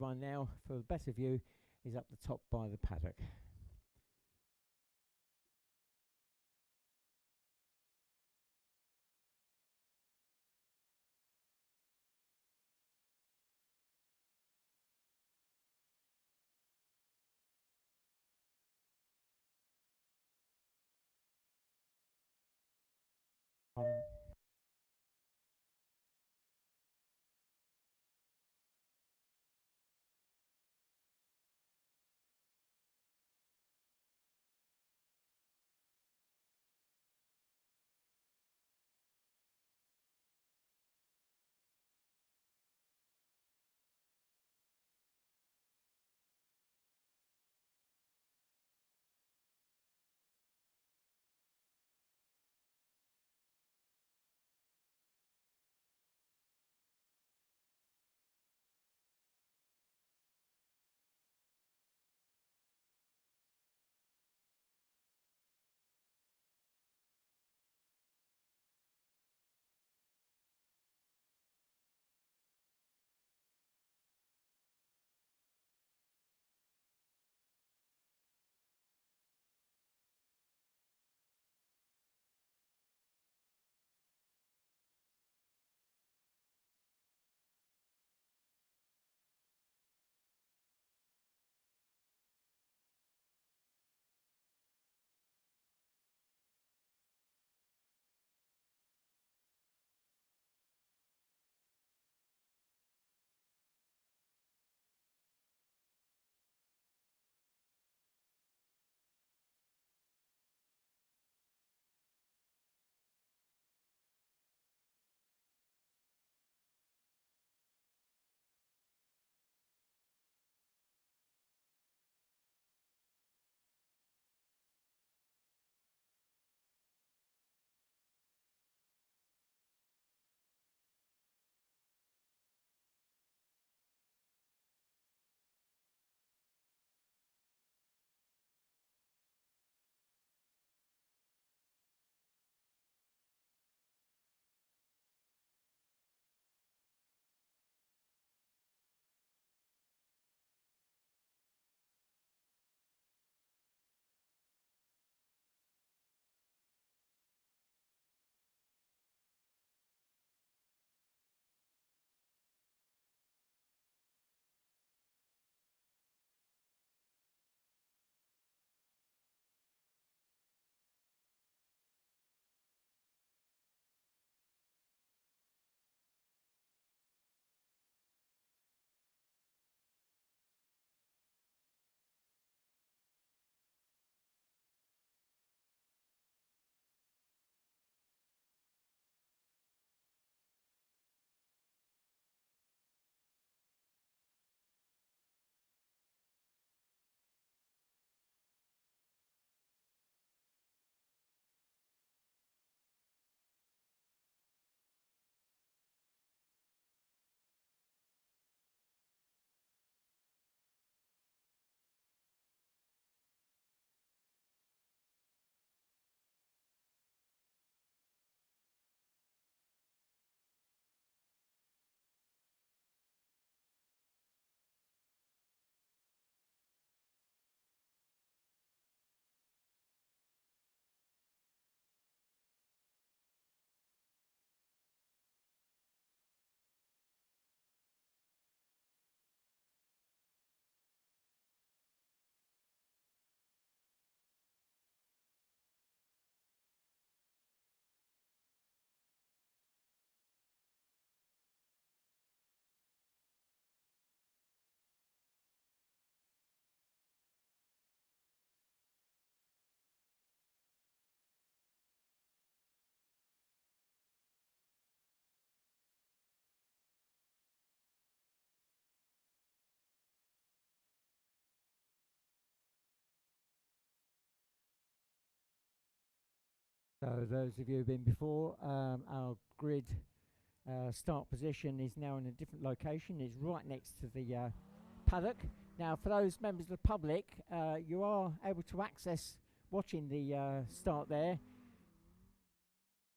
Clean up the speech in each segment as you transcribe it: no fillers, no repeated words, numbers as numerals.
one now for the better view is up the top by the paddock. So those of you who've been before, our grid start position is now in a different location. It's right next to the paddock. Now for those members of the public, you are able to access watching the start there.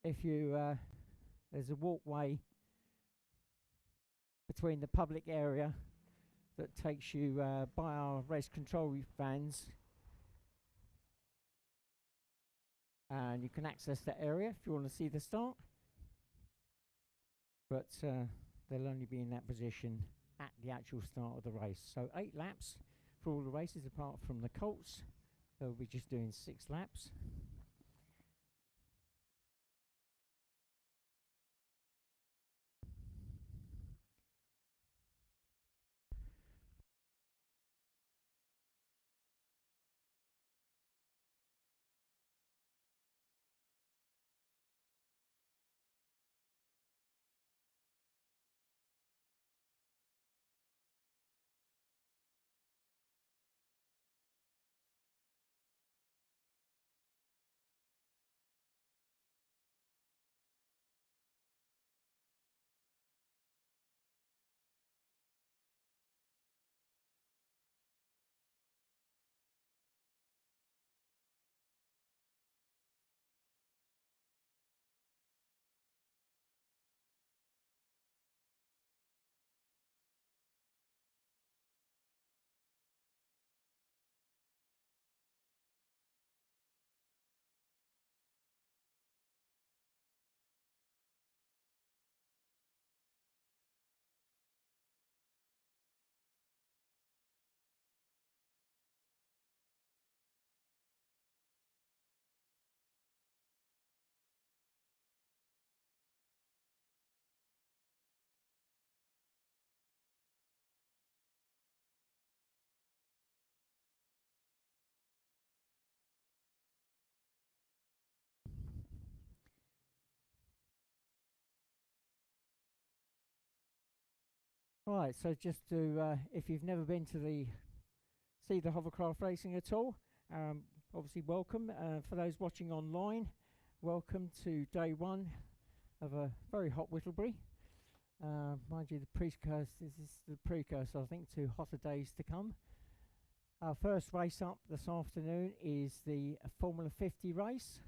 If you there's a walkway between the public area that takes you by our race control vans, and you can access that area if you want to see the start, but they'll only be in that position at the actual start of the race. So 8 laps for all the races apart from the Colts. They'll be just doing 6 laps. Right, so just to, if you've never been to see the hovercraft racing at all, obviously welcome. For those watching online, welcome to day 1 of a very hot Whittlebury. Mind you, this is the precursor, I think, to hotter days to come. Our first race up this afternoon is the Formula 50 race.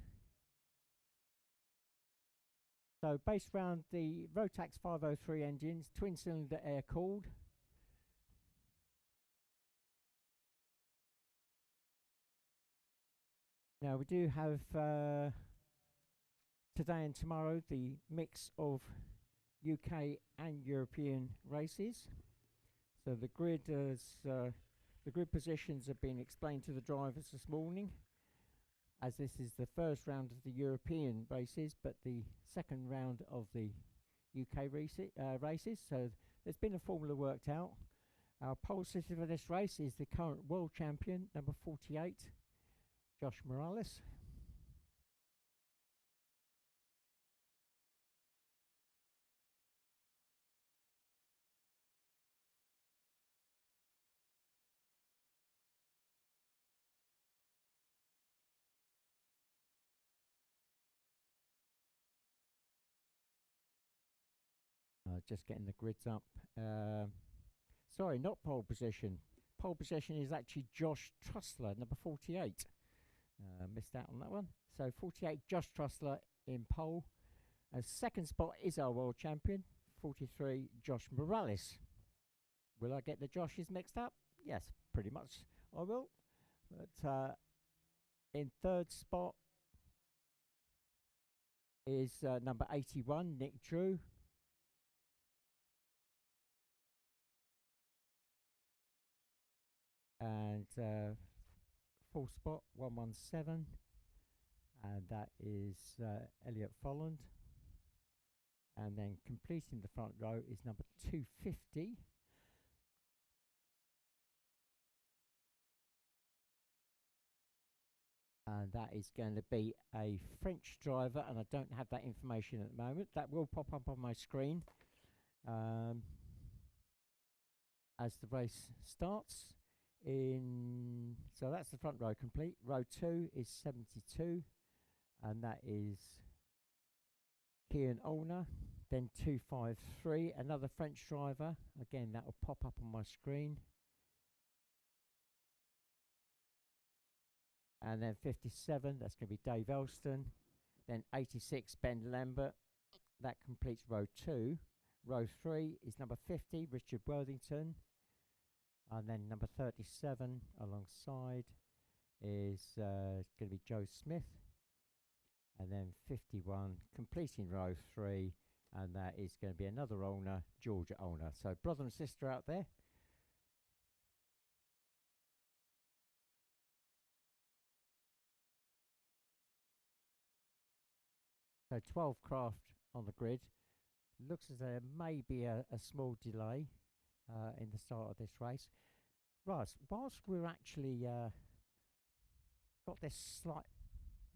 So based around the Rotax 503 engines, twin cylinder air cooled. Now we do have today and tomorrow the mix of UK and European races. So the grid positions have been explained to the drivers this morning, as this is the first round of the European races, but the second round of the UK races. So there's been a formula worked out. Our pole sitter for this race is the current world champion, number 48, Josh Morales. Just getting the grids up. Sorry, not pole position. Pole position is actually Josh Trussler, number 48. Missed out on that one. So 48, Josh Trussler in pole. And second spot is our world champion, 43, Josh Morales. Will I get the Joshes mixed up? Yes, pretty much I will. But in third spot is number 81, Nick Drew. And full spot 117, and that is Elliot Folland. And then completing the front row is number 250. And that is going to be a French driver, and I don't have that information at the moment. That will pop up on my screen as the race starts. So that's the front row complete. Row 2 is 72, and that is Kian Olner. Then 253, another French driver. Again, that will pop up on my screen. And then 57, that's going to be Dave Elston. Then 86, Ben Lambert. That completes row 2. Row 3 is number 50, Richard Worthington. And then number 37 alongside is going to be Joe Smith. And then 51 completing row 3, and that is going to be another owner, Georgia owner. So brother and sister out there. So 12 craft on the grid. Looks as though there may be a small delay in the start of this race. Right, whilst we're actually got this slight...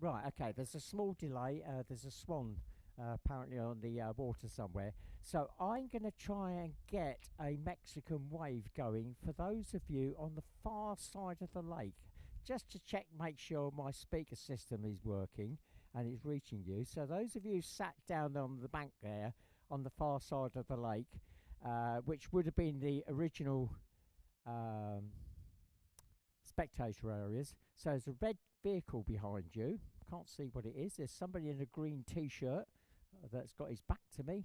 Right, okay, there's a small delay. There's a swan apparently on the water somewhere. So I'm going to try and get a Mexican wave going for those of you on the far side of the lake, just to check, make sure my speaker system is working and it's reaching you. So those of you sat down on the bank there on the far side of the lake, which would have been the original spectator areas. So there's a red vehicle behind you. Can't see what it is. There's somebody in a green t-shirt that's got his back to me.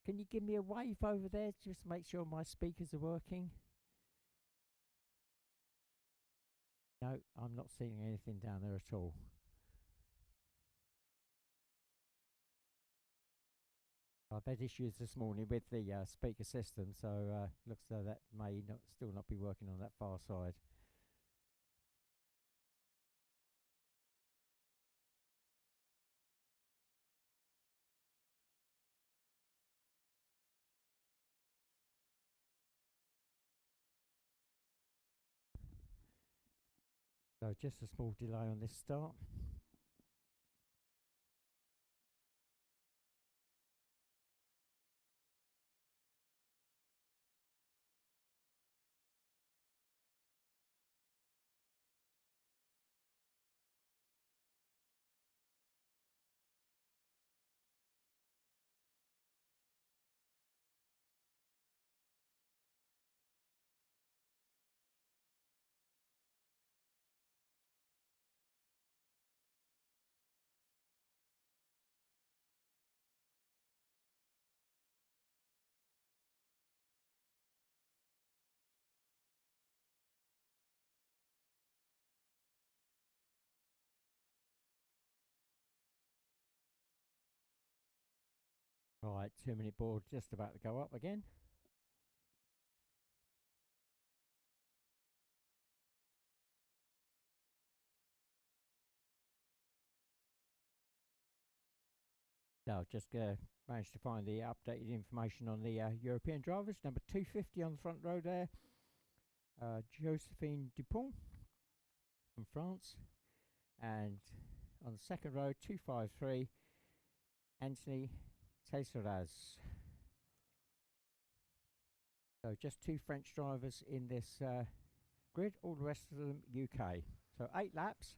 Can you give me a wave over there just to make sure my speakers are working? No, I'm not seeing anything down there at all. I've had issues this morning with the speaker system, so looks though that may still not be working on that far side. So just a small delay on this start. Right, 2-minute board just about to go up again. So just managed to find the updated information on the European drivers. Number 250 on the front row there, Josephine Dupont from France. And on the second row, 253, Anthony Teixeras. So just 2 French drivers in this grid, all the rest of them UK. So 8 laps.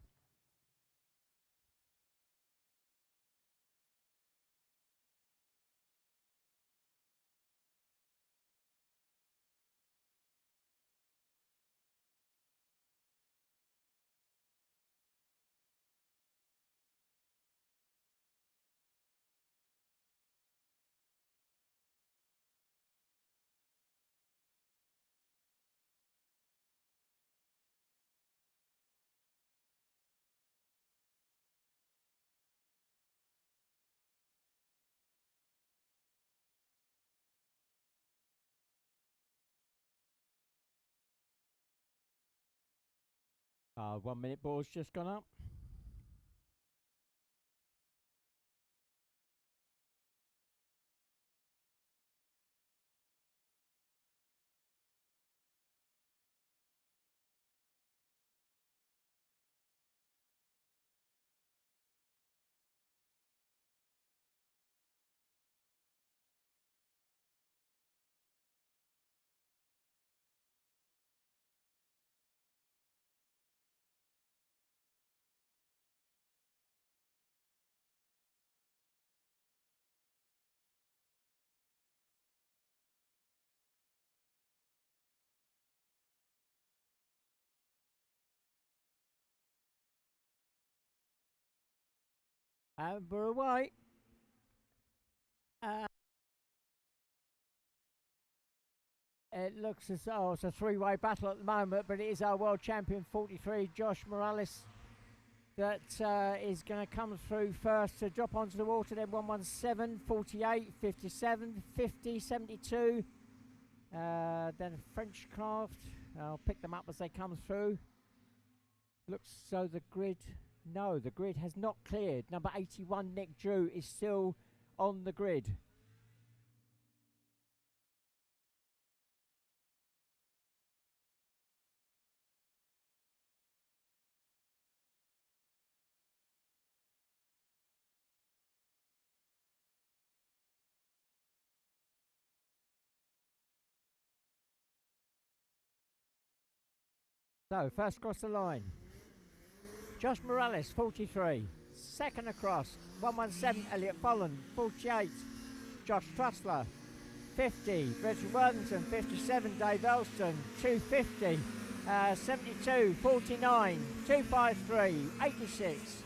1 minute board's just gone up. And we're away. It looks as though it's a three-way battle at the moment, but it is our world champion 43, Josh Morales, that is going to come through first to drop onto the water. Then 117, 48, 57, 50, 72. Then French craft. I'll pick them up as they come through. Looks so the grid. No, the grid has not cleared. Number 81, Nick Drew, is still on the grid. So, first across the line, Josh Morales, 43. Second across, 117, Elliot Folland, 48. Josh Trussler, 50. Richard Worthington, 57. Dave Elston, 250. 72, 49, 253, 86,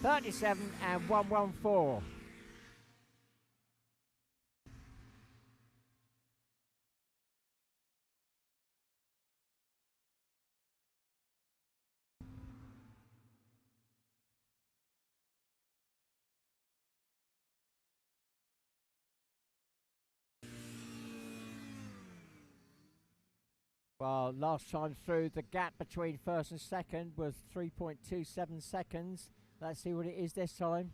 37, and 114. Well, last time through, the gap between first and second was 3.27 seconds. Let's see what it is this time.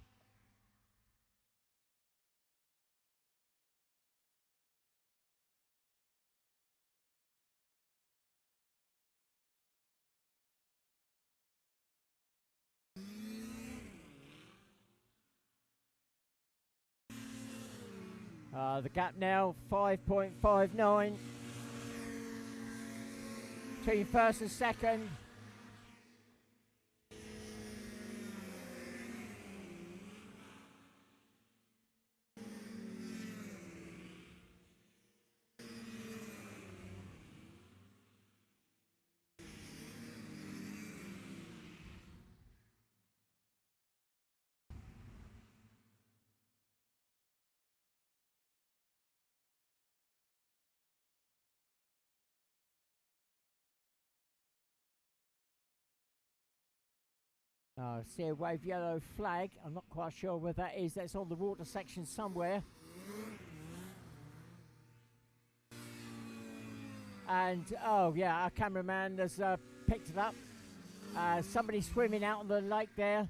The gap now 5.59 between first and second. See a wave yellow flag. I'm not quite sure where that is. That's on the water section somewhere. And, oh yeah, our cameraman has picked it up. Somebody swimming out on the lake there,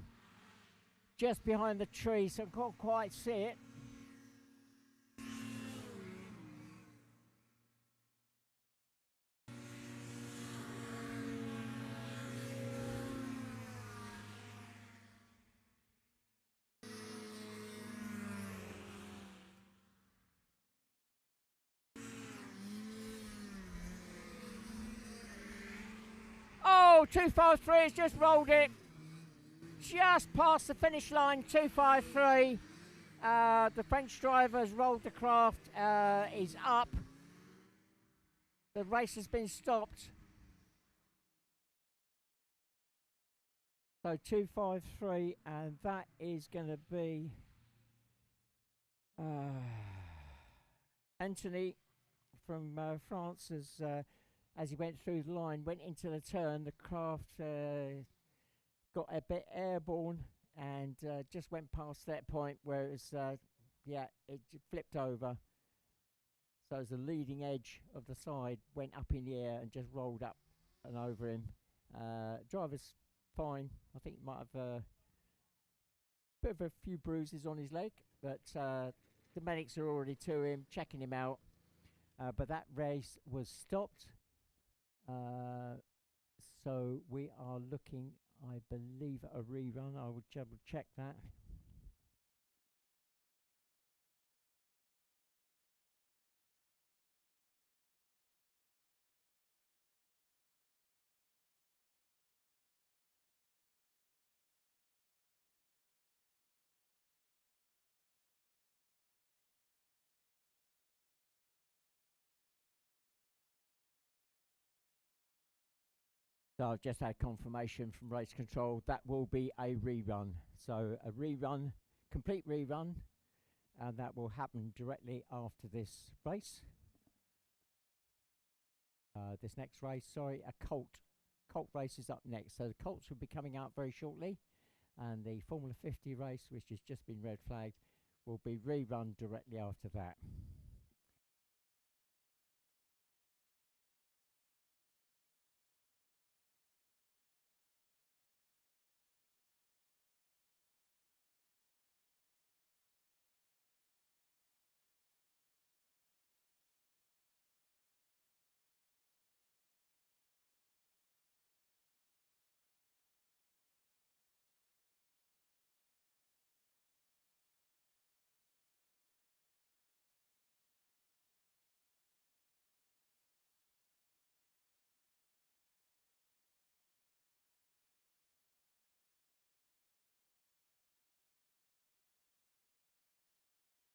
just behind the tree, so I can't quite see it. Oh, 253 has just rolled it. Just past the finish line, 253. The French driver has rolled the craft, is up. The race has been stopped. So 253, and that is going to be Anthony from France as he went through the line, went into the turn. The craft got a bit airborne and just went past that point where it was, yeah, it flipped over. So as the leading edge of the side went up in the air and just rolled up and over him. Driver's fine. I think he might have a bit of a few bruises on his leg, but the medics are already to him, checking him out. But that race was stopped. So we are looking, I believe, at a rerun. I will double check that. So I've just had confirmation from race control that will be a rerun. So a rerun, complete rerun, and that will happen directly after this race. this next race. Sorry, a Colt race is up next. So the Colts will be coming out very shortly, and the Formula 50 race, which has just been red flagged, will be rerun directly after that.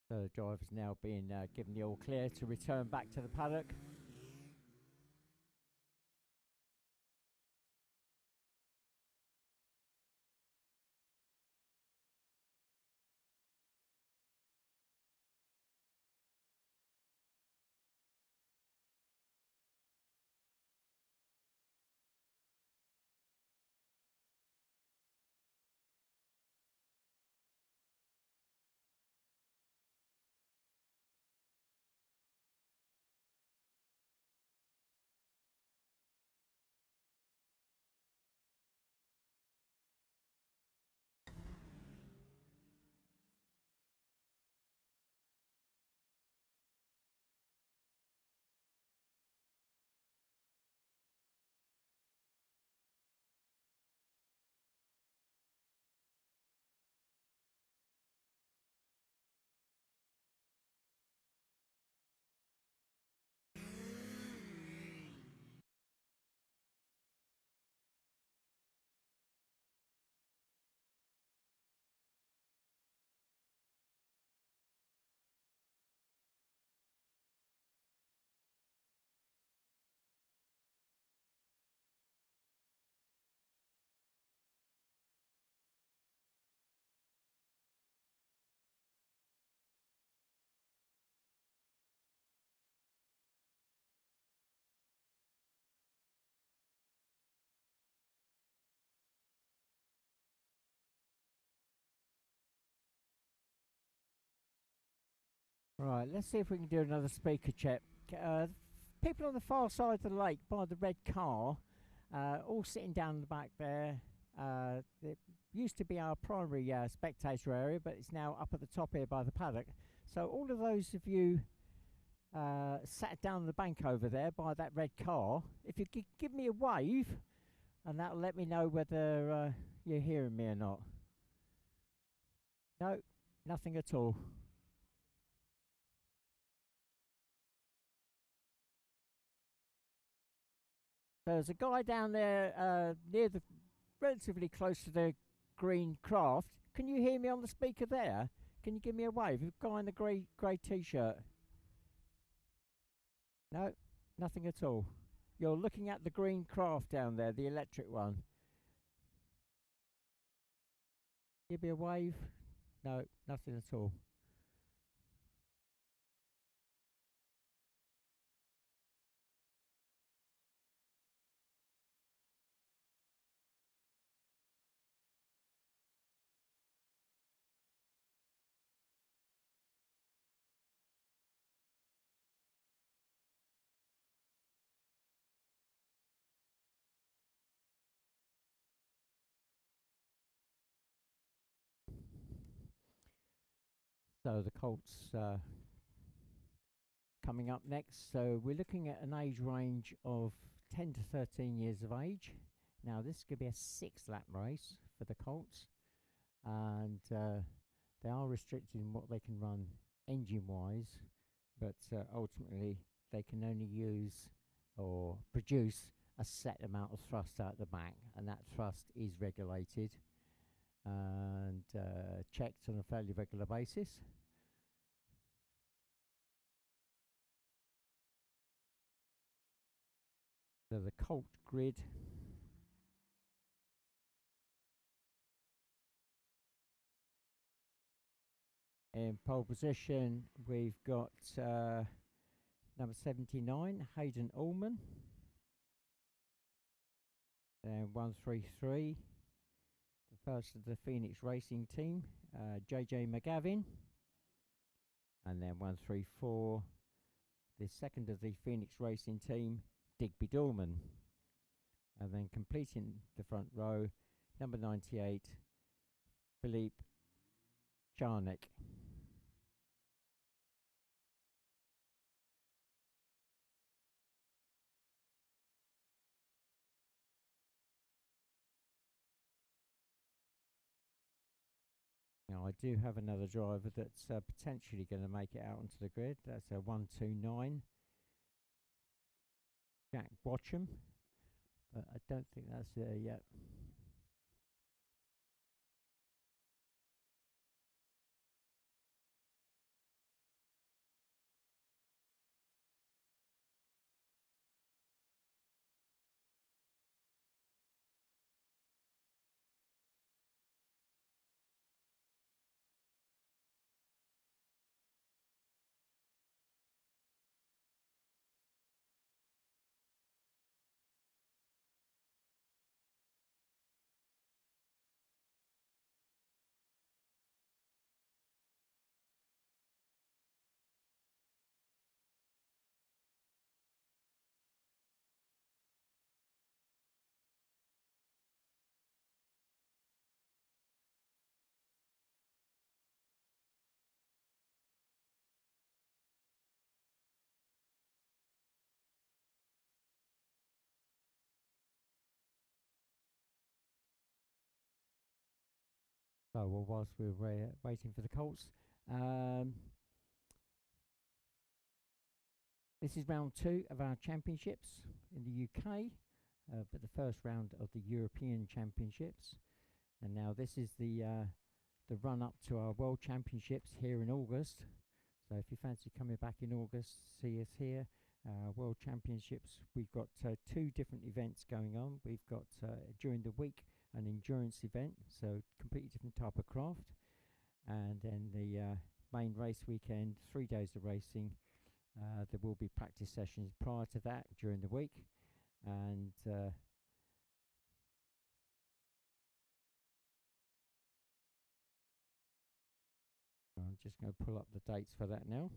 So the driver's now being given the all clear to return back to the paddock. Right, let's see if we can do another speaker check. People on the far side of the lake by the red car, all sitting down the back there. It used to be our primary spectator area, but it's now up at the top here by the paddock. So all of those of you sat down the bank over there by that red car, if you could give me a wave, and that'll let me know whether you're hearing me or not. No, nothing at all. There's a guy down there near the, relatively close to the green craft. Can you hear me on the speaker there? Can you give me a wave? A guy in the grey t-shirt. No, nothing at all. You're looking at the green craft down there, the electric one. Give me a wave. No, nothing at all. So the Colts coming up next. So we're looking at an age range of 10 to 13 years of age. Now this could be a 6-lap race for the Colts, and they are restricted in what they can run engine-wise, but ultimately they can only use or produce a set amount of thrust out the back, and that thrust is regulated and checked on a fairly regular basis. So the Colt grid. In pole position, we've got number 79, Hayden Allman. Then 133, the first of the Phoenix Racing team, JJ McGavin. And then 134, the second of the Phoenix Racing team, Digby Dorman. And then completing the front row, number 98, Philippe Charnick. Now I do have another driver that's potentially going to make it out onto the grid. That's a 129, Jack Watcham, but I don't think that's there yet. So well, whilst we're waiting for the Colts, this is round 2 of our championships in the UK, but the first round of the European Championships. And now this is the run up to our World Championships here in August. So if you fancy coming back in August, see us here. World Championships, we've got 2 different events going on. We've got during the week an endurance event, so completely different type of craft, and then the main race weekend, 3 days of racing. There will be practice sessions prior to that during the week, and I'm just going to pull up the dates for that now.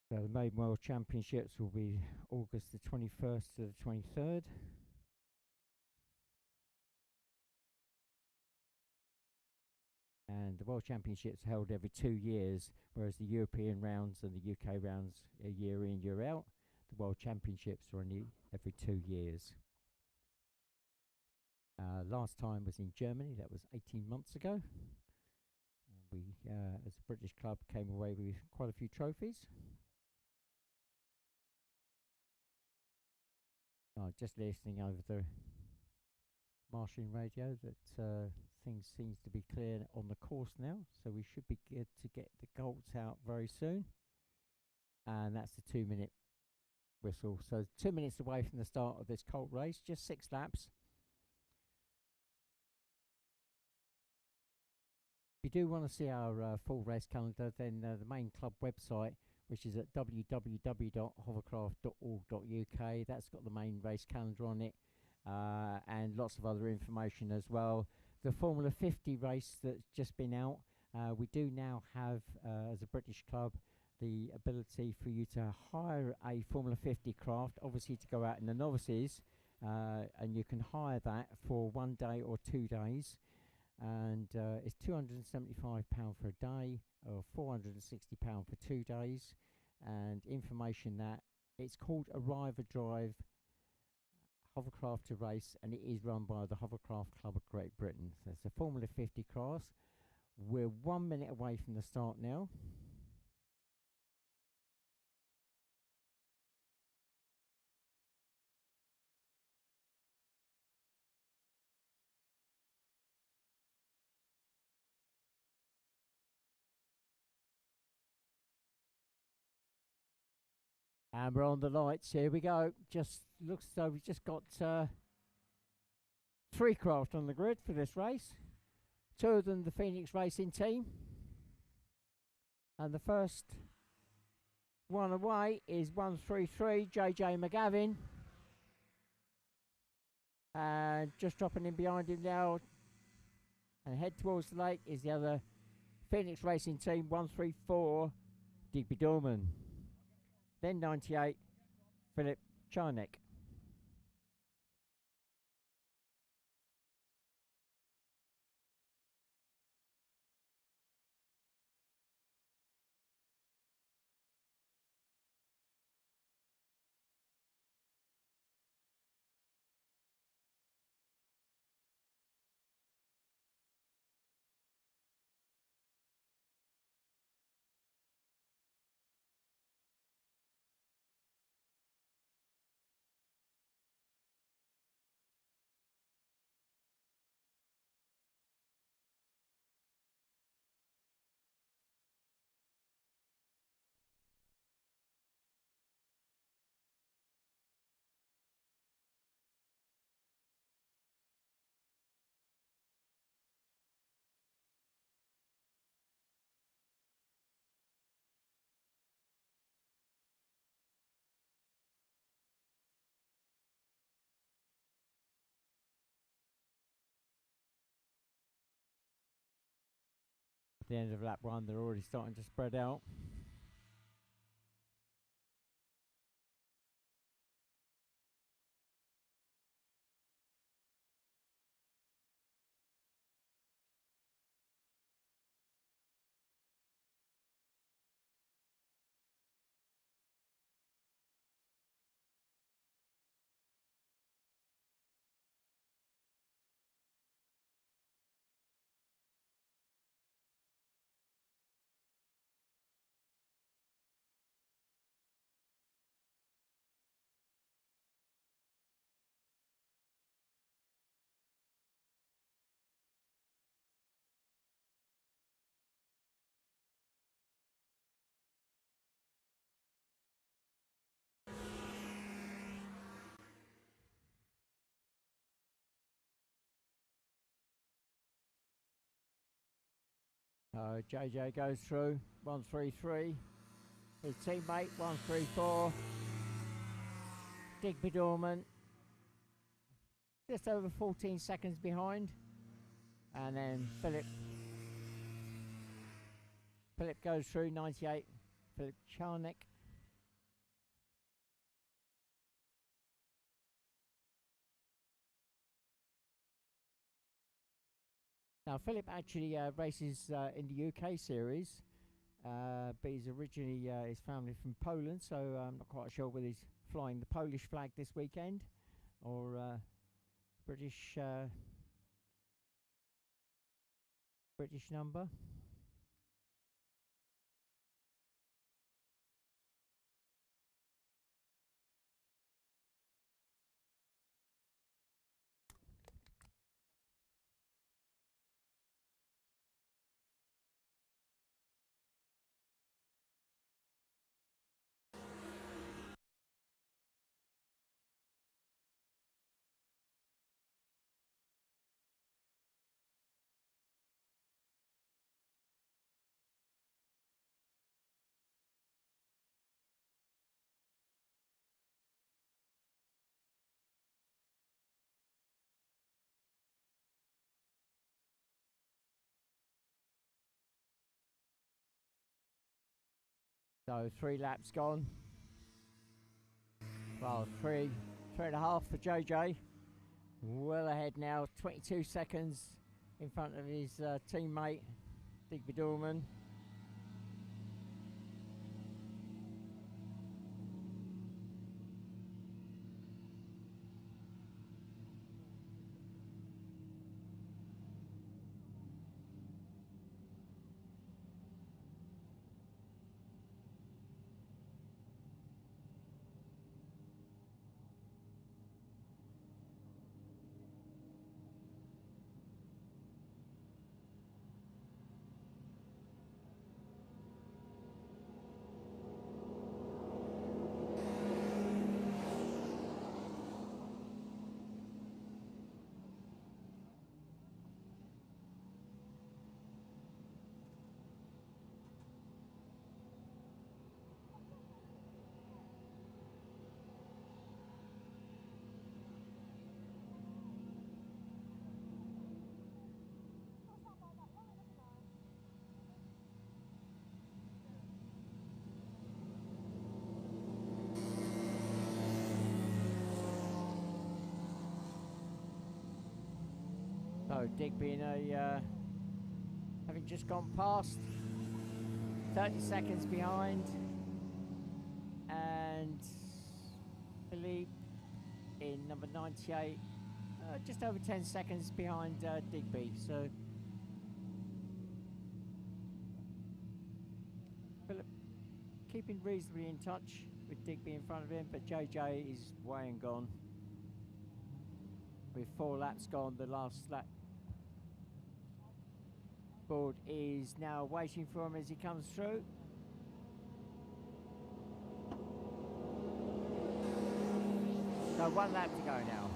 So the main World Championships will be August the 21st to the 23rd. And the World Championships are held every 2 years, whereas the European rounds and the UK rounds are year in, year out. The World Championships are only every 2 years. Last time was in Germany, that was 18 months ago. We, as a British club, came away with quite a few trophies. Just listening over the marshalling radio that things seems to be clear on the course now, so we should be good to get the Colts out very soon. And that's the 2-minute whistle. So 2 minutes away from the start of this Colt race, just 6 laps. If you do want to see our full race calendar, then the main club website, which is at www.hovercraft.org.uk, that's got the main race calendar on it, and lots of other information as well. The Formula 50 race that's just been out, we do now have, as a British club, the ability for you to hire a Formula 50 craft, obviously to go out in the novices, and you can hire that for 1 day or 2 days. And it's £275 for a day, or £460 for 2 days. And information that it's called a River Drive Hovercraft to race, and it is run by the Hovercraft Club of Great Britain. So it's a Formula 50 class. We're 1 minute away from the start now. And we're on the lights. Here we go. Just looks as though we've just got 3 craft on the grid for this race. 2 of them the Phoenix Racing team. And the first One away is 133, JJ McGavin. And just dropping in behind him now and head towards the lake is the other Phoenix Racing Team, 134, Digby Dorman. Then 98, Philip Charnick. At the end of lap 1, they're already starting to spread out. JJ goes through, 133. His teammate, 134. Digby Dorman, just over 14 seconds behind. And then Philip goes through, 98. Philip Charnick. Now, Philip actually races in the UK series, but he's originally, his family from Poland, so I'm not quite sure whether he's flying the Polish flag this weekend or British number. So 3 laps gone. Well, three and a half for JJ. Well ahead now, 22 seconds in front of his teammate, Digby Dorman. So Digby in a having just gone past, 30 seconds behind, and Philippe in number 98, just over 10 seconds behind Digby. So Philip keeping reasonably in touch with Digby in front of him, but JJ is way and gone. With 4 laps gone, the last lap board is now waiting for him as he comes through. So 1 lap to go now.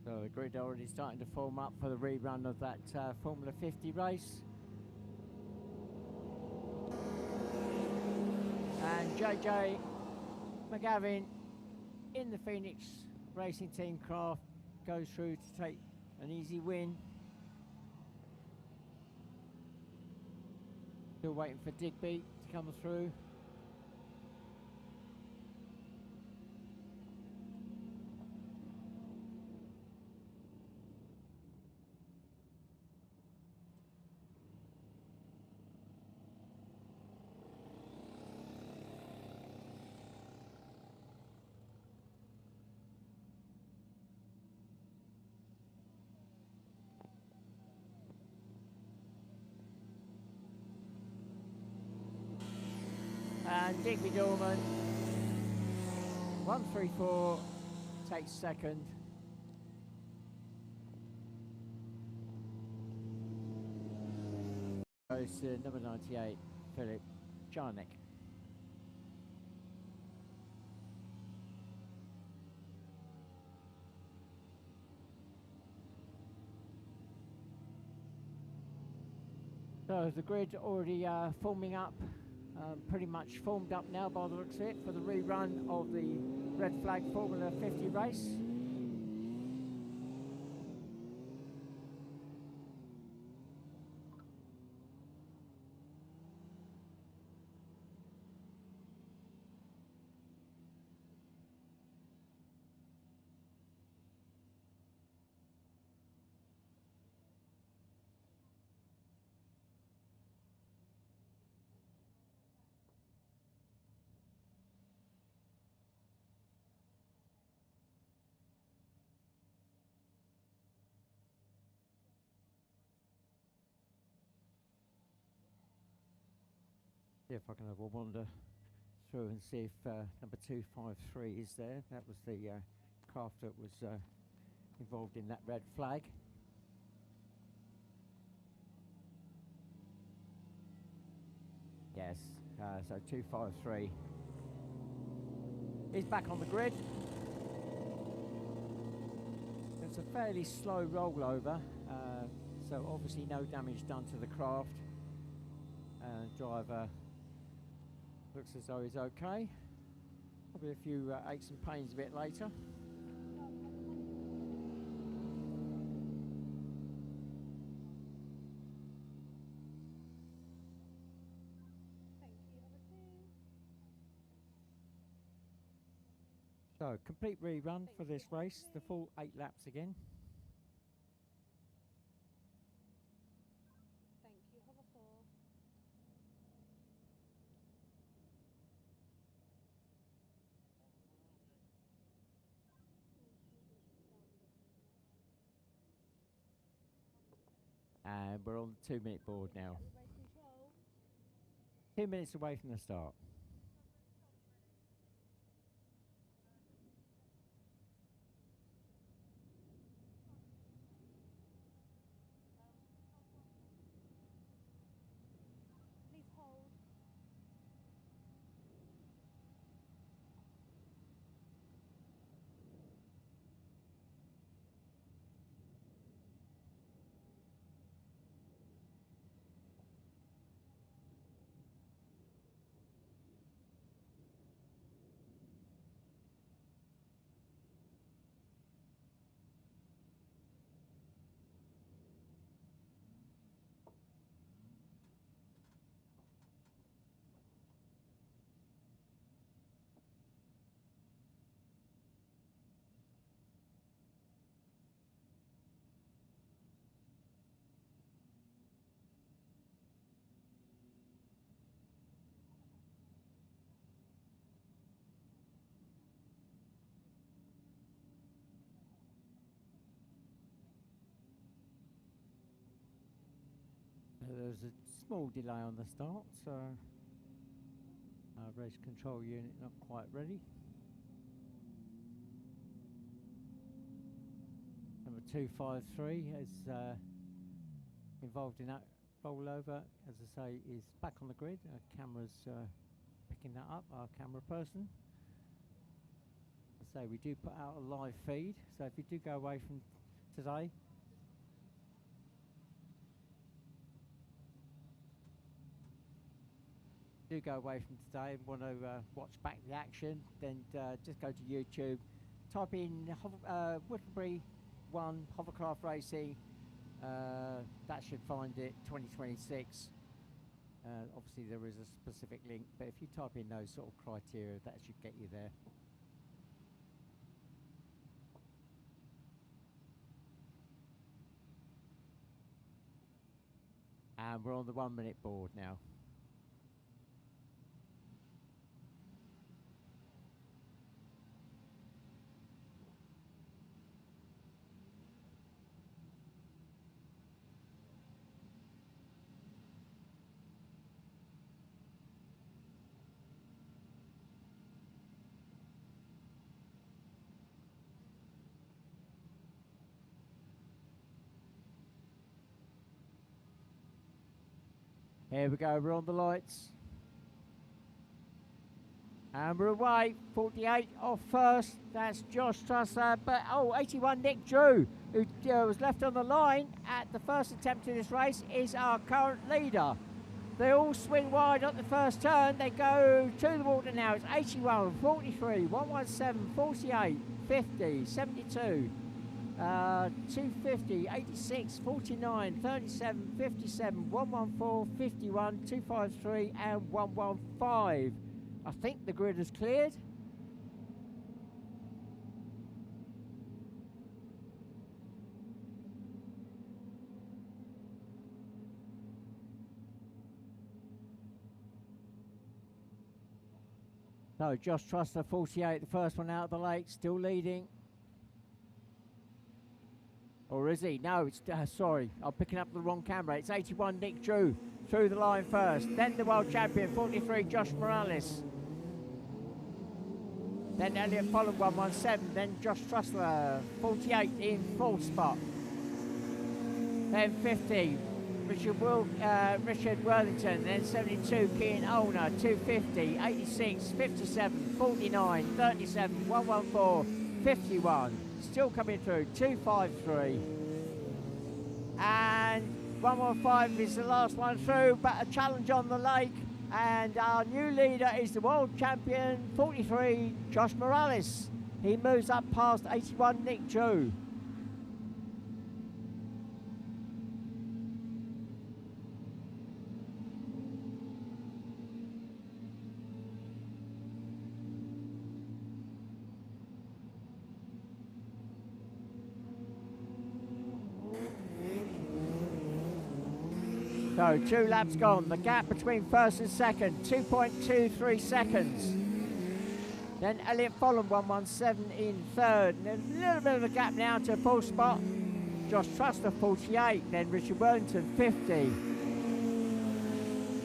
So the grid already starting to form up for the rerun of that Formula 50 race. And JJ McGavin in the Phoenix Racing Team craft goes through to take an easy win. Still waiting for Digby to come through. And Digby Dorman, 134, takes second. Goes to number 98, Philip Jarnick. So the grid already forming up. Pretty much formed up now by the looks of it for the rerun of the red flag Formula 50 race. See if I can have a wander through and see if number 253 is there. That was the craft that was involved in that red flag. Yes, so 253 is back on the grid. It's a fairly slow rollover, so obviously no damage done to the craft. Driver looks as though he's okay. Probably a few aches and pains a bit later. So, complete rerun for this race, the full 8 laps again. And we're on the 2-minute board now. 2 minutes away from the start. There's a small delay on the start, so our race control unit not quite ready. Number 253 is involved in that rollover, as I say, is back on the grid. Our camera's picking that up, our camera person. As I say, we do put out a live feed, so if you do go away from today, go away from today and want to watch back the action, then just go to YouTube, type in Whittlebury1 Hovercraft Racing, that should find it, 2026. Obviously there is a specific link, but if you type in those sort of criteria, that should get you there. And we're on the 1 minute board now. Here we go, we're on the lights. And we're away, 48 off first, that's Josh Trusser, but 81 Nick Drew, who was left on the line at the first attempt of this race, is our current leader. They all swing wide at the first turn, they go to the water now, it's 81, 43, 117, 48, 50, 72. 250, 86, 49, 37, 57, 114, 51, 253 and 115. I think the grid is cleared. So Josh Trusser, 48, the first one out of the lake, still leading. Or is he? No, it's, sorry, I'm picking up the wrong camera. It's 81 Nick Drew through the line first. Then the world champion, 43 Josh Morales. Then Elliot Folland, 117. Then Josh Trusser, 48 in fourth spot. Then 50, Richard Worthington. Then 72, Kean Olner, 250, 86, 57, 49, 37, 114, 51. Still coming through, 253. And 115 is the last one through, but a challenge on the lake. And our new leader is the world champion, 43, Josh Morales. He moves up past 81 Nick Drew. So 2 laps gone, the gap between first and second, 2.23 seconds. Then Elliot Folland, 117 in third. And a little bit of a gap now to full spot. Josh Truster 48, then Richard Wellington 50,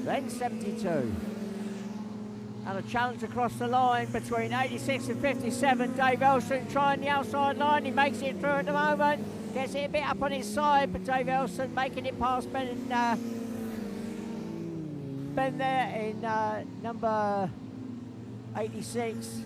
then 72. And a challenge across the line between 86 and 57. Dave Elson trying the outside line. He makes it through at the moment. Gets it a bit up on his side, but Dave Elson making it past Ben there in number 86.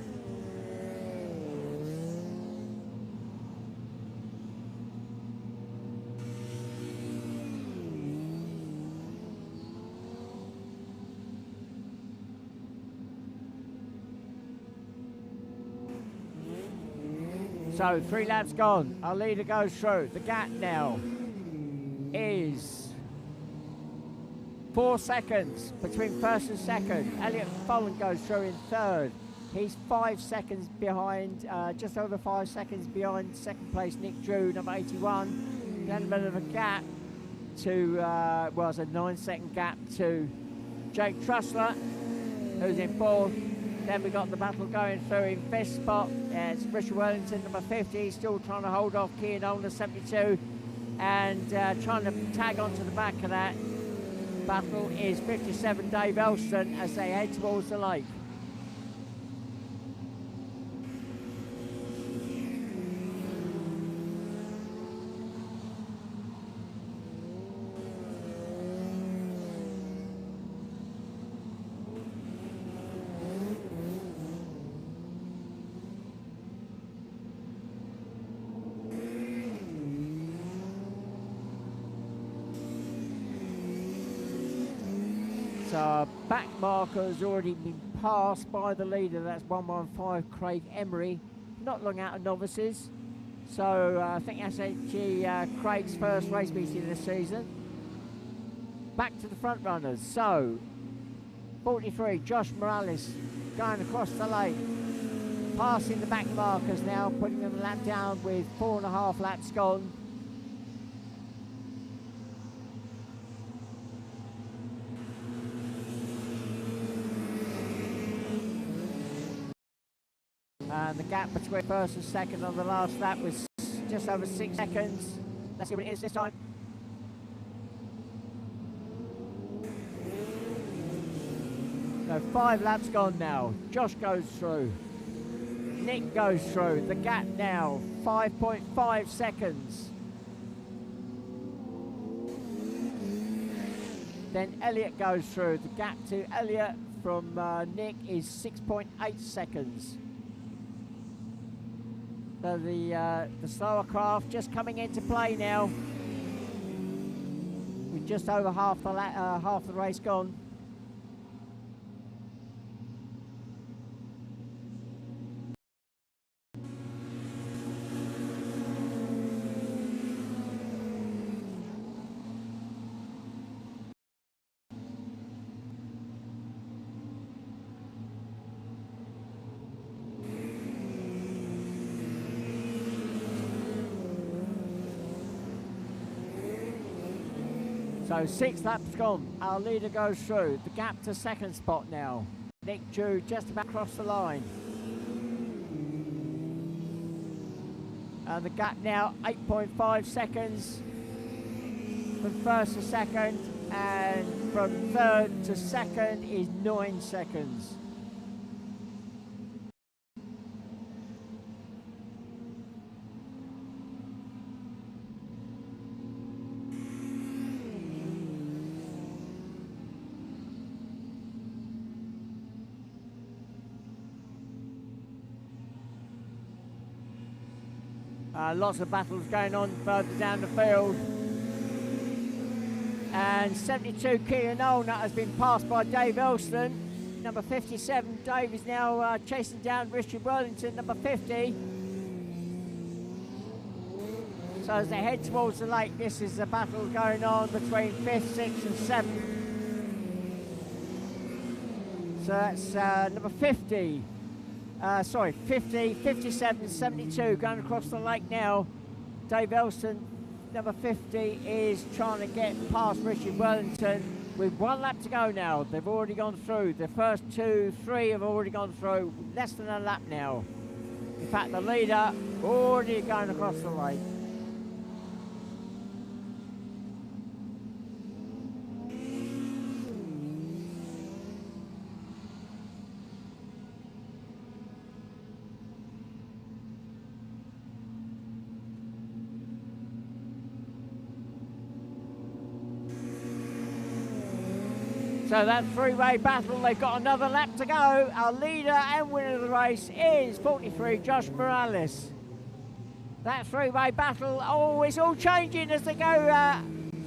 So 3 laps gone, our leader goes through. The gap now is 4 seconds between first and second. Elliot Follen goes through in third. He's 5 seconds behind, just over 5 seconds behind second place Nick Drew, number 81. Then a bit of a gap to, well, it's a 9-second gap to Jake Trussler, who's in fourth. Then we got the battle going through in fifth spot. It's Richard Wellington, number 50, still trying to hold off Kean Olner, 72, and trying to tag onto the back of that battle is 57 Dave Elston as they head towards the lake. So our back marker has already been passed by the leader. That's 115 Craig Emery, not long out of novices. So I think that's actually Craig's first race meeting this season. Back to the front runners. So 43 Josh Morales going across the lane, passing the back markers now, putting them a lap down with 4.5 laps gone. And the gap between first and second on the last lap was just over 6 seconds. Let's see what it is this time. So 5 laps gone now. Josh goes through. Nick goes through. The gap now, 5.5 seconds. Then Elliot goes through. The gap to Elliot from Nick is 6.8 seconds. So the slower craft just coming into play now. With just over half the race gone. So 6 laps gone, our leader goes through. The gap to second spot now. Nick Drew just about across the line. And the gap now 8.5 seconds from first to second, and from third to second is 9 seconds. Lots of battles going on further down the field. And 72 Kean Olner has been passed by Dave Elston. Number 57, Dave is now chasing down Richard Wellington, number 50. So as they head towards the lake, this is a battle going on between 5th, 6th and 7th. So that's number 50. 50, 57, 72 going across the lake now. Dave Elston, number 50, is trying to get past Richard Wellington with 1 lap to go now. They've already gone through. The first 2, 3 have already gone through. Less than a lap now. In fact, the leader already going across the lake. So that three-way battle, they've got another lap to go. Our leader and winner of the race is 43, Josh Morales. That three-way battle, oh, it's all changing as they go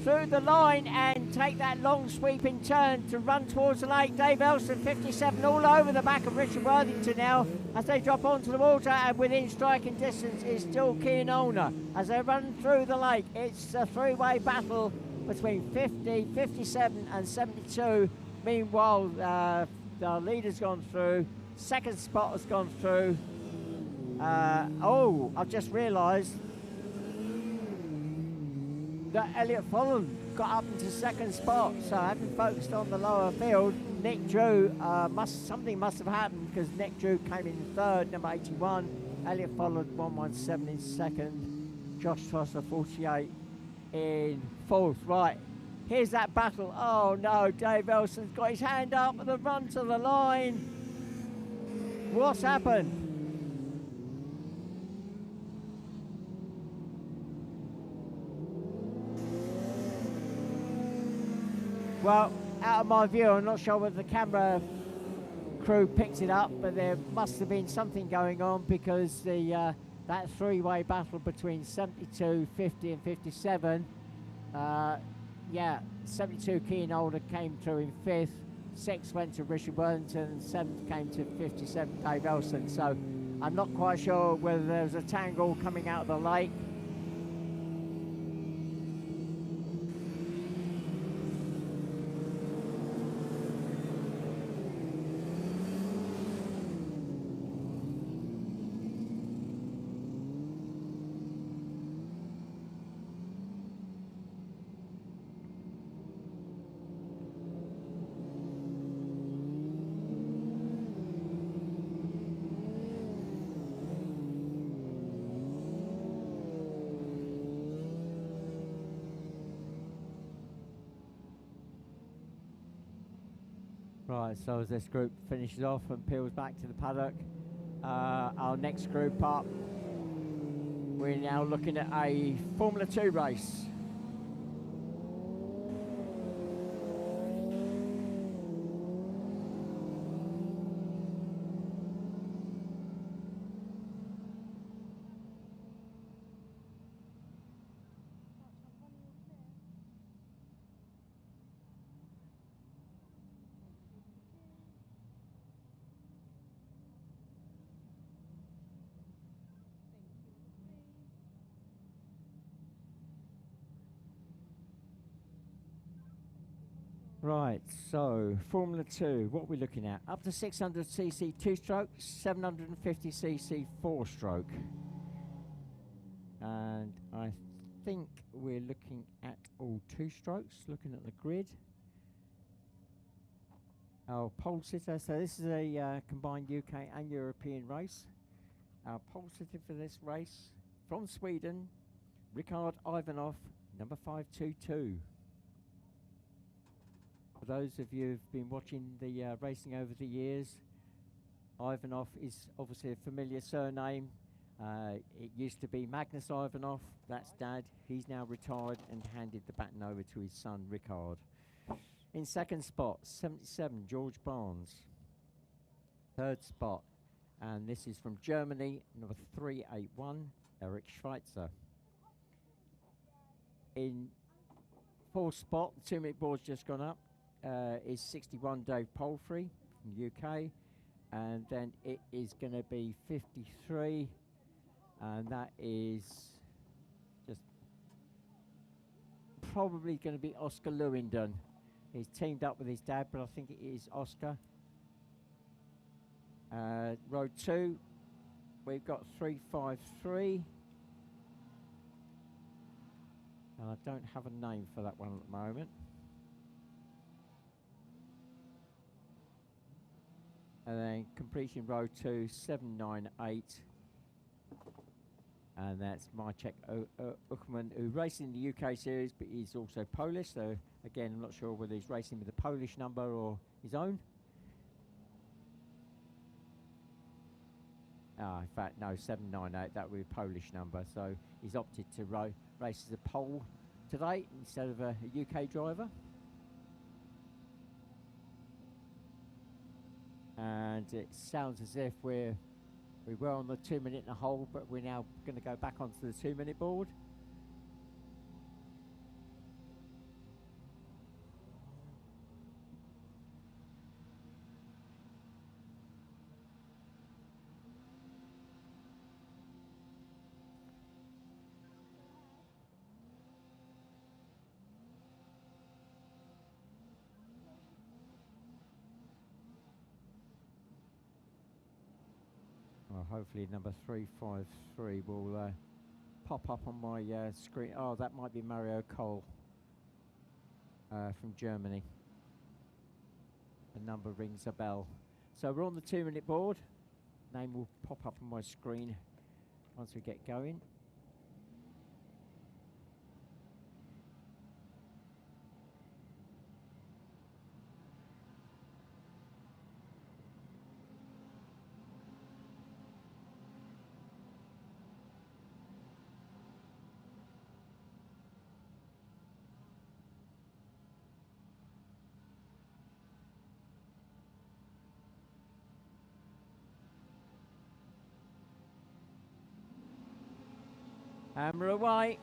through the line and take that long sweeping turn to run towards the lake. Dave Elson, 57, all over the back of Richard Worthington now as they drop onto the water, and within striking distance is still Kean Olner. As they run through the lake, it's a three-way battle between 50, 57 and 72. Meanwhile, the leader's gone through, second spot has gone through. Oh, I've just realised that Elliot Follen got up into second spot, so having focused on the lower field, Nick Drew, something must have happened, because Nick Drew came in third, number 81, Elliot Follen 117 in second, Josh Trosser 48 in fourth. Right, here's that battle. Oh no, Dave Elson's got his hand up at the run to the line. What's happened? Well, out of my view, I'm not sure whether the camera crew picked it up, but there must have been something going on, because the that three-way battle between 72, 50 and 57, yeah, 72 Kean Older came through in fifth, 6 went to Richard Worthington, and 7th came to 57 Dave Elson. So I'm not quite sure whether there was a tangle coming out of the lake. Right, so as this group finishes off and peels back to the paddock, our next group up, we're now looking at a Formula 2 race. Right, so Formula 2, what we're looking at, up to 600cc 2-stroke, 750cc 4-stroke. And I think we're looking at all 2-strokes, looking at the grid. Our pole sitter, so this is a combined UK and European race. Our pole sitter for this race, from Sweden, Ricard Ivanov, number 522. For those of you who've been watching the racing over the years, Ivanov is obviously a familiar surname. It used to be Magnus Ivanov, that's Dad. He's now retired and handed the baton over to his son, Ricard. In second spot, 77, George Barnes. Third spot, and this is from Germany, number 381, Eric Schweitzer. In fourth spot, the 2-minute board's just gone up, is 61, Dave Palfrey from the UK. And then it is going to be 53, and that is just probably going to be Oscar Lewingdon. He's teamed up with his dad, but I think it is Oscar. Road 2, we've got 353. And I don't have a name for that one at the moment. And then completion row 2, 798. And that's Maciek Uchman, who races in the UK series, but he's also Polish. So again, I'm not sure whether he's racing with a Polish number or his own. In fact, no, 798, that would be a Polish number. So he's opted to race as a Pole today instead of a UK driver. and it sounds as if we were on the 2 minute and a hole, but we're now going to go back onto the 2 minute board. Well, hopefully number 353 will pop up on my screen. Oh, that might be Mario Colt from Germany. The number rings a bell. So we're on the 2 minute board. Name will pop up on my screen once we get going. Hammer away.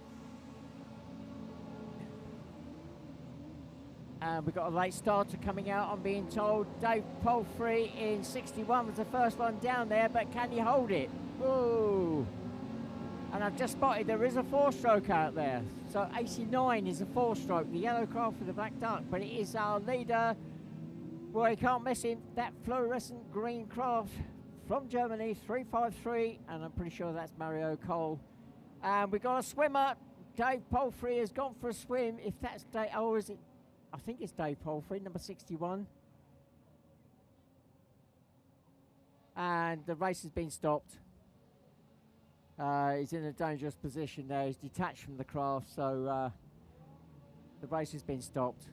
And we've got a late starter coming out, I'm being told. Dave Palfrey in 61 was the first one down there, but can he hold it? Whoa. And I've just spotted there is a 4-stroke out there. So 89 is a 4-stroke, the yellow craft with the black duck, but it is our leader. Well, you can't miss him. That fluorescent green craft from Germany, 353, and I'm pretty sure that's Mario Colt. And we've got a swimmer. Dave Palfrey has gone for a swim. If that's Dave, oh, is it? I think it's Dave Palfrey, number 61. And the race has been stopped. He's in a dangerous position there. He's detached from the craft, so the race has been stopped.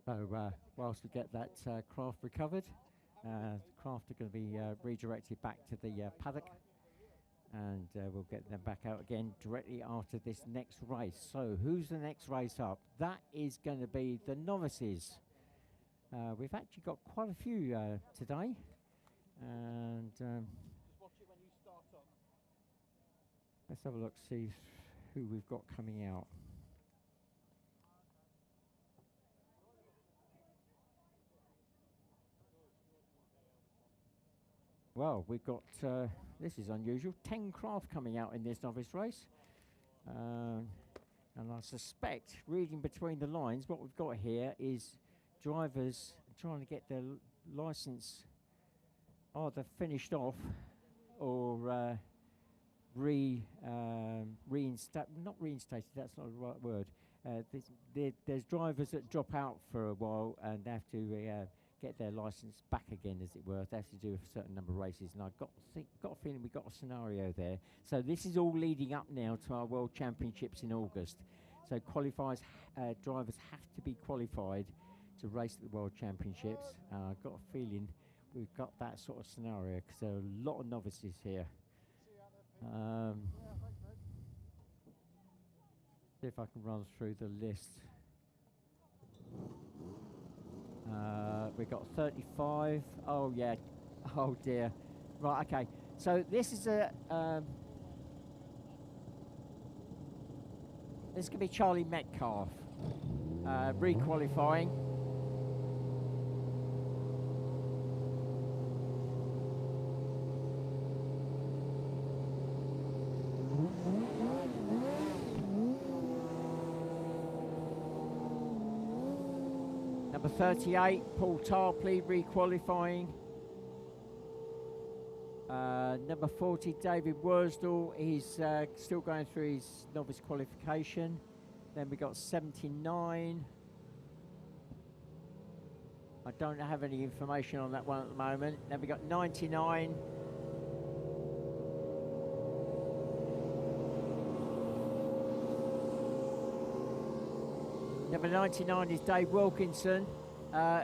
So whilst we get that craft recovered, the craft are going to be redirected back to the paddock, and we'll get them back out again directly after this next race. So who's the next race up? That is going to be the novices. We've actually got quite a few today, and just watch it when you start up. Let's have a look, see who we've got coming out. Well, we've got, this is unusual, 10 craft coming out in this novice race. And I suspect, reading between the lines, what we've got here is drivers trying to get their license either finished off or not reinstated, that's not the right word. There's drivers that drop out for a while and they have to get their license back again, as it were. They have to do a certain number of races, and I've got a feeling we've got a scenario there. So this is all leading up now to our World Championships in August. So drivers have to be qualified to race at the World Championships. I've got a feeling we've got that sort of scenario because there are a lot of novices here. See if I can run through the list. We've got 35. Oh yeah. Oh dear. Right. Okay. So this is a. This could be Charlie Metcalf re-qualifying. Number 38, Paul Tarpley, re-qualifying. Number 40, David Worsdell, he's still going through his novice qualification. Then we got 79. I don't have any information on that one at the moment. Then we got 99. Number 99 is Dave Wilkinson.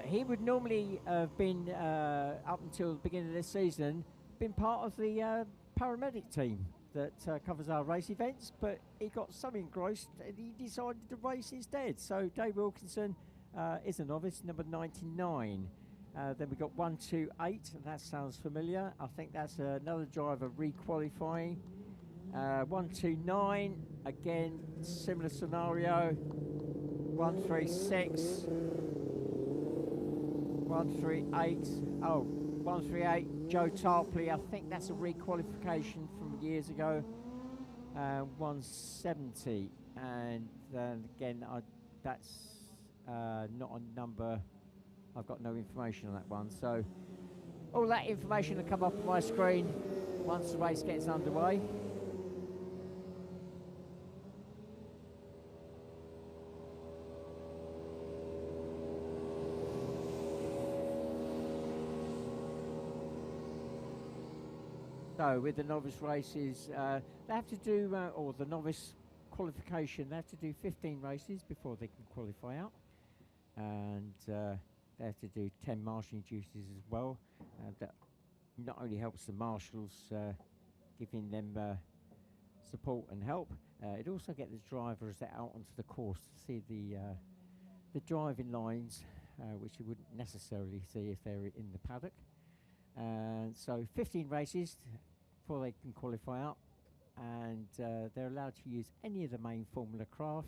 He would normally have been, up until the beginning of this season, been part of the paramedic team that covers our race events, but he got so engrossed and he decided to race instead. So Dave Wilkinson is a novice, number 99. Then we got 128, that sounds familiar. I think that's another driver re-qualifying. 129, again, similar scenario. 136, 138, 138, Joe Tarpley, I think that's a re-qualification from years ago. 170, and then again, that's not a number, I've got no information on that one. So all that information will come up on my screen once the race gets underway. So with the novice races, they have to do, or the novice qualification, they have to do 15 races before they can qualify out. And they have to do 10 marshalling duties as well. That not only helps the marshals, giving them support and help, it also gets the drivers out onto the course to see the driving lines, which you wouldn't necessarily see if they're in the paddock. And so 15 races before they can qualify up, and they're allowed to use any of the main Formula craft,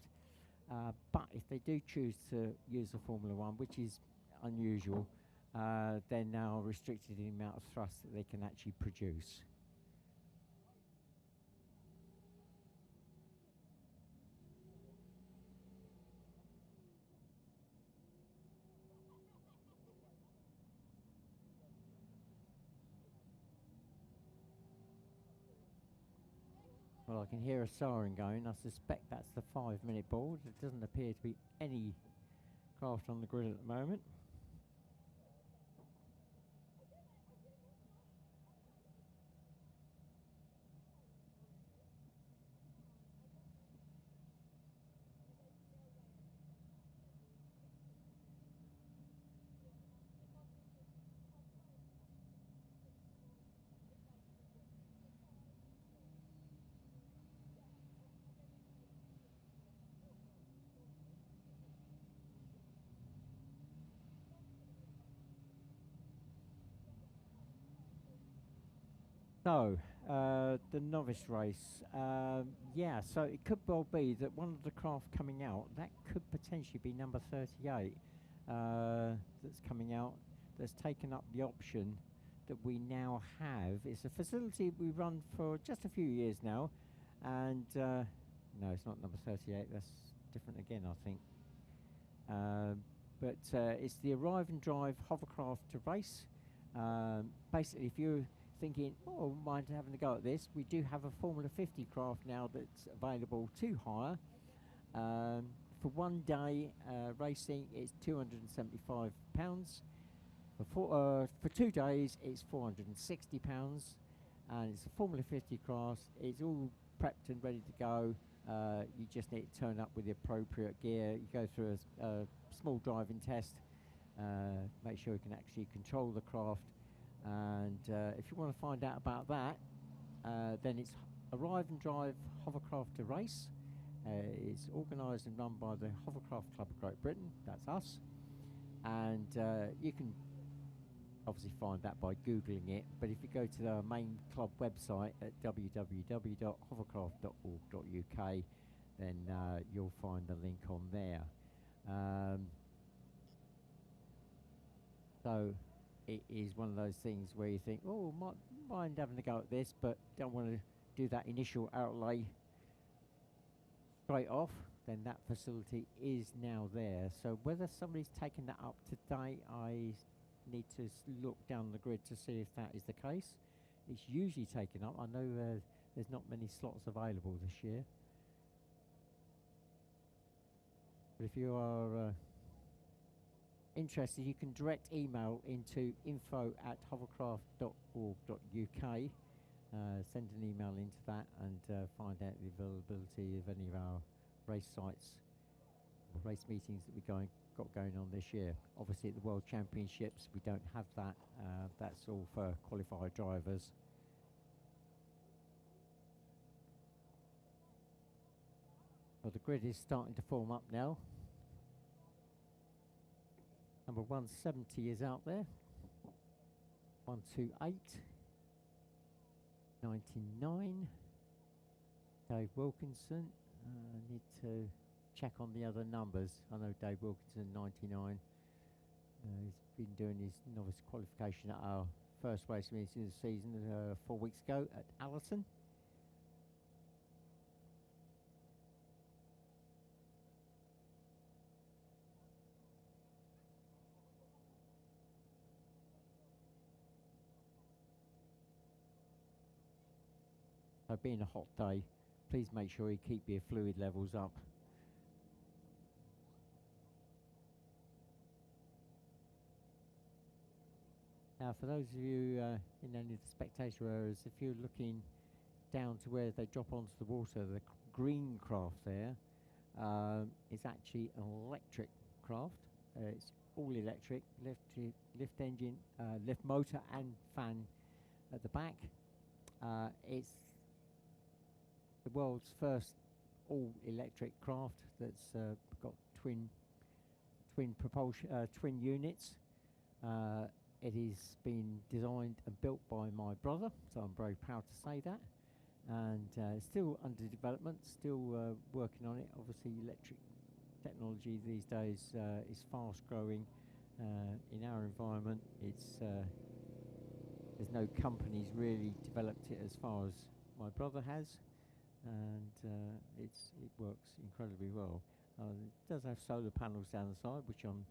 but if they do choose to use the Formula 1, which is unusual, they're now restricted in the amount of thrust that they can actually produce. Well, I can hear a siren going. I suspect that's the 5-minute board. There doesn't appear to be any craft on the grid at the moment. So, the novice race, yeah, so it could well be that one of the craft coming out, that could potentially be number 38, that's coming out, that's taken up the option that we now have. It's a facility we run for just a few years now, and, no, it's not number 38, that's different again, I think. But it's the Arrive and Drive Hovercraft to Race. Basically, if you're thinking, oh, I wouldn't mind having a go at this, we do have a Formula 50 craft now that's available to hire. For one day racing, it's £275. For 2 days, it's £460, and it's a Formula 50 craft. It's all prepped and ready to go. You just need to turn up with the appropriate gear. You go through a small driving test, make sure you can actually control the craft. And if you want to find out about that, then it's Arrive and Drive Hovercraft to Race. It's organised and run by the Hovercraft Club of Great Britain, that's us. And you can obviously find that by Googling it, but if you go to the main club website at www.hovercraft.org.uk, then you'll find the link on there. So it is one of those things where you think, oh, might mind having a go at this, but don't want to do that initial outlay straight off. then that facility is now there. So whether somebody's taken that up today, I need to look down the grid to see if that is the case. It's usually taken up. I know there's not many slots available this year. But if you are interested, you can direct email into info@hovercraft.org.uk. Send an email into that and find out the availability of any of our race sites, race meetings that we've got going on this year. Obviously at the World Championships we don't have that. That's all for qualified drivers. Well, the grid is starting to form up now. Number 170 is out there. 128. 99. Dave Wilkinson. I need to check on the other numbers. I know Dave Wilkinson 99. He's been doing his novice qualification at our first race meeting of the season 4 weeks ago at Allerton. So being a hot day, please make sure you keep your fluid levels up. Now for those of you in any of the spectator areas, if you're looking down to where they drop onto the water, the green craft there is actually an electric craft. It's all electric, lift engine, lift motor and fan at the back. It's the world's first all-electric craft that's got twin propulsion, twin units. It is been designed and built by my brother, so I'm very proud to say that. And still under development, still working on it. Obviously, electric technology these days is fast growing. In our environment, it's there's no companies really developed it as far as my brother has. And it works incredibly well. It does have solar panels down the side, which I'm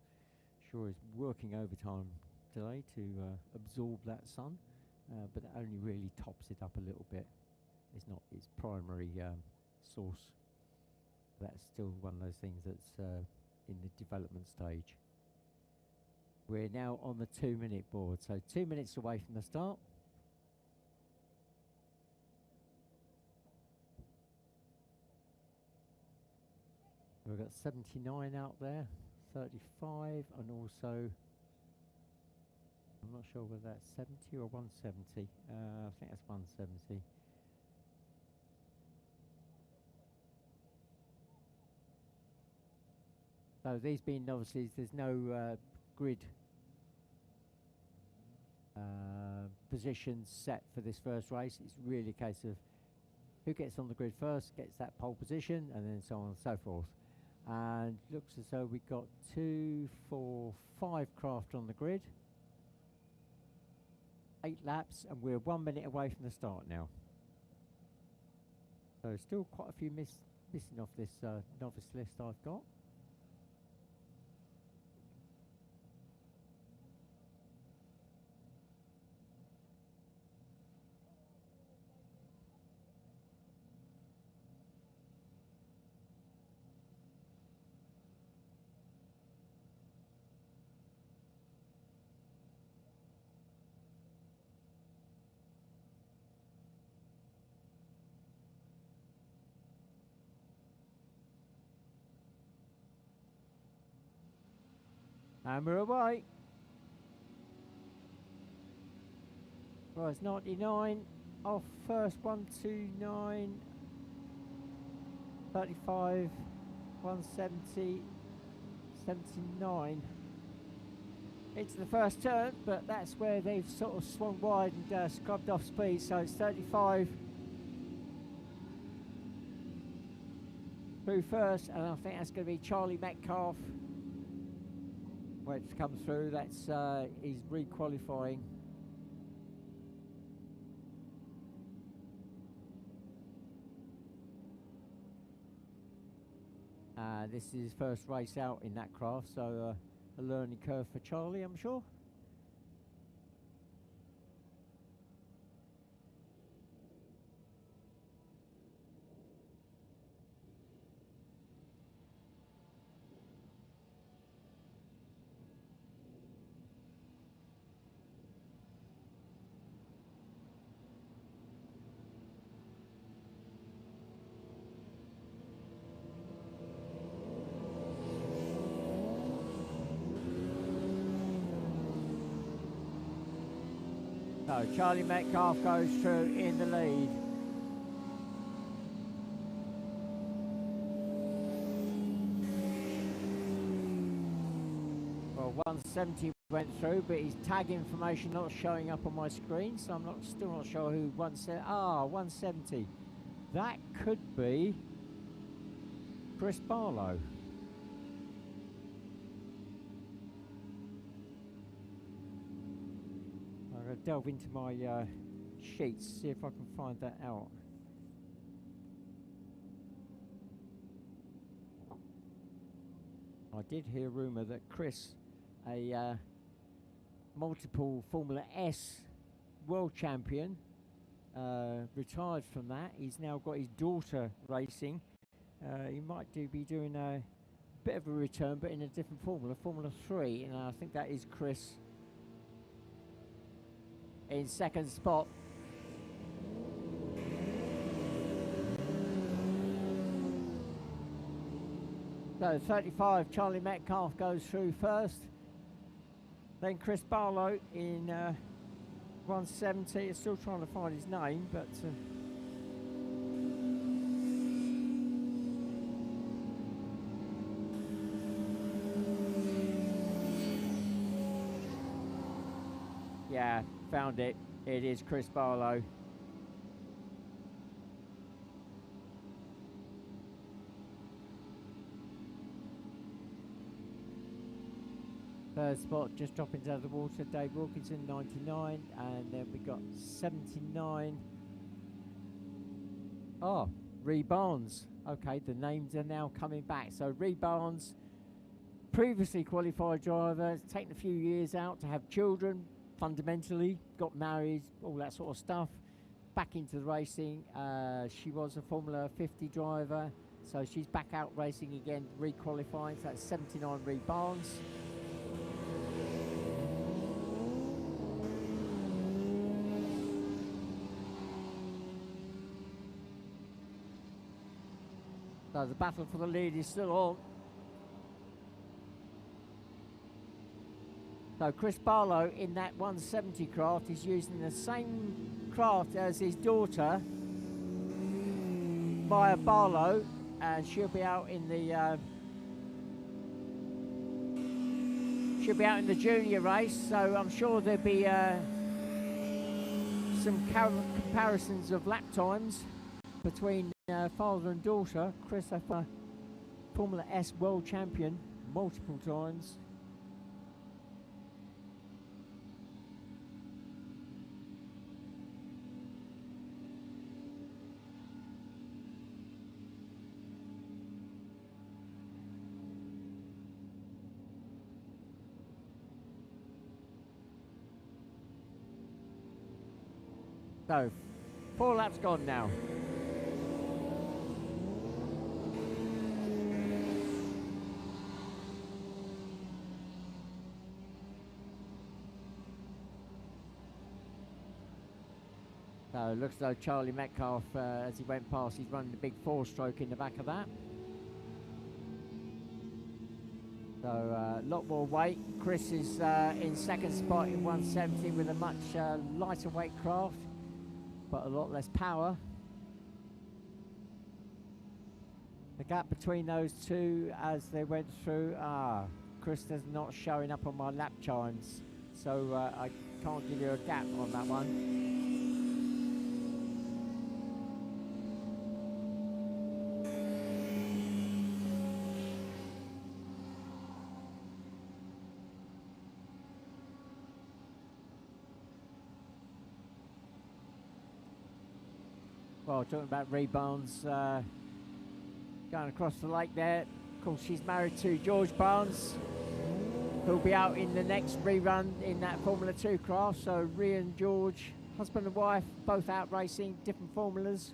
sure is working overtime today to absorb that sun, but it only really tops it up a little bit. It's not its primary source. That's still one of those things that's in the development stage. We're now on the 2-minute board, so 2 minutes away from the start. We've got 79 out there, 35, and also, I'm not sure whether that's 70 or 170. I think that's 170. So these being novices, there's no grid positions set for this first race. It's really a case of who gets on the grid first, gets that pole position, and then so on and so forth. And looks as though we've got 2, 4, 5 craft on the grid. 8 laps, and we're 1 minute away from the start now. So still quite a few missing off this novice list I've got. And we're away. Right, it's 99. Off first, 129. 35. 170. 79. Into the first turn, but that's where they've sort of swung wide and scrubbed off speed, so it's 35. Through first, and I think that's going to be Charlie Metcalf. Where it's come through, that's he's re-qualifying. This is his first race out in that craft, so a learning curve for Charlie, I'm sure. So Charlie Metcalf goes through in the lead. Well, 170 went through, but his tag information not showing up on my screen, so I'm still not sure who 170. That could be Chris Barlow. I'm going to delve into my sheets, see if I can find that out. I did hear a rumour that Chris, a multiple Formula S world champion, retired from that. He's now got his daughter racing. He might be doing a bit of a return, but in a different Formula 3, and I think that is Chris in second spot. So 35, Charlie Metcalf goes through first. Then Chris Barlow in 170. Still trying to find his name, but yeah, found it. It is Chris Barlow. Third spot, just dropping into the water, Dave Wilkinson, 99, and then we got 79. Oh, Ree Barnes. Okay, the names are now coming back. So Ree Barnes, previously qualified driver, it's taken a few years out to have children, fundamentally, got married, all that sort of stuff. Back into the racing. She was a Formula 50 driver, so she's back out racing again, re-qualifying. So that's 79 Ree Barnes. So the battle for the lead is still on. So Chris Barlow in that 170 craft is using the same craft as his daughter, Maya Barlow, and she'll be out in the junior race. So I'm sure there'll be some comparisons of lap times between father and daughter. Chris, a Formula S world champion multiple times. So, 4 laps gone now. So it looks as though Charlie Metcalf, as he went past, he's running the big 4-stroke in the back of that. So a lot more weight. Chris is in second spot in 170 with a much lighter weight craft, but a lot less power. The gap between those two as they went through, Chris is not showing up on my lap times, so I can't give you a gap on that one. Well, talking about Ree Barnes going across the lake there. course, she's married to George Barnes, who'll be out in the next rerun in that Formula 2 class. So Rhea and George, husband and wife, both out racing different formulas.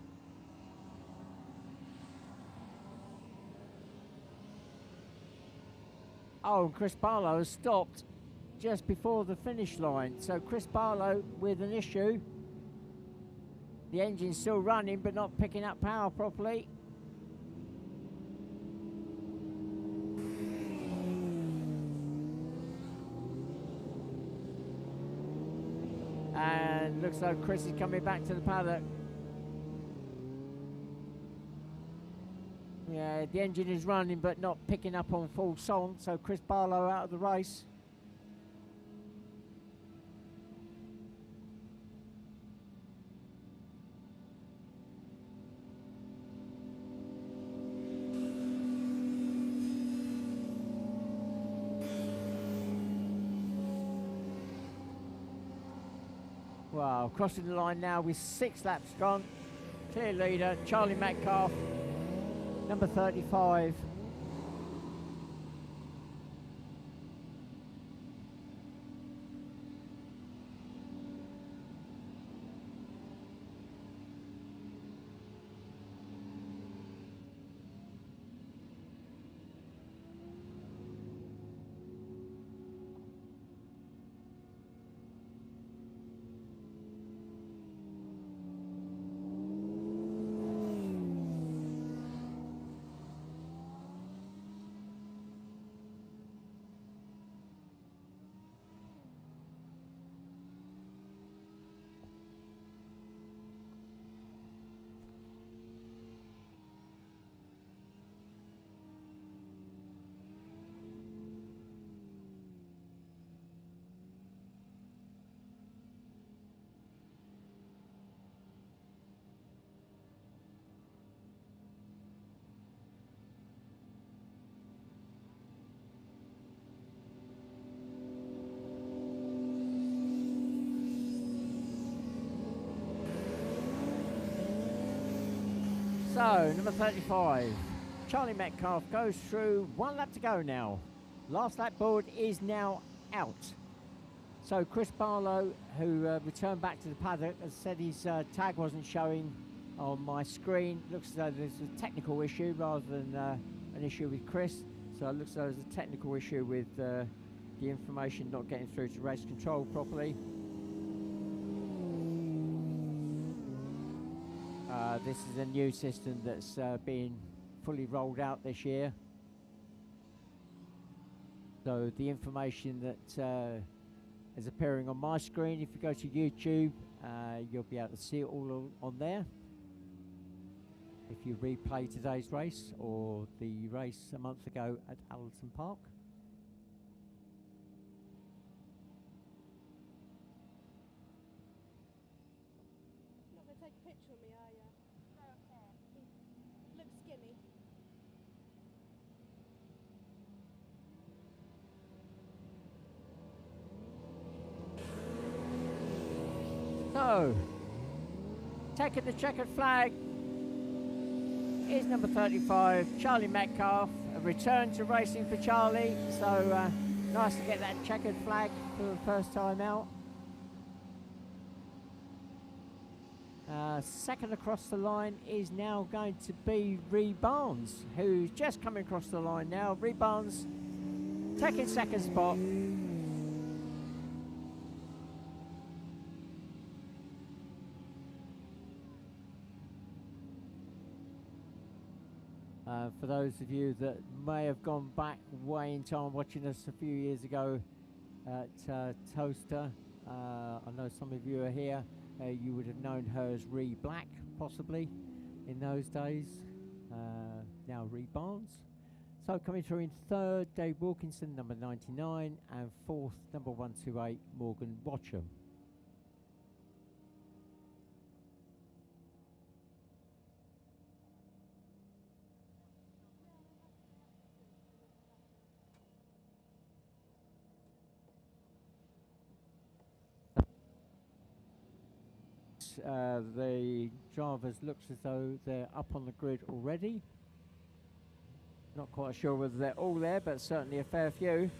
Oh, and Chris Barlow has stopped just before the finish line. So Chris Barlow with an issue. The engine's still running but not picking up power properly. And looks like Chris is coming back to the paddock. Yeah, the engine is running but not picking up on full song, so Chris Barlow out of the race. Wow, crossing the line now with 6 laps gone. Clear leader, Charlie Metcalf, number 35. So, number 35, Charlie Metcalf goes through 1 lap to go now. Last lap board is now out. So Chris Barlow, who returned back to the paddock, has said his tag wasn't showing on my screen. Looks as though there's a technical issue rather than an issue with Chris. So it looks as though there's a technical issue with the information not getting through to race control properly. This is a new system that's being fully rolled out this year. So the information that is appearing on my screen, if you go to YouTube, you'll be able to see it all on there. If you replay today's race or the race a month ago at Allerton Park. Not going to take a picture of me, are you? No, okay. He looks skinny. So, taking the checkered flag is number 35, Charlie Metcalf. A return to racing for Charlie, so nice to get that checkered flag for the first time out. Second across the line is now going to be Ree Barnes, who's just coming across the line now. Ree Barnes taking second spot. For those of you that may have gone back way in time watching us a few years ago at Toaster, I know some of you are here. You would have known her as Ree Black, possibly, in those days. Now Ree Barnes. So coming through in third, Dave Wilkinson, number 99, and fourth, number 128, Morgan Watcham. The drivers looks as though they're up on the grid already. Not quite sure whether they're all there, but certainly a fair few.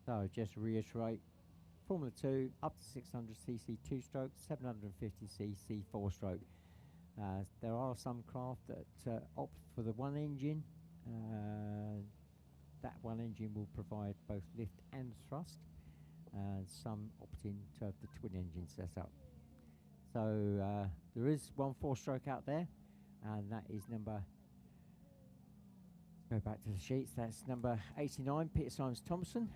So just reiterate, Formula 2 up to 600cc 2-stroke, 750cc 4-stroke. There are some craft that opt for the one engine. That one engine will provide both lift and thrust, and some opt in to have the twin engine setup. So there is one 4-stroke out there, and that is number, go back to the sheets, that's number 89, Peter Symes Thompson.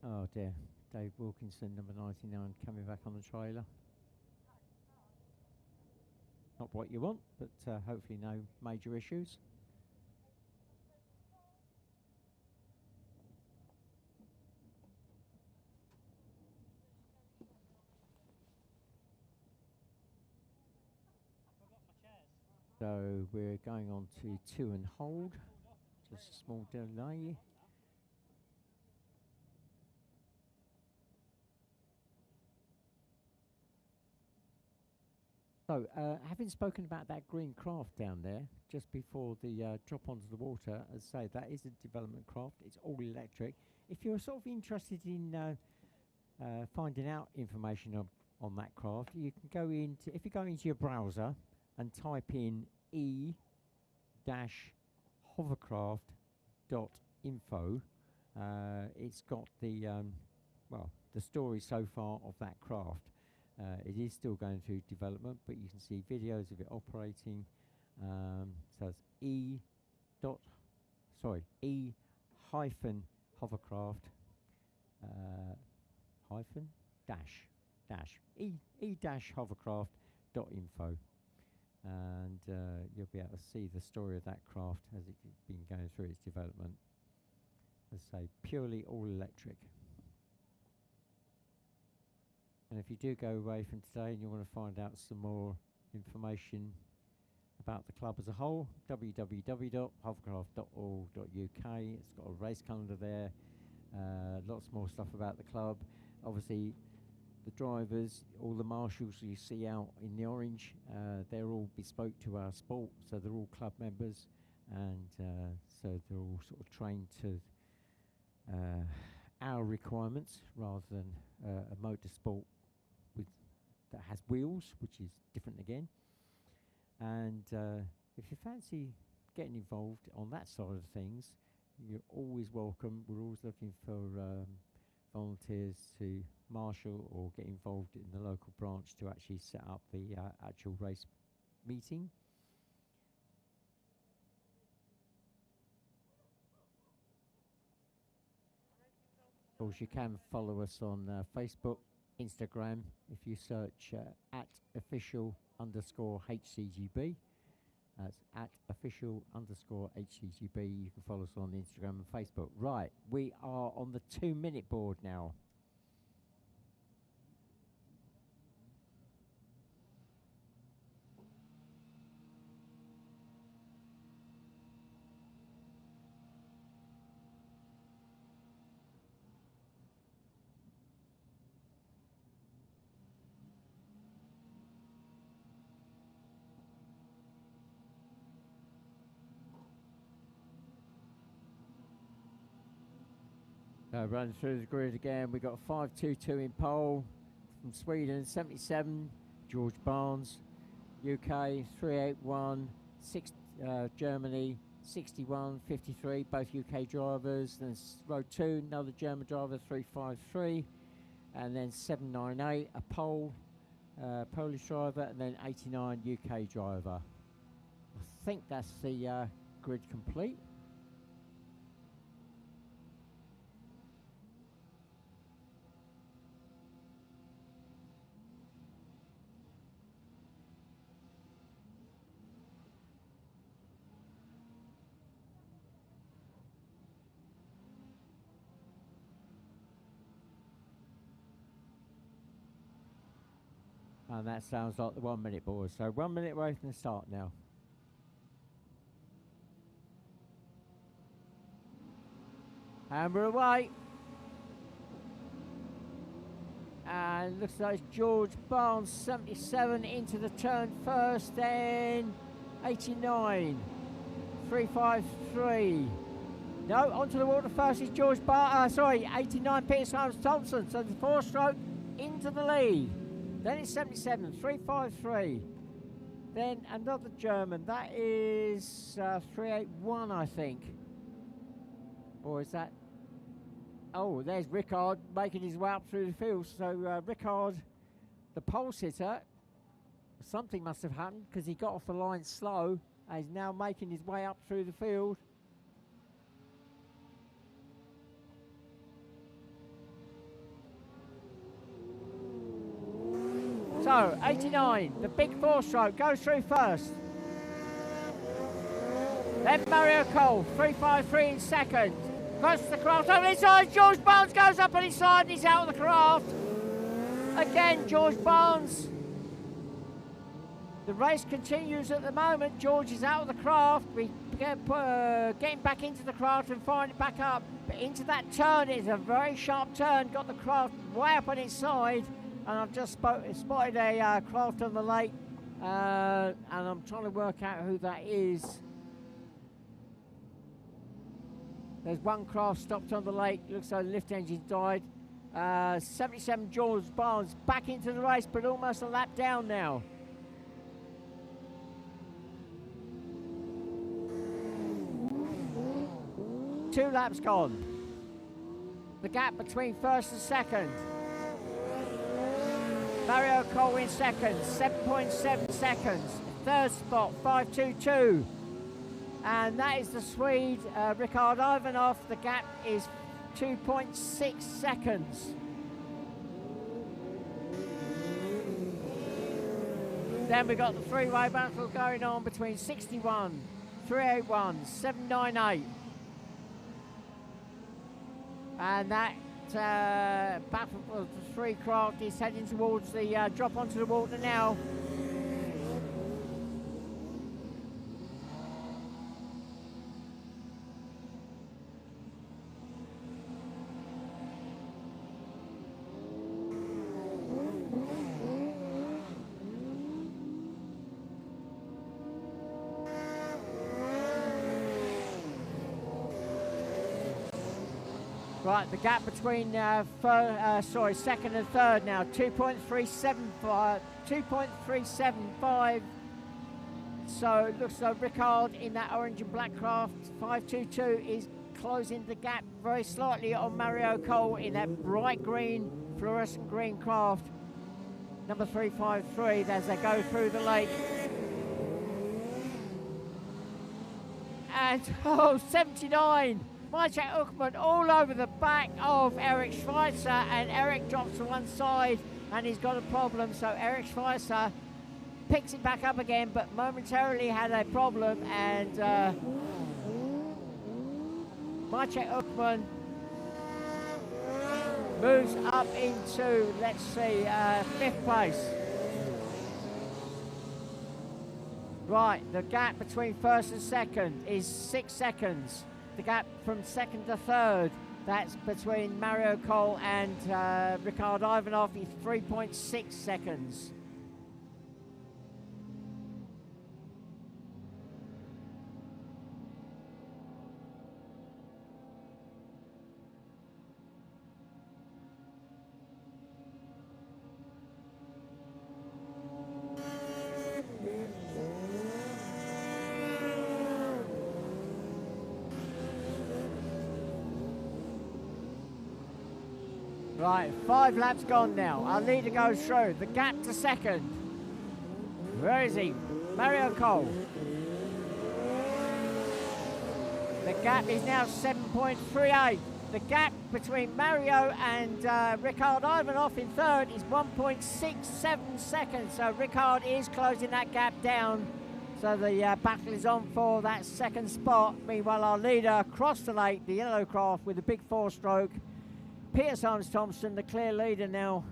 Oh dear, Dave Wilkinson, number 99, coming back on the trailer. Not what you want, but hopefully no major issues. So we're going on to 2 and hold, just a small delay. So, having spoken about that green craft down there, just before the drop onto the water, as I say, that is a development craft. It's all electric. If you're sort of interested in finding out information on that craft, you can go into, if you go into your browser and type in e-hovercraft.info, it's got the, well, the story so far of that craft. It is still going through development, but you can see videos of it operating. So it's e-hovercraft hovercraft.info, and you'll be able to see the story of that craft as it's been going through its development. As I say, purely all electric. And if you do go away from today and you want to find out some more information about the club as a whole, www.hovercraft.org.uk. It's got a race calendar there, lots more stuff about the club. Obviously, the drivers, all the marshals you see out in the orange, they're all bespoke to our sport, so they're all club members, and so they're all sort of trained to our requirements rather than a motorsport that has wheels, which is different again. And if you fancy getting involved on that side of things, you're always welcome. We're always looking for volunteers to marshal or get involved in the local branch to actually set up the actual race meeting. Of course, you can follow us on Facebook, Instagram. If you search at official_HCGB, that's at official_HCGB. You can follow us on Instagram and Facebook. Right, we are on the 2-minute board now. So running through the grid again, we got 522 in pole from Sweden, 77, George Barnes, UK 381, Germany 61, 53, both UK drivers. Then row 2, another German driver 353, and then 798, a Polish driver, and then 89 UK driver. I think that's the grid complete. And that sounds like the 1 minute, boys. So 1 minute away from the start now. And we're away. And looks like it's George Barnes, 77, into the turn first, then 89, 353. No, onto the water first is George Barnes, 89, Peter Simons Thompson. So the 4-stroke into the lead. Then it's 77, 353. Then another German, that is 381, I think. Or is that? Oh, there's Rickard making his way up through the field. So Rickard, the pole sitter, something must have happened because he got off the line slow and is now making his way up through the field. So, 89, the big 4-stroke, goes through first. Then Mario Colt, 353 in second. Across the craft, over the inside, George Barnes goes up on his side and he's out of the craft. Again, George Barnes. The race continues at the moment. George is out of the craft. We get getting back into the craft and firing it back up. But into that turn, it's a very sharp turn, got the craft way up on its side. And I've just spotted a craft on the lake, and I'm trying to work out who that is. There's one craft stopped on the lake, looks like the lift engine's died. 77 George Barnes back into the race, but almost a lap down now. Two laps gone. The gap between first and second. Mario Colt in second, 7.7 seconds. Third spot, 522. And that is the Swede, Rickard Ivanov. The gap is 2.6 seconds. Then we've got the three-way battle going on between 61, 381, 798. And that battle of the three craft is heading towards the drop onto the water now. Right, the gap between second and third now, 2.375. So it looks like Rickard in that orange and black craft, 522, is closing the gap very slightly on Mario Colt in that bright green, fluorescent green craft, number 353, as they go through the lake. And, 79! Maciej Uckman all over the back of Eric Schweitzer, and Eric drops to one side and he's got a problem. So Eric Schweitzer picks it back up again, but momentarily had a problem, and Maciej Uckman moves up into, let's see, 5th place. Right, the gap between first and second is 6 seconds. The gap from second to third, that's between Mario Colt and Rickard Ivanov, is 3.6 seconds. Right, 5 laps gone now. Our leader goes through. The gap to second. Where is he? Mario Colt. The gap is now 7.38. The gap between Mario and Ricard Ivanov in third is 1.67 seconds. So Ricard is closing that gap down. So the battle is on for that second spot. Meanwhile, our leader across the lake, the yellow craft with a big 4-stroke. Peter Simons-Thompson, the clear leader now.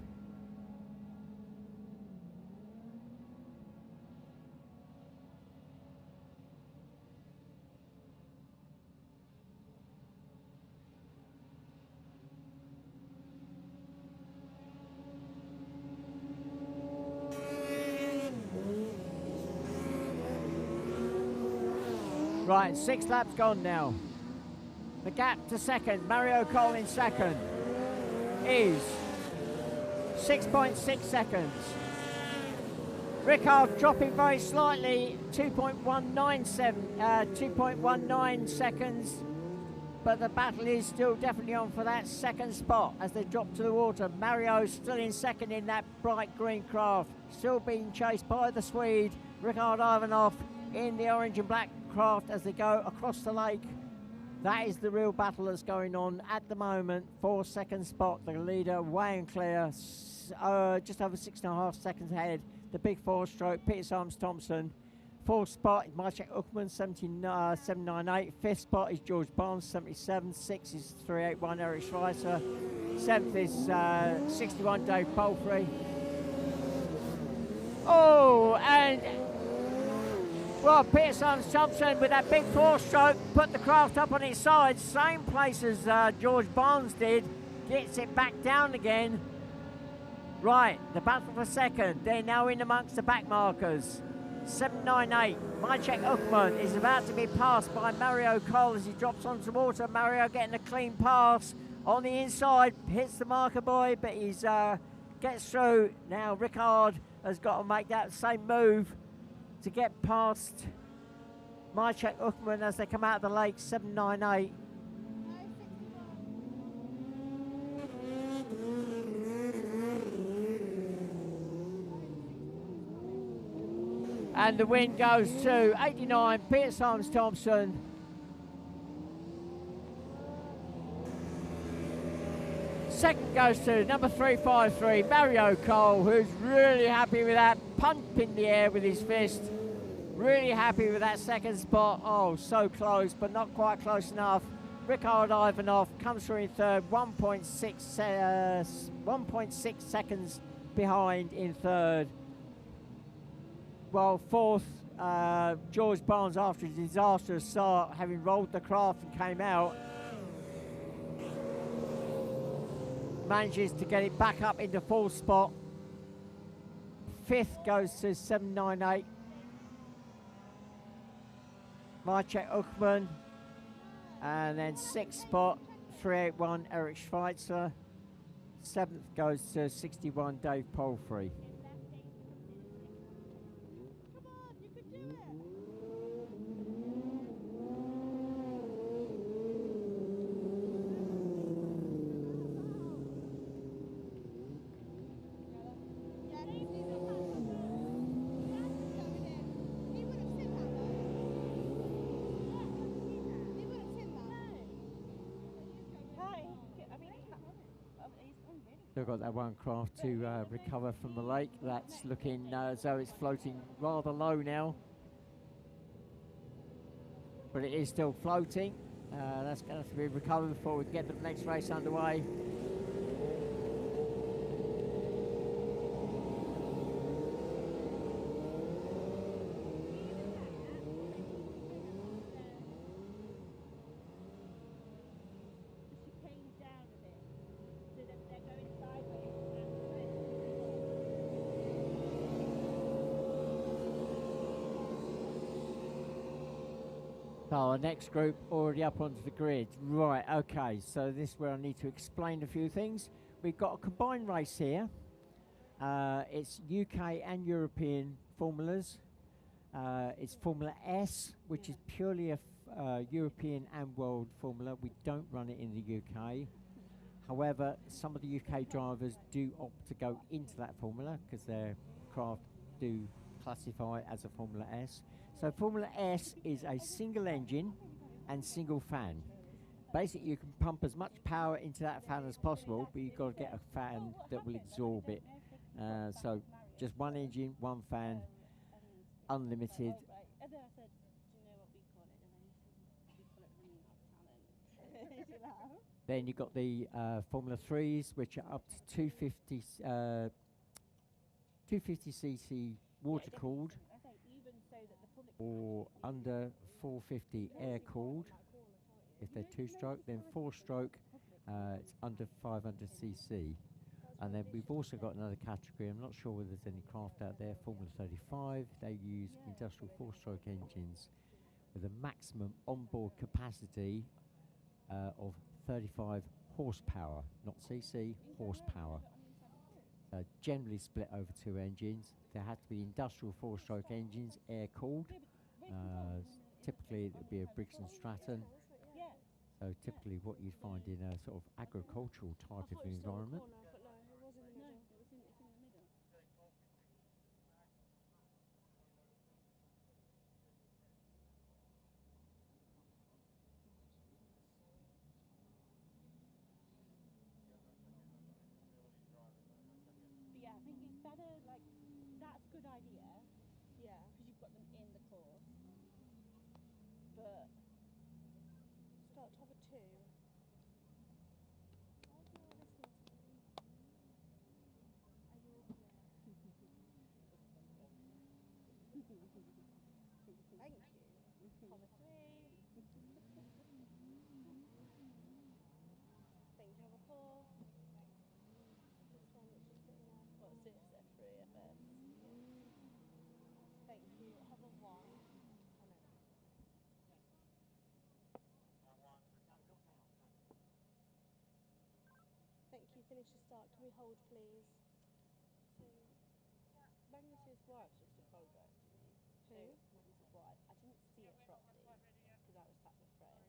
Right, 6 laps gone now. The gap to second, Mario Colt in second, is 6.6 seconds. Ricard dropping very slightly, 2.19 seconds, but the battle is still definitely on for that second spot as they drop to the water. Mario still in second in that bright green craft, still being chased by the Swede, Ricard Ivanov in the orange and black craft as they go across the lake. That is the real battle that's going on at the moment for second spot. The leader way and clear, just over 6.5 seconds ahead. The big 4-stroke, Peter Simons-Thompson. Fourth spot is Maciek Uckman, 798. Fifth spot is George Barnes, 77. Sixth is 381, Eric Schweitzer. Seventh is 61, Dave Palfrey. Oh, and well, Peter Simons-Thompson with that big 4-stroke put the craft up on its side, same place as George Barnes did, gets it back down again. Right, the battle for second, they're now in amongst the back markers. 798, Maciek Uckman is about to be passed by Mario Colt as he drops onto the water. Mario getting a clean pass on the inside, hits the marker boy, but he's gets through. Now Ricard has got to make that same move to get past Maciek Uckman as they come out of the lake. 798. And the win goes to 89, Peter Simons-Thompson. Second goes to number 353, Mario Colt, who's really happy with that pump in the air with his fist. Really happy with that second spot. Oh, so close, but not quite close enough. Ricard Ivanov comes through in third, 1.6 seconds behind in third. Well, fourth, George Barnes, after a disastrous start, having rolled the craft and came out, manages to get it back up into fourth spot. Fifth goes to 798, Maciek Uckman, and then sixth spot 381, Eric Schweitzer. Seventh goes to 61, Dave Palfrey. They've got that one craft to recover from the lake. That's looking as though it's floating rather low now. But it is still floating. That's going to have to be recovered before we can get the next race underway. So our next group already up onto the grid. Right, okay, so this is where I need to explain a few things. We've got a combined race here. It's UK and European formulas. It's Formula S, which is purely a European and world formula. We don't run it in the UK. However, some of the UK drivers do opt to go into that formula because their craft do classify as a Formula S. So Formula S is a single engine and single fan. Basically, you can pump as much power into that fan as possible, but you've got to get a fan that will absorb it. So just one engine, one fan, unlimited. And then I said, do you know what we call it? And then he said, we call it running out talent. Then you've got the Formula 3s, which are up to 250cc water cooled, or under 450 air cooled. If they're two-stroke, then four-stroke, it's under 500cc. And then we've also got another category. I'm not sure whether there's any craft out there. Formula 35. They use industrial four-stroke engines with a maximum onboard capacity of 35 horsepower, not cc, horsepower. Generally split over two engines. There has to be industrial four-stroke engines, air-cooled. Typically, it would be a Briggs & Stratton. So typically, what you'd find in a sort of agricultural type of environment. Yeah, I think it's better, like, that's a good idea. Yeah. Because you've got them in the course. But start to have a two. Why is no one listening to me? Are you all clear? Thank you. Hover three. Thank you, hover four. This one is just sitting there. What's this? F3 FS. Thank you. Hover one. Thank you. Finish the start. Can we hold, please? So, Magnus's wife just apologised to me. Who? Magnus's wife. I didn't see it properly because I was sat with Fred.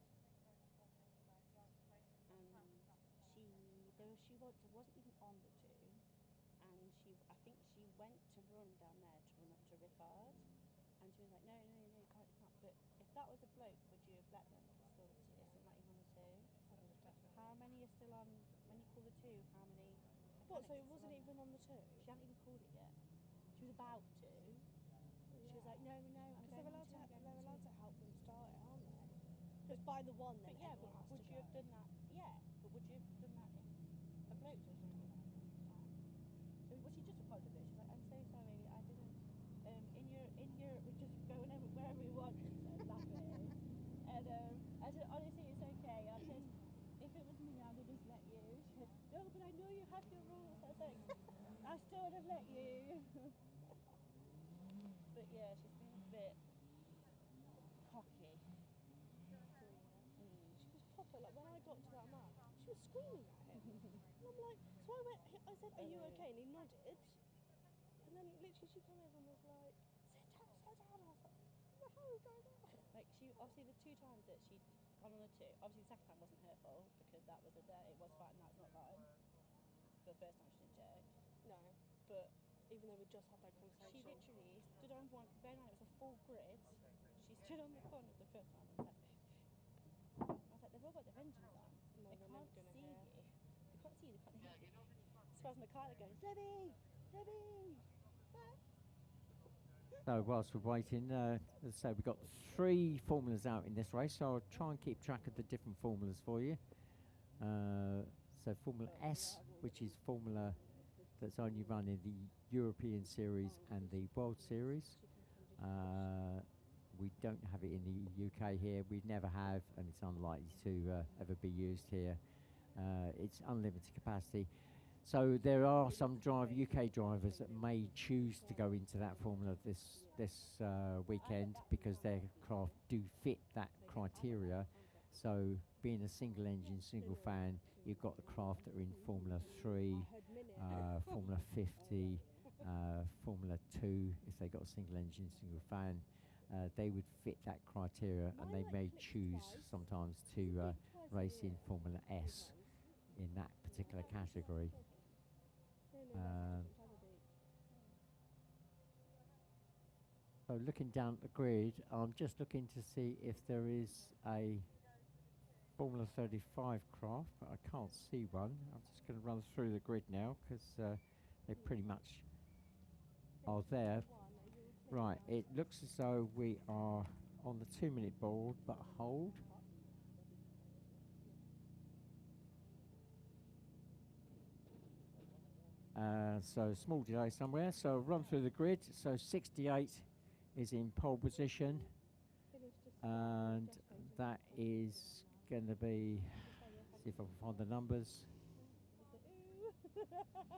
And she wasn't even on the two. And I think she went to run down there to run up to Rickard. And she was like, no, you can't. But if that was a bloke, would you have let them? It's still the two. It's not even on the two. How many are still on? When you call the two, how many? What? So it wasn't even on the two? She hadn't even called it yet. She was about to. She was like, no, because they're allowed to help them start it, aren't they? Because by the one, then yeah, but would you have done that? Yeah, but would you have done that if a bloke was running that? So she just apologised. She's like, I'm so sorry, I didn't. In Europe, we just go wherever we want. She said, laughing. And I said, honestly, it's okay. I said, if it was me, I would have just let you. She said, no, but I know you have your rules. I was like, I still would have let you. But yeah, she's been a bit cocky. She was proper, like when I got to that man, she was screaming at him. And I'm like, so I said, are you okay? And he nodded. And then literally she came over and was like, sit down. I was like, what the hell is going on? Like obviously the two times that she'd gone on the two, obviously the second time wasn't her fault because that was it was fine, that's not fine. But the first time she didn't check. No. But even though we just had that conversation. She literally stood on one, bear in mind it was a full grid. She stood on the corner of the first one and was like, I was like, they've all got their engines on. No, they can't see you. They can't see you, they can't hear you. So as my car going, Debbie! So whilst we're waiting, as I say, we've got 3 formulas out in this race, so I'll try and keep track of the different formulas for you. So Formula S, which is formula that's only run in the European Series and the World Series. We don't have it in the UK here, we never have, and it's unlikely to ever be used here. It's unlimited capacity. So there are some UK drivers that may choose to go into that formula this weekend because their craft do fit that criteria. So being a single engine, single fan, you've got the craft that are in Formula 3, Formula 50, Formula 2, if they got a single engine, single fan. They would fit that criteria and they may choose sometimes to race in Formula S. in that particular category. So looking down at the grid, I'm just looking to see if there is a Formula 35 craft, but I can't see one. I'm just going to run through the grid now because they pretty much are there. Right, it looks as though we are on the 2-minute board, but hold. So small delay somewhere. So run through the grid. So 68 is in pole position, and that is going to be, see if I can find the numbers.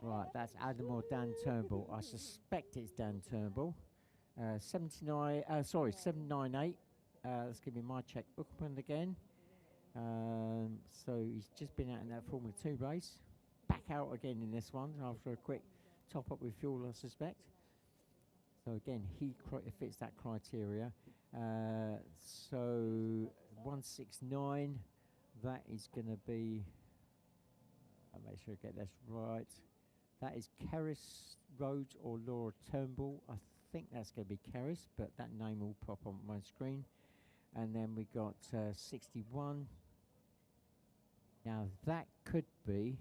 Right, that's Adam or Dan Turnbull. I suspect it's Dan Turnbull. 798. Let's give me my checkbook open again. So he's just been out in that Formula 2 race. Back out again in this one after a quick top up with fuel, I suspect. So again, he fits that criteria. So 169, that is going to be, I'll make sure I get this right. That is Kerris Rhodes or Laura Turnbull. I think that's going to be Kerris, but that name will pop on my screen. And then we got 61. Now that could be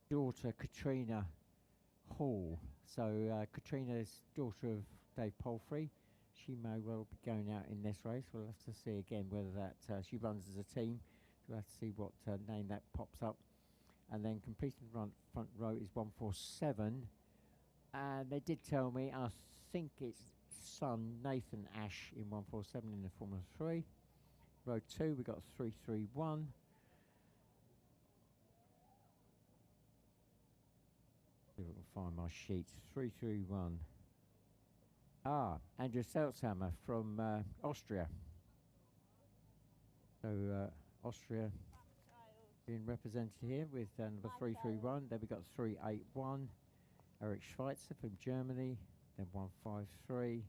daughter Katrina Hall. So Katrina's daughter of Dave Palfrey. She may well be going out in this race. We'll have to see again whether that she runs as a team. We'll have to see what name that pops up. And then completing front row is 147. And they did tell me, I think it's son Nathan Ash in 147 in the Formula 3. Row 2, we got 331. See if I can find my sheet. 331. Andrew Seltzhammer from Austria. So Austria being represented here with number 331. Then we got 381. Eric Schweitzer from Germany. Then 153.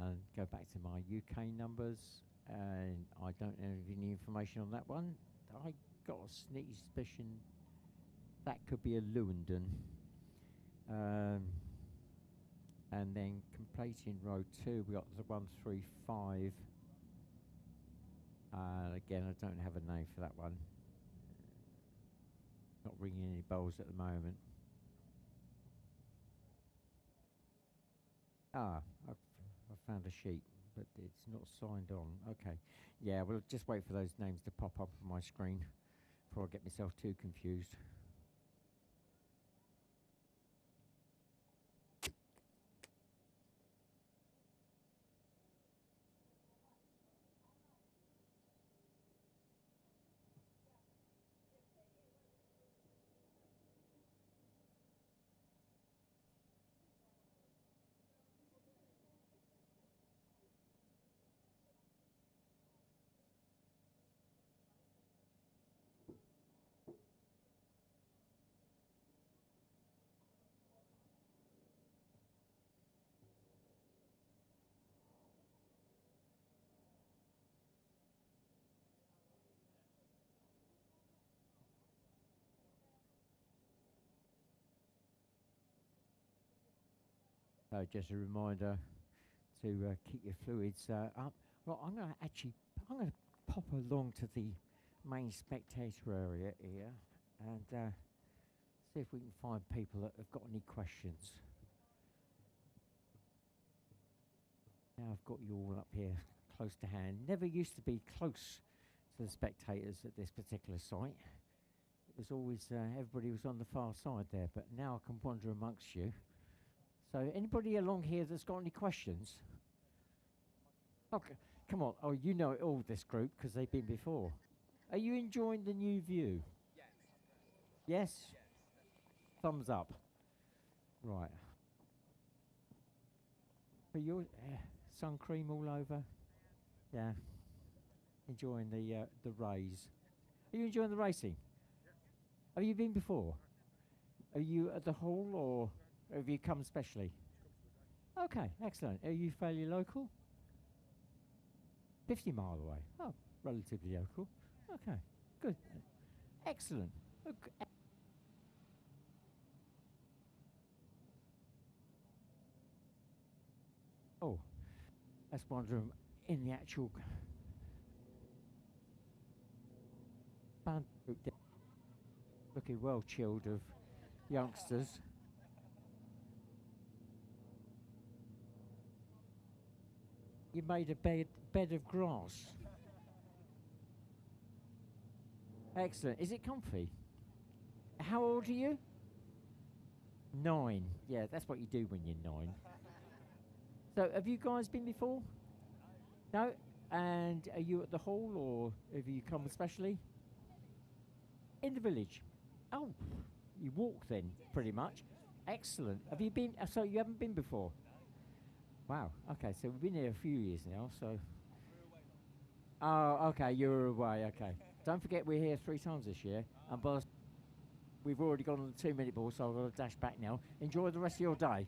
And go back to my UK numbers. And I don't have any information on that one. I got a sneaky suspicion that could be a Lewandon. And then completing row 2, we got the 135. Again, I don't have a name for that one. Not ringing any bells at the moment. I found a sheet, but it's not signed on. Okay, yeah, we'll just wait for those names to pop up on my screen before I get myself too confused. So just a reminder to keep your fluids up. Well, I'm going to pop along to the main spectator area here and see if we can find people that have got any questions. Now I've got you all up here close to hand. Never used to be close to the spectators at this particular site. It was always, everybody was on the far side there, but now I can wander amongst you. So anybody along here that's got any questions? Okay, come on. Oh, you know it all, this group, because they've been before. Are you enjoying the new view? Yes. Yes? Yes. Thumbs up. Right. Are you sun cream all over? Yeah. Enjoying the rays. Are you enjoying the racing? Yes. Have you been before? Are you at the hall or have you come specially? Okay, excellent. Are you fairly local? 50 mile away. Oh, relatively local. Okay, Good. Excellent. Okay. Oh, that's one of them in the actual band group there. Looking well chilled of youngsters. You made a bed of grass. Excellent. Is it comfy? How old are you? 9. Yeah, that's what you do when you're 9. So, have you guys been before? No? And are you at the hall, or have you come especially? In the village. Oh, you walk then, pretty much. Excellent. Have you been? So you haven't been before? Wow. Okay, so we've been here a few years now. So. Oh, okay. You're away. Okay. Don't forget we're here 3 times this year, and we've already gone on the 2-minute ball, so I've got to dash back now. Enjoy the rest of your day.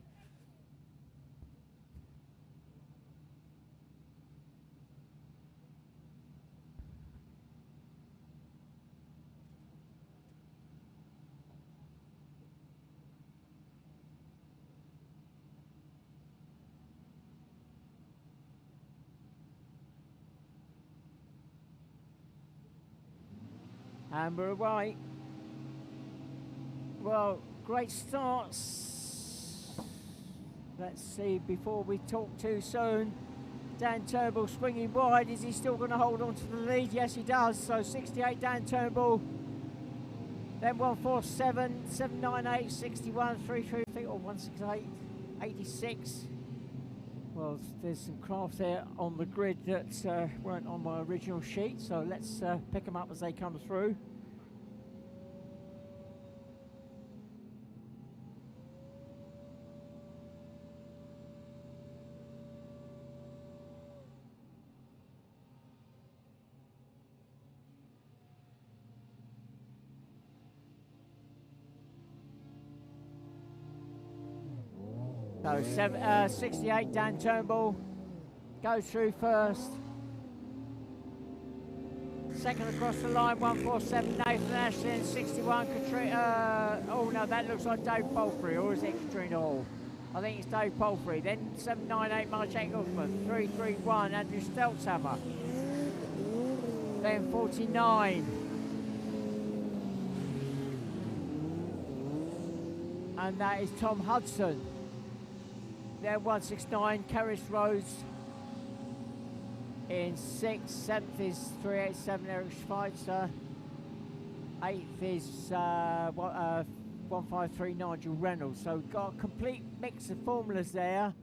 And we're away. Well, great starts. Let's see, before we talk too soon. Dan Turnbull swinging wide. Is he still going to hold on to the lead? Yes, he does. So 68 Dan Turnbull. Then 147, 798, 61, 333, or 168, 86. Well, there's some crafts there on the grid that weren't on my original sheet, so let's pick them up as they come through. So 68 Dan Turnbull goes through first. Second across the line, 147 Nathan Ash, then 61 Katrina. Oh no, that looks like Dave Palfrey, or is it Katrina Hall? I think it's Dave Palfrey. Then 798 Marcek Uthman, 331 Andrew Stelzhammer. Then 49. And that is Tom Hudson. Then 169, Carris Rose in 6th. 7th is 387, Eric Schweitzer. 8th is 153, Nigel Reynolds. So we've got a complete mix of formulas there,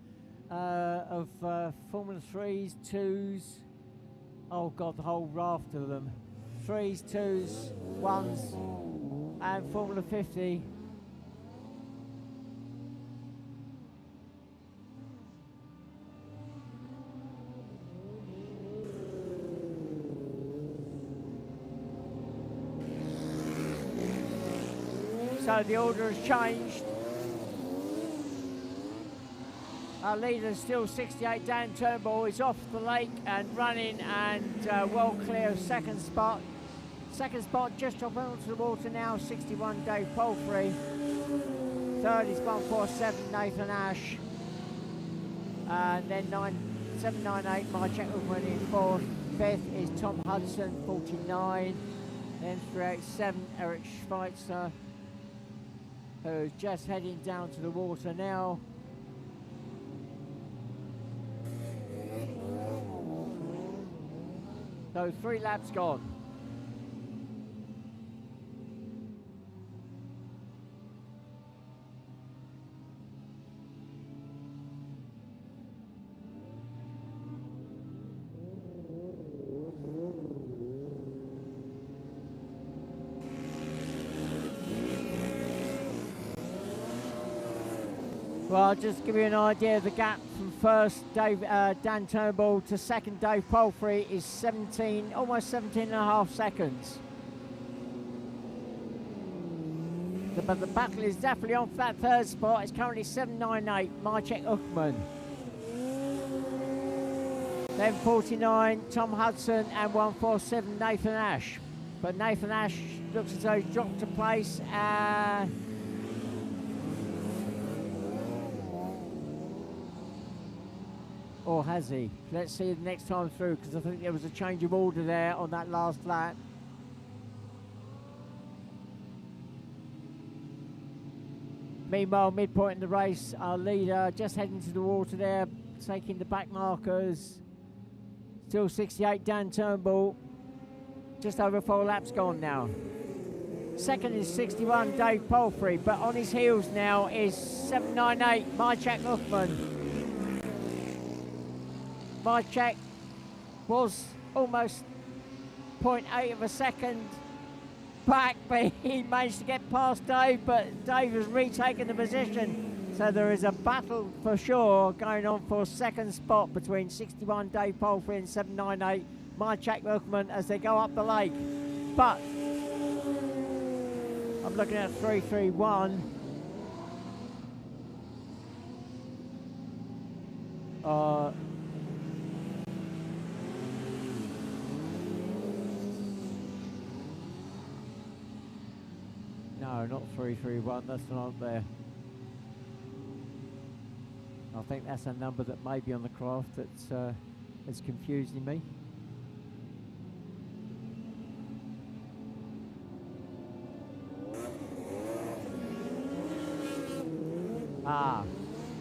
of Formula 3s, 2s, oh God, the whole raft of them. 3s, 2s, 1s, and Formula 50. So the order has changed. Our leader is still 68, Dan Turnbull is off the lake and running, and well clear of second spot. Second spot just up onto the water now, 61 Dave Palfrey. Third is 147 Nathan Ash. And then 798 Marcek Uthman in 4th. 5th is Tom Hudson, 49. Then 387 Eric Schweitzer, who's just heading down to the water now. So 3 laps gone. Well, I'll just give you an idea of the gap from first Dan Turnbull to second Dave Palfrey is 17, almost 17 and a half seconds. But the battle is definitely on for that third spot. It's currently 798 Marcek Uthman. Then 49 Tom Hudson and 147 Nathan Ash. But Nathan Ash looks as though he's dropped to place. Or has he? Let's see the next time through, because I think there was a change of order there on that last lap. Meanwhile, midpoint in the race, our leader just heading to the water there, taking the back markers. Still 68, Dan Turnbull. Just over 4 laps gone now. Second is 61, Dave Palfrey, but on his heels now is 798, Maciek Uthman. Maciek was almost 0.8 of a second back, but he managed to get past Dave, but Dave has retaken the position. So there is a battle for sure going on for second spot between 61 Dave Palfrey and 798 Maciek Uthman as they go up the lake. But I'm looking at 331. No, not 331, that's not there. I think that's a number that may be on the craft that's confusing me.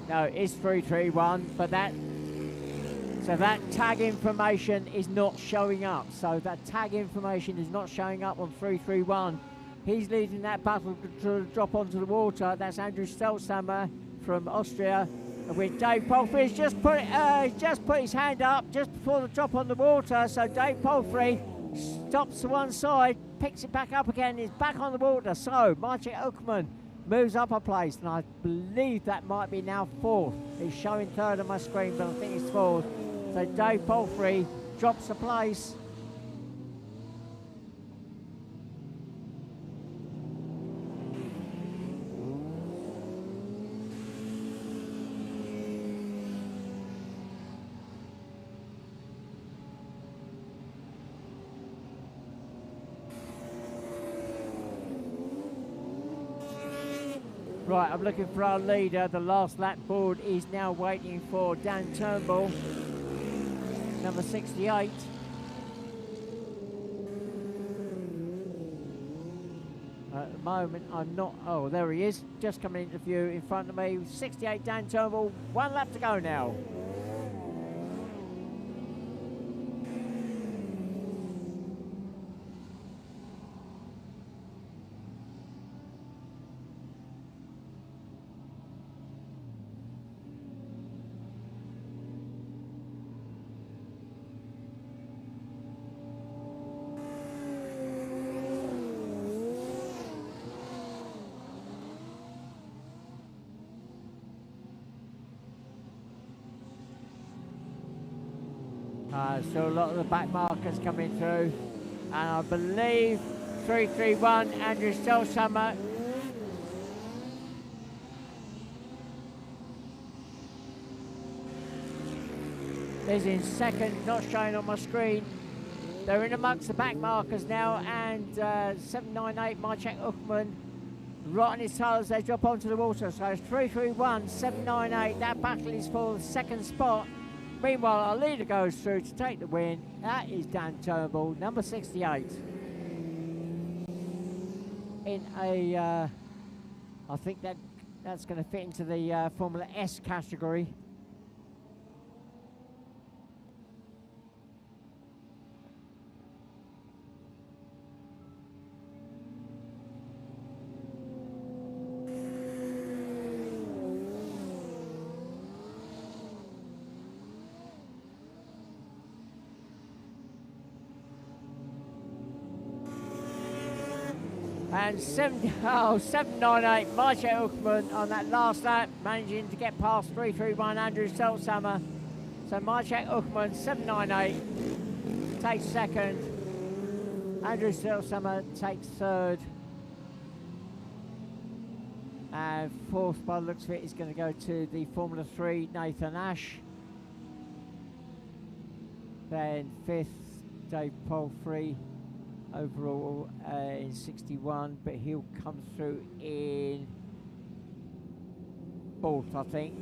No, it's 331, but that tag information is not showing up. So that tag information is not showing up on 331. He's leading that battle to drop onto the water. That's Andrew Stelzhammer from Austria. With Dave Palfrey, he's just put his hand up just before the drop on the water. So Dave Palfrey stops to one side, picks it back up again, is back on the water. So Maciek Uthman moves up a place, and I believe that might be now 4th. It's showing 3rd on my screen, but I think it's 4th. So Dave Palfrey drops a place. Right, I'm looking for our leader. The last lap board is now waiting for Dan Turnbull, number 68. At the moment, I'm not... Oh, there he is, just coming into view in front of me. 68, Dan Turnbull, 1 lap to go now. So a lot of the back markers coming through, and I believe 331 Andrew Stelzhammer is in second, not showing on my screen. They're in amongst the back markers now, and 798 Maciek Uthman right on his tail as they drop onto the water. So it's 331 798. That battle is for the second spot. Meanwhile, our leader goes through to take the win. That is Dan Turnbull, number 68. In a, I think that's going to fit into the Formula S category. And 798 Maciek Uthman on that last lap, managing to get past 331 Andrew Stelzhammer. So Maciek Uthman, 798, takes second. Andrew Stelzhammer takes third. And 4th, by the looks of it, is going to go to the Formula 3, Nathan Ash. Then 5th, Dave Palfrey. overall in 61, but he'll come through in 4th, I think,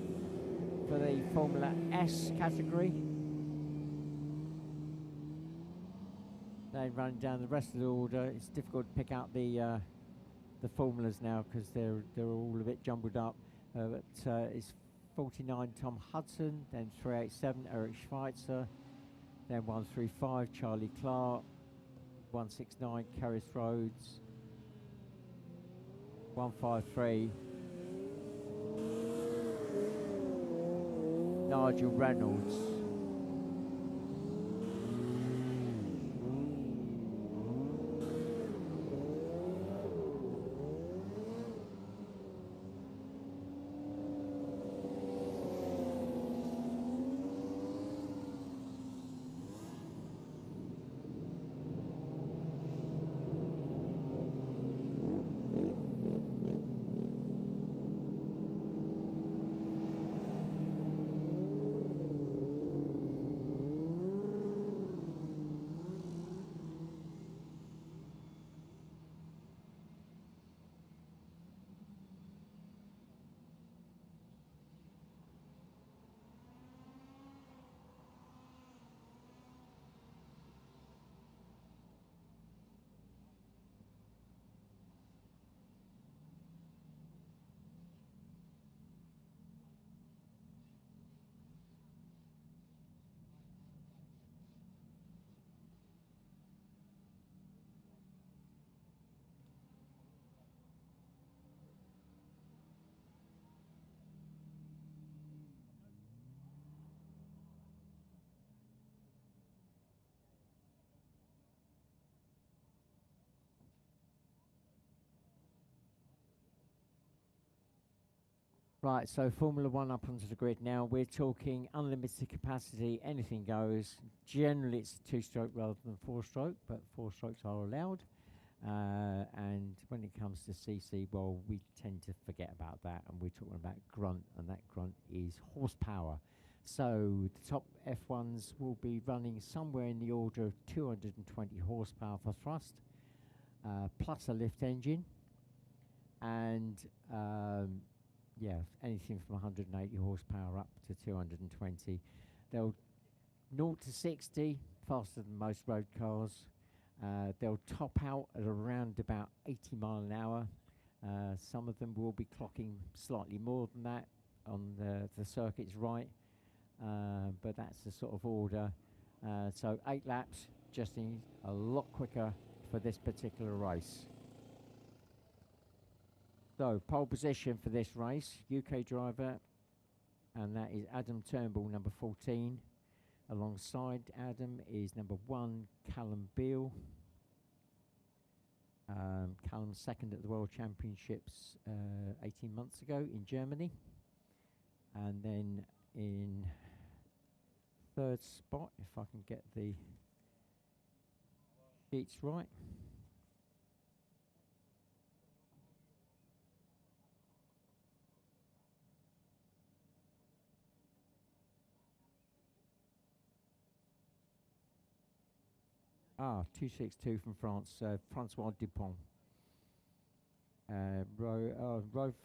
for the Formula S category. Then running down the rest of the order, it's difficult to pick out the formulas now because they're all a bit jumbled up. But it's 49 Tom Hudson, then 387 Eric Schweitzer, then 135 Charlie Clark, 169 Kerris Rhodes, 153 Nigel Reynolds. Right, so Formula One up onto the grid now. We're talking unlimited capacity, anything goes. Generally, it's 2-stroke rather than 4-stroke, but 4 strokes are allowed. And when it comes to CC, well, we tend to forget about that, and we're talking about grunt, and that grunt is horsepower. So the top F1s will be running somewhere in the order of 220 horsepower for thrust, plus a lift engine, and yeah, anything from 180 horsepower up to 220. They'll 0 to 60 faster than most road cars. They'll top out at around about 80 mile an hour. Some of them will be clocking slightly more than that on the circuits right, but that's the sort of order. So 8 laps, just a lot quicker for this particular race. So, pole position for this race, UK driver, and that is Adam Turnbull, number 14. Alongside Adam is number 1, Callum Beale. Callum second at the World Championships 18 months ago in Germany. And then in 3rd spot, if I can get the sheets right, Ah, 262 from France, Francois Dupont.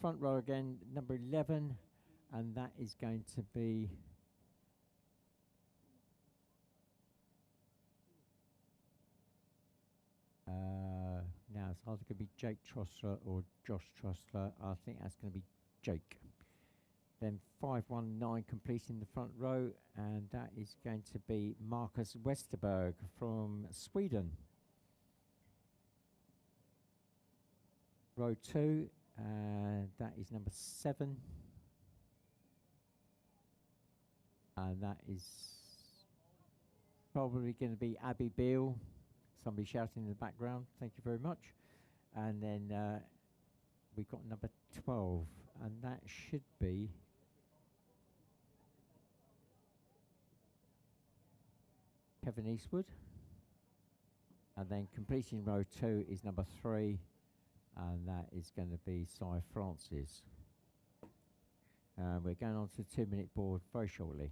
Front row again, number 11, and that is going to be now it's either going to be Jake Trossler or Josh Trossler. I think that's going to be Jake. Then 519 completing the front row, and that is going to be Marcus Westerberg from Sweden. Row 2, that is number 7. And that is probably going to be Abby Beale. Somebody shouting in the background, thank you very much. And then we've got number 12, and that should be Kevin Eastwood. And then completing row 2 is number 3, and that is going to be Cy Francis. We're going on to the 2-minute board very shortly.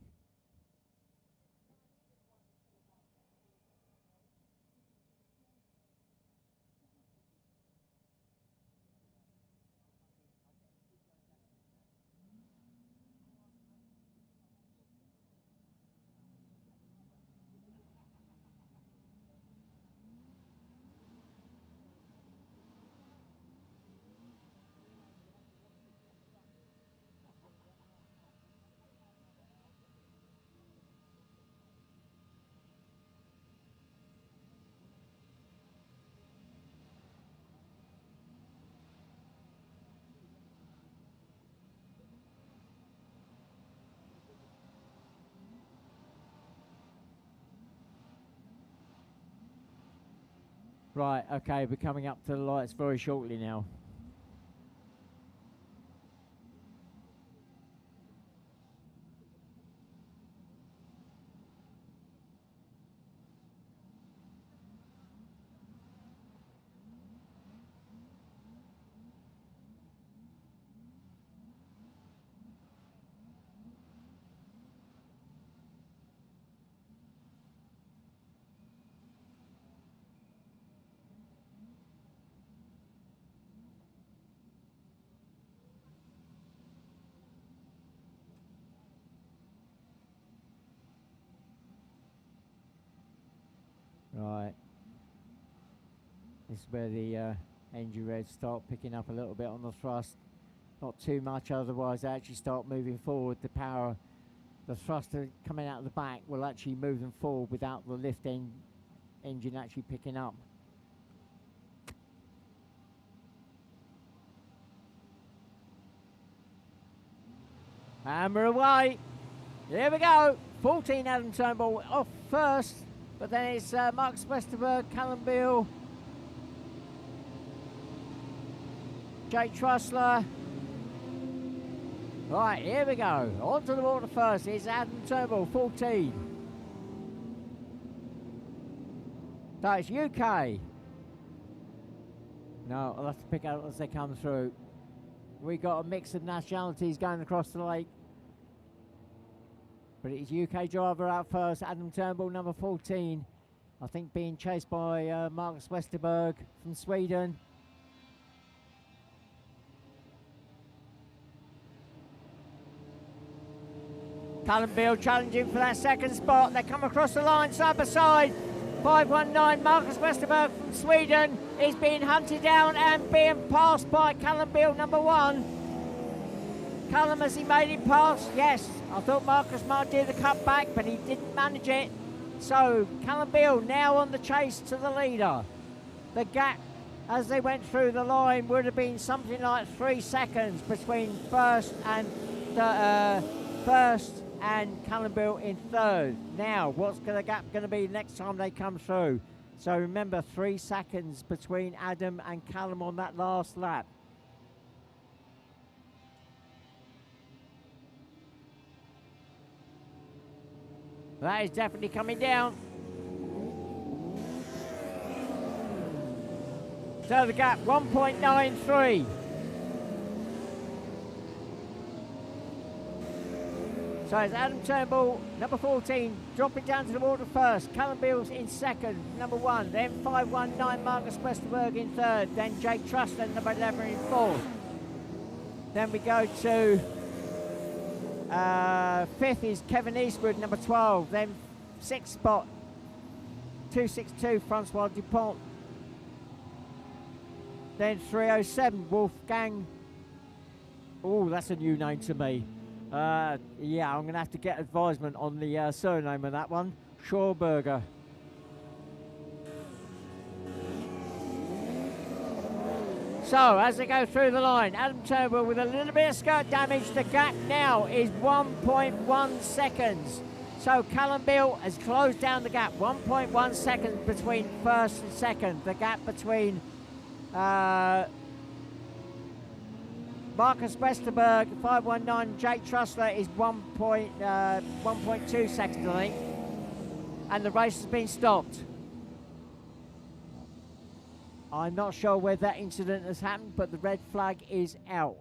Right, okay, we're coming up to the lights very shortly now. Right. This is where the engine reds start picking up a little bit on the thrust. Not too much, otherwise they actually start moving forward. The power, the thruster coming out of the back will actually move them forward without the lift engine actually picking up. And we're away. Here we go. 14 Adam Turnbull off first, but then it's Marcus Westerberg, Callum Beale, Jake Trussler. Right, here we go. Onto the water first. It's Adam Turnbull, 14. So it's UK. No, I'll have to pick out as they come through. We got a mix of nationalities going across the lake. But it's UK driver out first, Adam Turnbull, number 14. I think being chased by Marcus Westerberg from Sweden. Callum Beale challenging for that second spot. They come across the line side by side. 519 Marcus Westerberg from Sweden is being hunted down and being passed by Callum Beale, number 1. Callum, has he made it past? Yes. I thought Marcus might do the cut back, but he didn't manage it. So Callum Beale now on the chase to the leader. The gap as they went through the line would have been something like 3 seconds between first and Callum Beale in third. Now, what's the gap going to be next time they come through? So remember, 3 seconds between Adam and Callum on that last lap. That is definitely coming down. So the gap, 1.93. So it's Adam Turnbull, number 14, dropping down to the water first. Callum Beale's in second, number 1. Then 519 Marcus Westerberg in third. Then Jake Trussler, number 11, in fourth. Then we go to fifth is Kevin Eastwood, number 12. Then sixth spot, 262 Francois Dupont. Then 307 Wolfgang. Oh, that's a new name to me. Yeah, I'm going to have to get advisement on the surname of that one. Schauberger. So, as they go through the line, Adam Turnbull with a little bit of skirt damage. The gap now is 1.1 seconds. So, Callum Beale has closed down the gap. 1.1 seconds between first and second. The gap between Marcus Westerberg, 519, Jake Trussler is 1.2 seconds, I think. And the race has been stopped. I'm not sure where that incident has happened, but the red flag is out.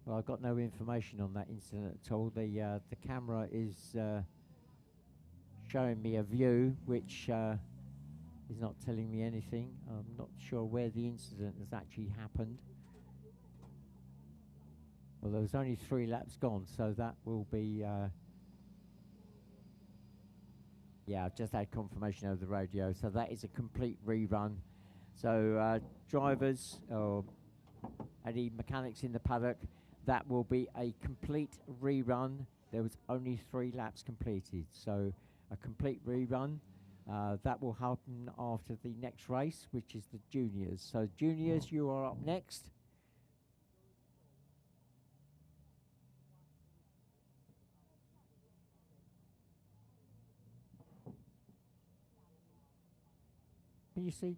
Well, I've got no information on that incident at all. The camera is showing me a view which is not telling me anything. I'm not sure where the incident has actually happened. Well, there was only 3 laps gone, so that will be... yeah, I've just had confirmation over the radio, so that is a complete rerun. So drivers or any mechanics in the paddock, that will be a complete rerun. There was only 3 laps completed, so a complete rerun. That will happen after the next race, which is the juniors. So juniors, you are up next. Can you see?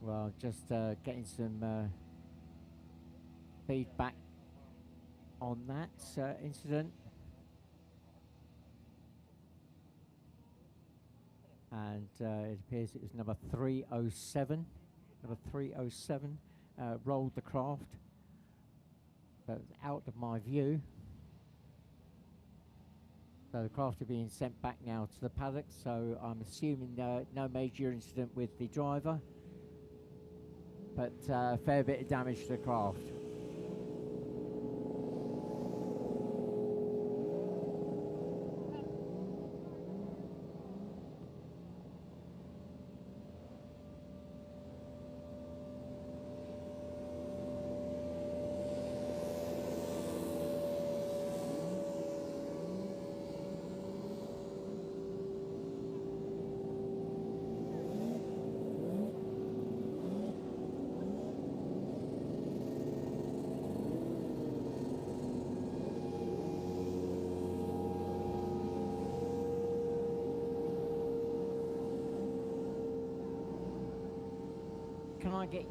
Well, just getting some feedback on that incident. And it appears it was number 307. Number 307 rolled the craft. But out of my view. So the craft are being sent back now to the paddock. So I'm assuming no major incident with the driver. But a fair bit of damage to the craft. Can I get...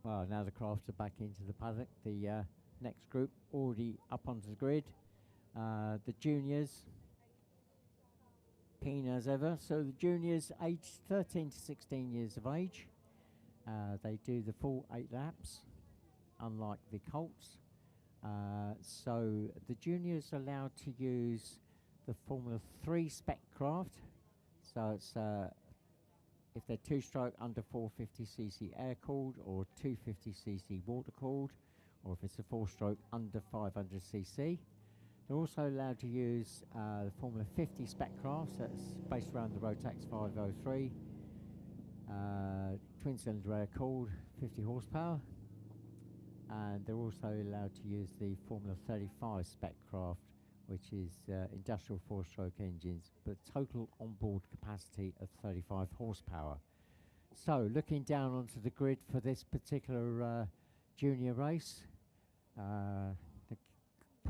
Well, now the crafts are back into the paddock. The next group already up onto the grid. The juniors, keen as ever. So the juniors, aged 13 to 16 years of age. They do the full 8 laps, unlike the Colts. So the juniors are allowed to use the Formula 3 spec craft. So it's if they're 2-stroke under 450cc air-cooled or 250cc water-cooled, or if it's a 4-stroke under 500cc. They're also allowed to use the Formula 50 spec crafts, that's based around the Rotax 503, twin-cylinder air-cooled, 50 horsepower. And they're also allowed to use the Formula 35 spec craft, which is industrial 4-stroke engines, but total onboard capacity of 35 horsepower. So looking down onto the grid for this particular junior race,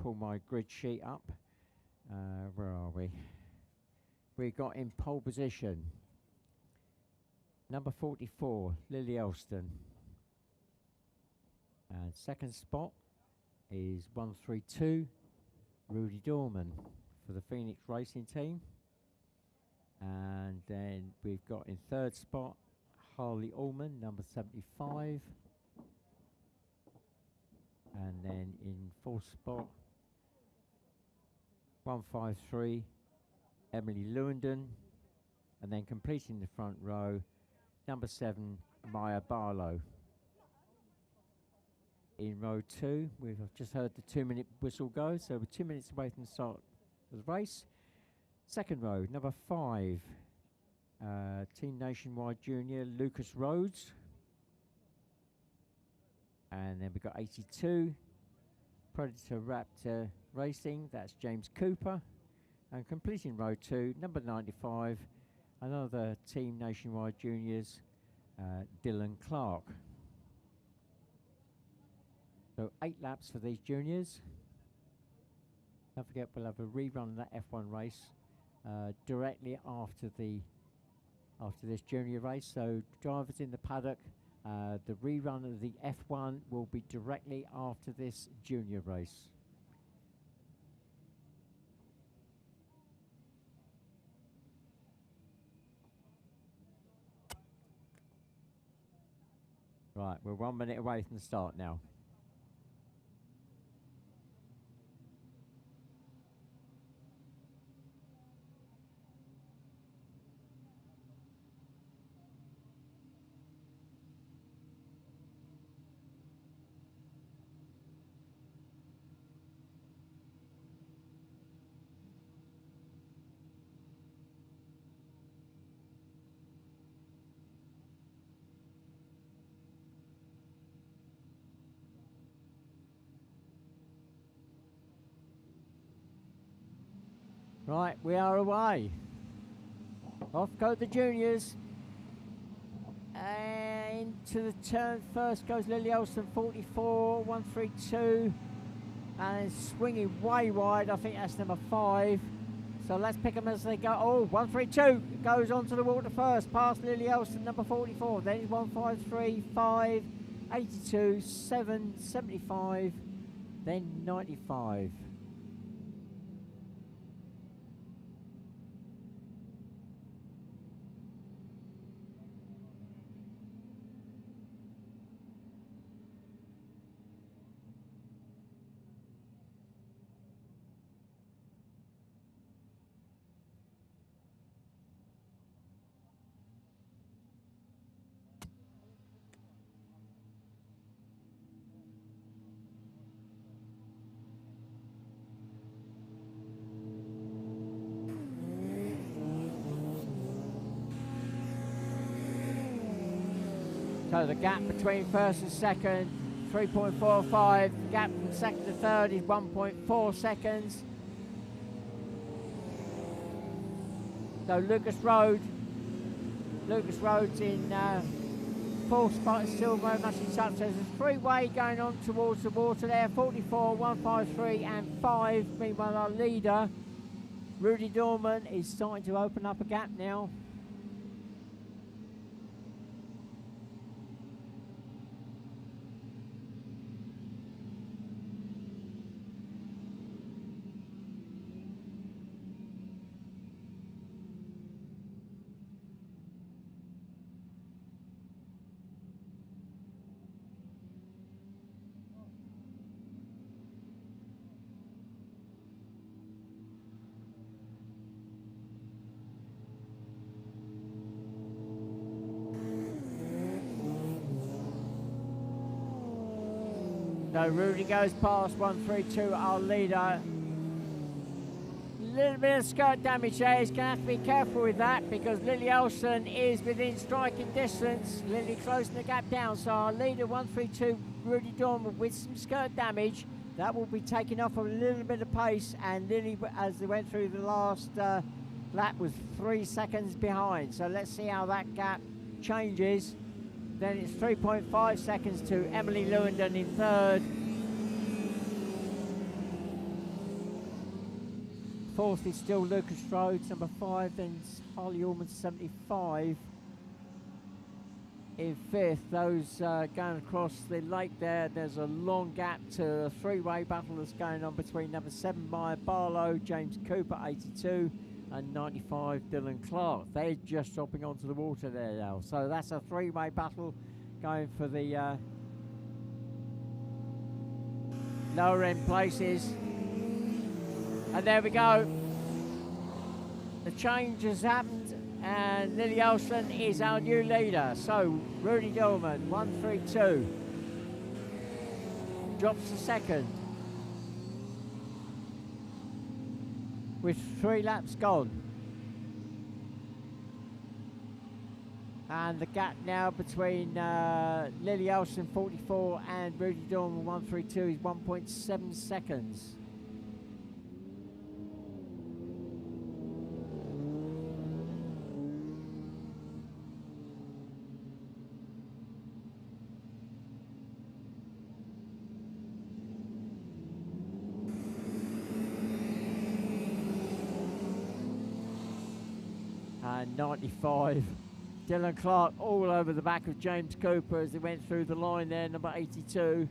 pull my grid sheet up. Where are we? We got in pole position number 44, Lily Elston. And second spot is 132, Rudy Dorman for the Phoenix Racing team. And then we've got in third spot Harley Allman, number 75. And then in fourth spot 153, Emily Lewandon. And then completing the front row, number 7, Maya Barlow. In row 2, we've just heard the 2-minute whistle go, so we're 2 minutes away from the start of the race. Second row, number 5, Team Nationwide Junior, Lucas Rhodes. And then we've got 82, Predator Raptor Racing, that's James Cooper. And completing row 2, number 95, another Team Nationwide Juniors, Dylan Clark. So 8 laps for these juniors. Don't forget, we'll have a rerun of that F1 race directly after this junior race. So drivers in the paddock, the rerun of the F1 will be directly after this junior race. Right, we're 1 minute away from the start now. Right, we are away. Off go the juniors. And into the turn first goes Lily Olsen, 44, 132. And swinging way wide, I think that's number 5. So let's pick them as they go. Oh, 132 goes onto the water first, past Lily Olsen, number 44. Then it's 153, 5, 82, 7, 75, then 95. So the gap between first and second, 3.45. The gap from second to third is 1.4 seconds. So Lucas Rhodes in fourth spot is still very much in touch. There's a 3-way going on towards the water there, 44, 153 and 5. Meanwhile our leader, Rudy Dorman, is starting to open up a gap now. So Rudy goes past 132, our leader. A little bit of skirt damage there. He's going to have to be careful with that because Lily Olsen is within striking distance. Lily closing the gap down. So our leader, 132, Rudy Dorman, with some skirt damage, That will be taking off a little bit of pace, and Lily, as they went through the last lap, was 3 seconds behind. So let's see how that gap changes. Then it's 3.5 seconds to Emily Lewandon in third. Fourth is still Lucas Rhodes, number 5, then Harley Allman 75. In fifth, those going across the lake there, there's a long gap to a three-way battle that's going on between number 7, Maya Barlow, James Cooper, 82, and 95, Dylan Clark. They're just dropping onto the water there now. So that's a three-way battle going for the lower end places. And there we go. The change has happened, and Lily Olsen is our new leader. So Rudy Dillman, 132, drops to second with 3 laps gone. And the gap now between Lily Olsen, 44, and Rudy Dillman, 132, is 1.7 seconds. And 95, Dylan Clark all over the back of James Cooper as they went through the line there, number 82.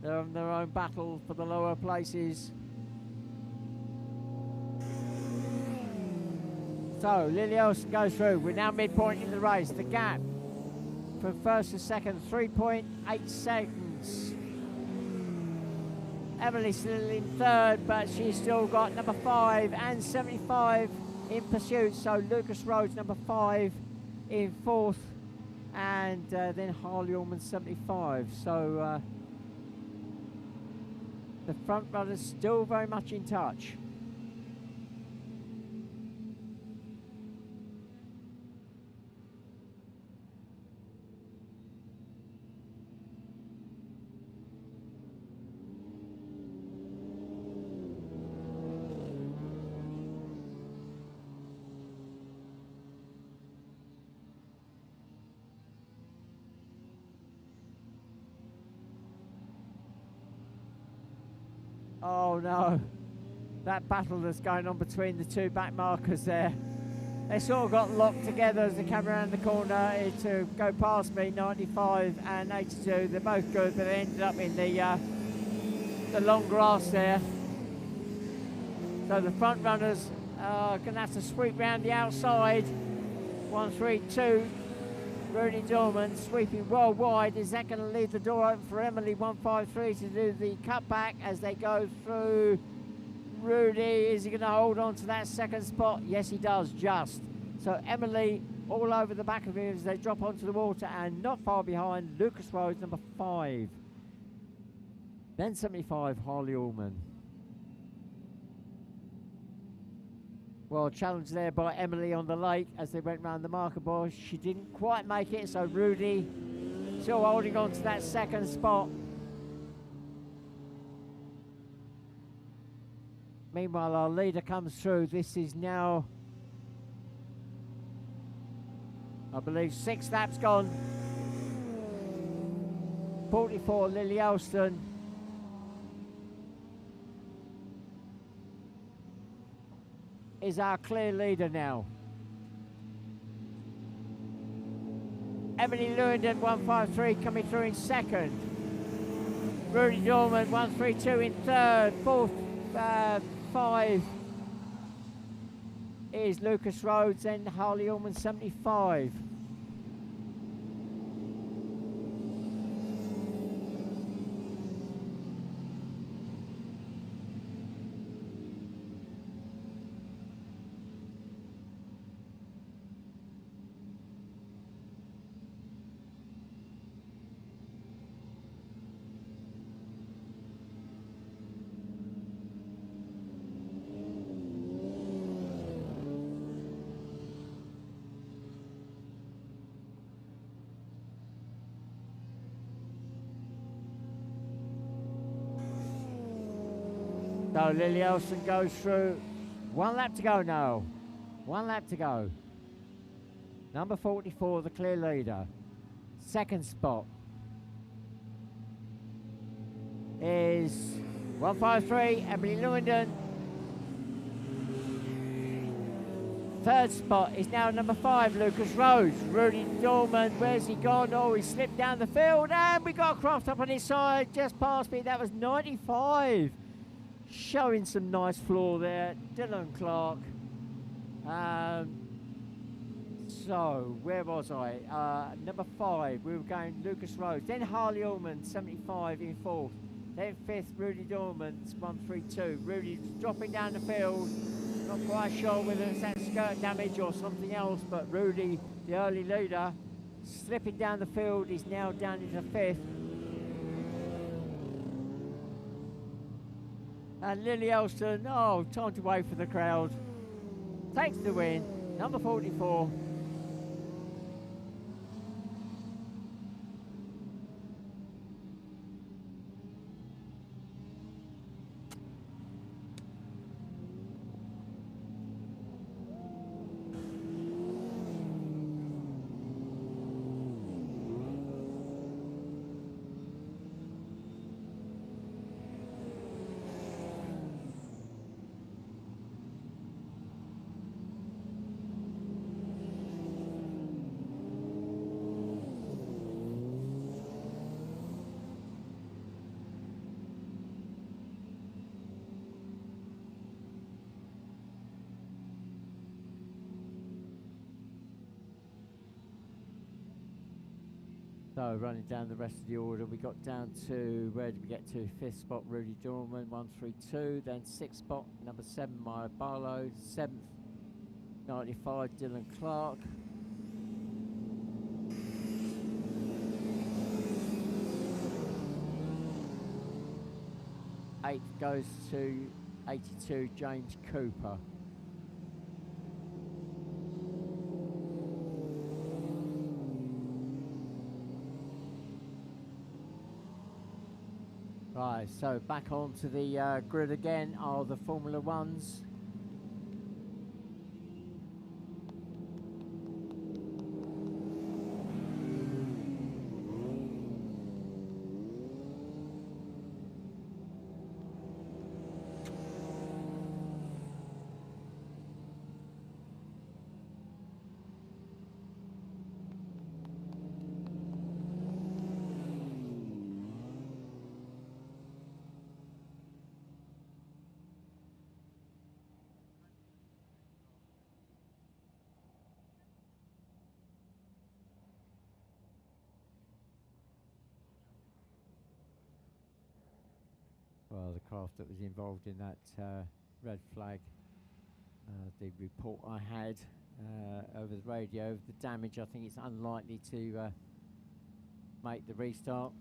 They're on their own battle for the lower places. So Lily Olsen goes through. We're now midpoint in the race. The gap from first to second, 3.8 seconds. Emily still in third, but she's still got number 5 and 75 in pursuit. So Lucas Rhodes, number 5, in fourth, and then Harley Allman, 75. So the front runners still very much in touch. Oh no, that battle that's going on between the two back markers there. They sort of got locked together as they came around the corner to go past me, 95 and 82. They're both good, but they ended up in the long grass there. So the front runners are going to have to sweep round the outside. 132. Rudy Dillman sweeping well wide. Is that going to leave the door open for Emily 153 to do the cutback as they go through? Rudy, is he going to hold on to that second spot? Yes, he does, just. So Emily all over the back of him as they drop onto the water, and not far behind, Lucas Rhodes, number 5. Then 75, Harley Allman. Well, challenged there by Emily on the lake as they went round the marker box. She didn't quite make it, so Rudy still holding on to that second spot. Meanwhile, our leader comes through. This is now, I believe, 6 laps gone. 44, Lily Olsen. Is our clear leader now. Emily Lewandon, 153, coming through in second. Rudy Dillman, 132 in third. Fourth, 5 is Lucas Rhodes, and Harley Allman, 75. So Lily Elson goes through. 1 lap to go now. 1 lap to go. Number 44, the clear leader. Second spot is 153, Emily Lewington. Third spot is now number 5, Lucas Rose. Rudy Dorman, where's he gone? Oh, he slipped down the field, and we got a craft up on his side, just past me. That was 95. Showing some nice floor there, Dylan Clark. So, where was I? Number 5, we were going Lucas Rose. Then Harley Ullman, 75 in 4th. Then 5th, Rudy Dorman, 132. Rudy's dropping down the field. Not quite sure whether it's that skirt damage or something else, but Rudy, the early leader, slipping down the field, is now down into 5th. And Lily Elston, oh, time to wait for the crowd. Takes the win, number 44. So running down the rest of the order, we got down to, where did we get to? 5th spot, Rudy Dorman, 132. Then 6th spot, number 7, Maya Barlow. 7th, 95, Dylan Clark. Eighth goes to 82, James Cooper. Right, so back onto the grid again are the Formula Ones. Well, the craft that was involved in that red flag, the report I had over the radio, the damage, I think it's unlikely to make the restart.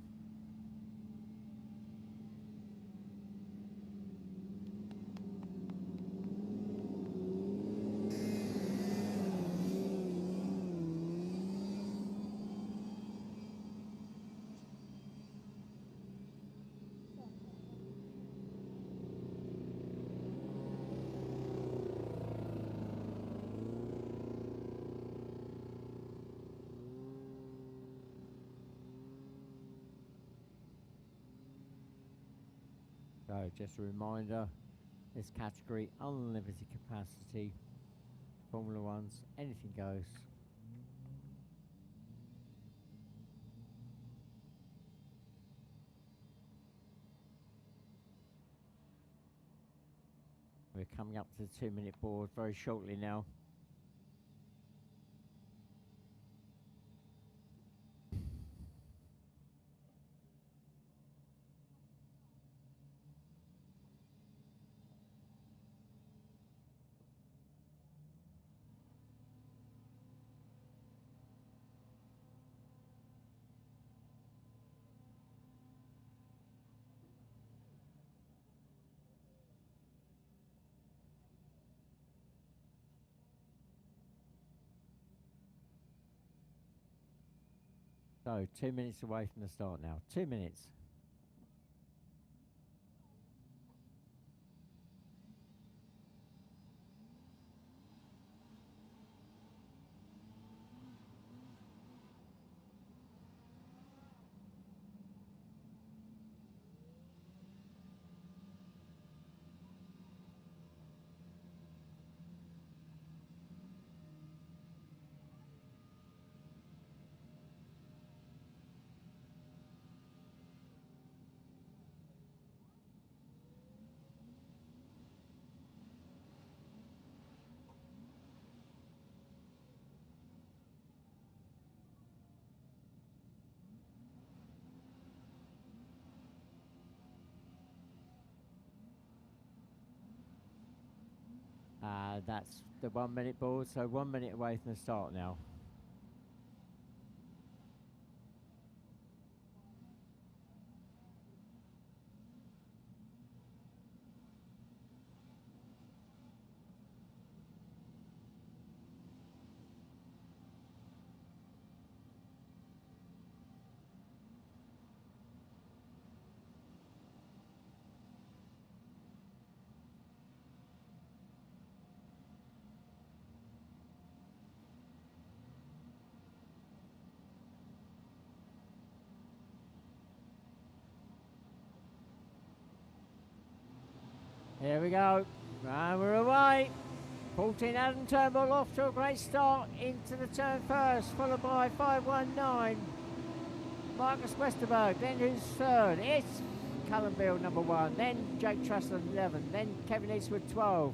So just a reminder, this category, unlimited capacity, Formula Ones, anything goes. We're coming up to the 2-minute board very shortly now. So 2 minutes away from the start now. 2 minutes. That's the 1 minute board, so 1 minute away from the start now. Here we go, and we're away. 14 Adam Turnbull off to a great start into the turn first, followed by 519 Marcus Westerberg. Then who's third? It's Callum Beale, number 1. Then Jake Trussell, 11. Then Kevin Eastwood, 12.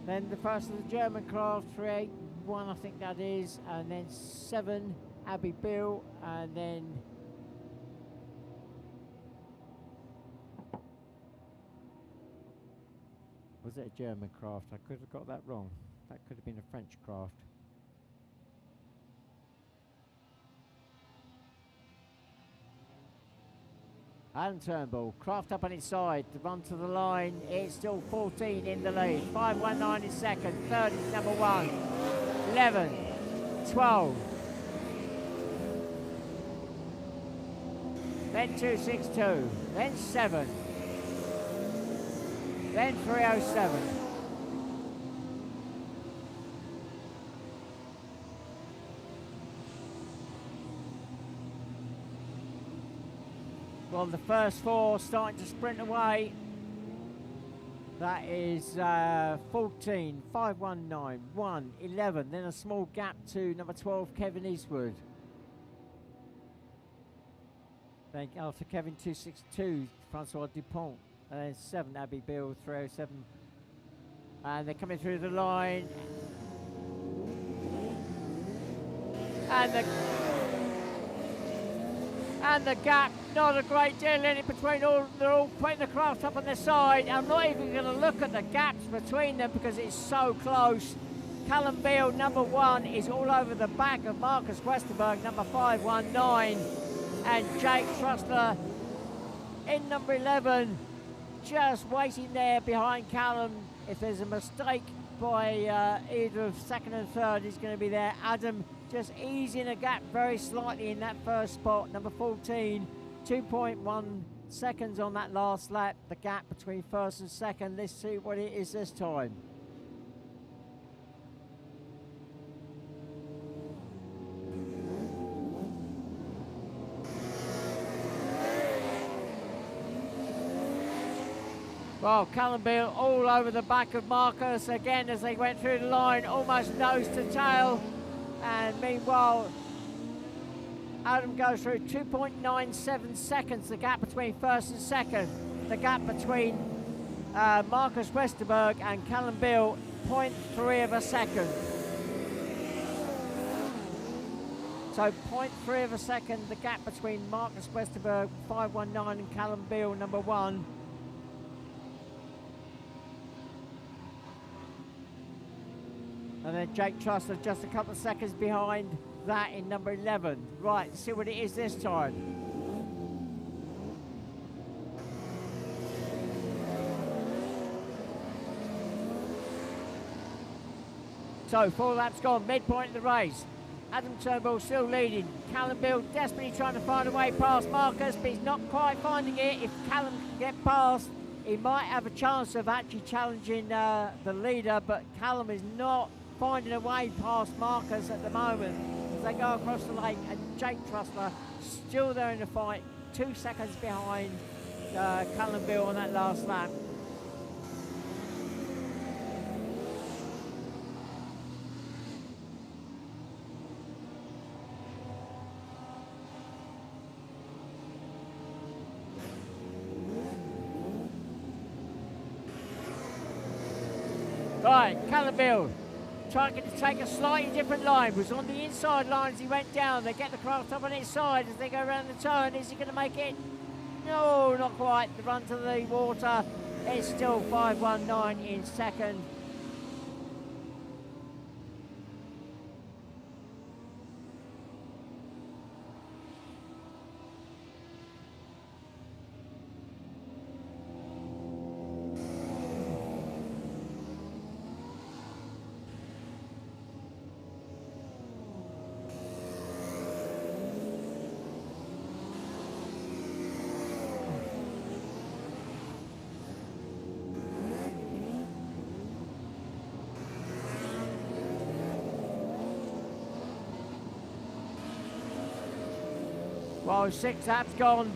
Then the first of the German craft, 381, I think that is. And then 7, Abby Beale. And then was it a German craft? I could have got that wrong. That could have been a French craft. Adam Turnbull, craft up on its side, to run to the line. It's still 14 in the lead. 519 is second. Third is number 1. 11, 12. Then 262. Then 7. Then 307. Well, the first 4 starting to sprint away. That is 14, 519, 1, 11. Then a small gap to number 12, Kevin Eastwood. Then after Kevin, 262, Francois Dupont. And then 7, Abby Beale, 307. And they're coming through the line. And the gap, not a great deal in it between all. They're all putting the craft up on their side. I'm not even going to look at the gaps between them because it's so close. Callum Beale, number 1, is all over the back of Marcus Westerberg, number 519. And Jake Trussell in number 11. Just waiting there behind Callum. If there's a mistake by either of second and third, he's going to be there. Adam just easing a gap very slightly in that first spot. Number 14, 2.1 seconds on that last lap. The gap between first and second. Let's see what it is this time. Well, Callum Beale all over the back of Marcus again as they went through the line, almost nose to tail. And meanwhile, Adam goes through 2.97 seconds, the gap between first and second. The gap between Marcus Westerberg and Callum Beale, 0.3 of a second. So 0.3 of a second, the gap between Marcus Westerberg, 519, and Callum Beale, number 1. And then Jake Trussell just a couple of seconds behind that in number 11. Right, see what it is this time. So 4 laps gone, midpoint of the race. Adam Turnbull still leading. Callum Beale desperately trying to find a way past Marcus, but he's not quite finding it. If Callum can get past, he might have a chance of actually challenging the leader, but Callum is not finding a way past Marcus at the moment as they go across the lake, and Jake Trussell still there in the fight, 2 seconds behind Callum Beale on that last lap. Right, Callum Beale trying to take a slightly different line. Was on the inside line as he went down. They get the craft up on its side as they go around the turn. Is he going to make it? No, not quite. The run to the water is still 519 in second. Well, 6 laps gone.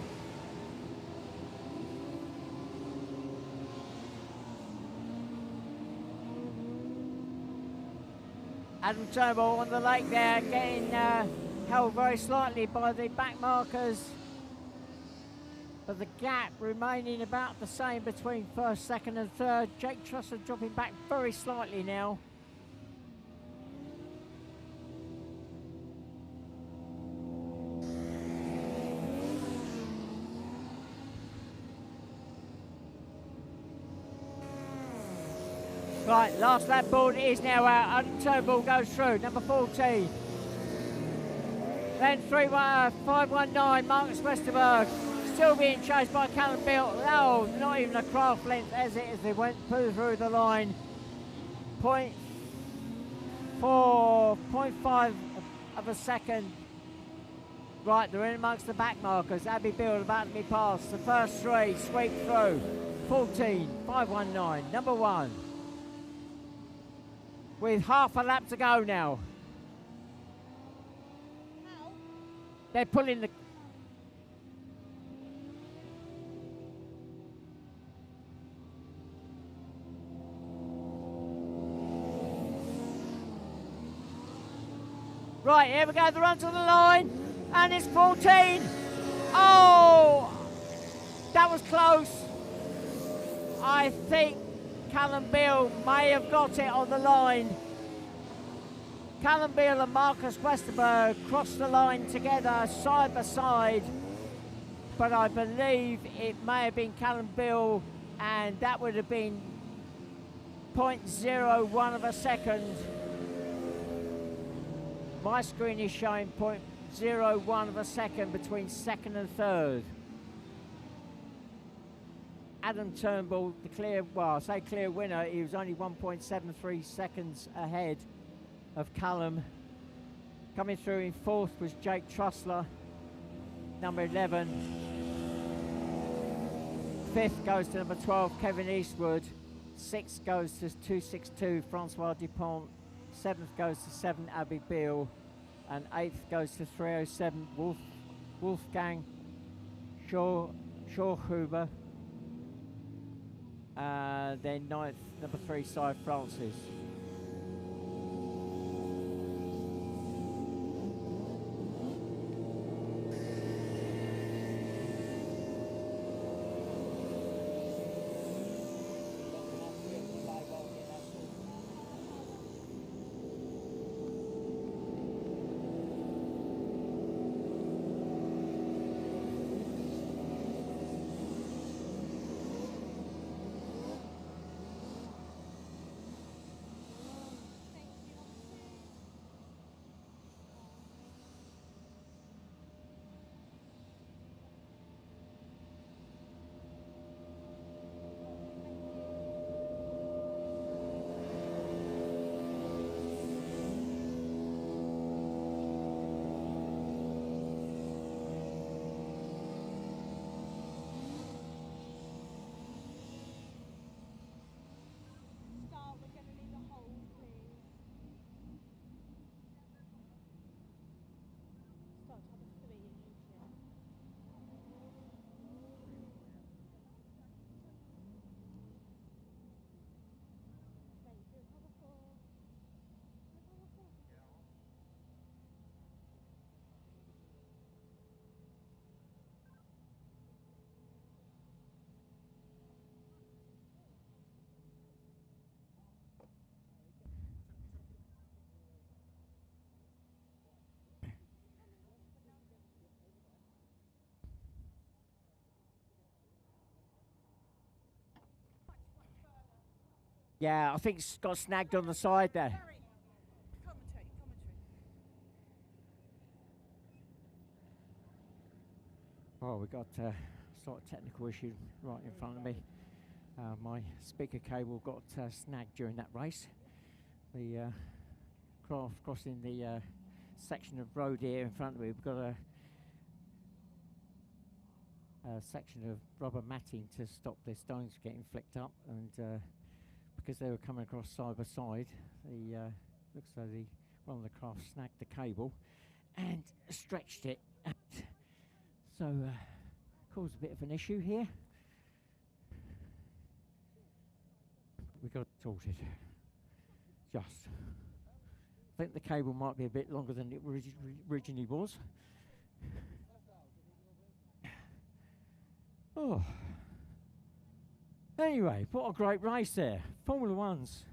Adam Turnbull on the lake there, getting held very slightly by the back markers. But the gap remaining about the same between first, second and third. Jake Trussler dropping back very slightly now. Right, last lap board is now out. Adam Turnbull goes through, number 14. Then 519, Marcus Westerberg. Still being chased by Callum Bill. Oh, not even a craft length as they went through the line. 0.5 of a second. Right, they're in amongst the back markers. Abby Bill about to be passed. The first 3 sweep through. 14, 519, number 1. With half a lap to go now. They're pulling the... Right, here we go, the run to the line, and it's 14. Oh, that was close. I think Callum Beale may have got it on the line. Callum Beale and Marcus Westerberg crossed the line together, side by side, but I believe it may have been Callum Beale, and that would have been 0.01 of a second. My screen is showing 0.01 of a second between second and third. Adam Turnbull, the clear, well, I say clear winner, he was only 1.73 seconds ahead of Callum. Coming through in fourth was Jake Trussler, number 11. Fifth goes to number 12, Kevin Eastwood. Sixth goes to 262, Francois Dupont. Seventh goes to 7, Abby Beale, and eighth goes to 307, Wolfgang Schorhuber. Then ninth, number 3, Cy Francis. Yeah, I think it's got snagged on the side there. Oh, we got a sort of technical issue right in front of me. My speaker cable got snagged during that race. The craft crossing the section of road here in front of me. We've got a section of rubber matting to stop the stones getting flicked up, and because they were coming across side by side, the looks like one of the craft snagged the cable and stretched it. So, caused a bit of an issue here. We got it sorted. Just. I think the cable might be a bit longer than it originally was. Oh. Anyway, what a great race there. Formula Ones.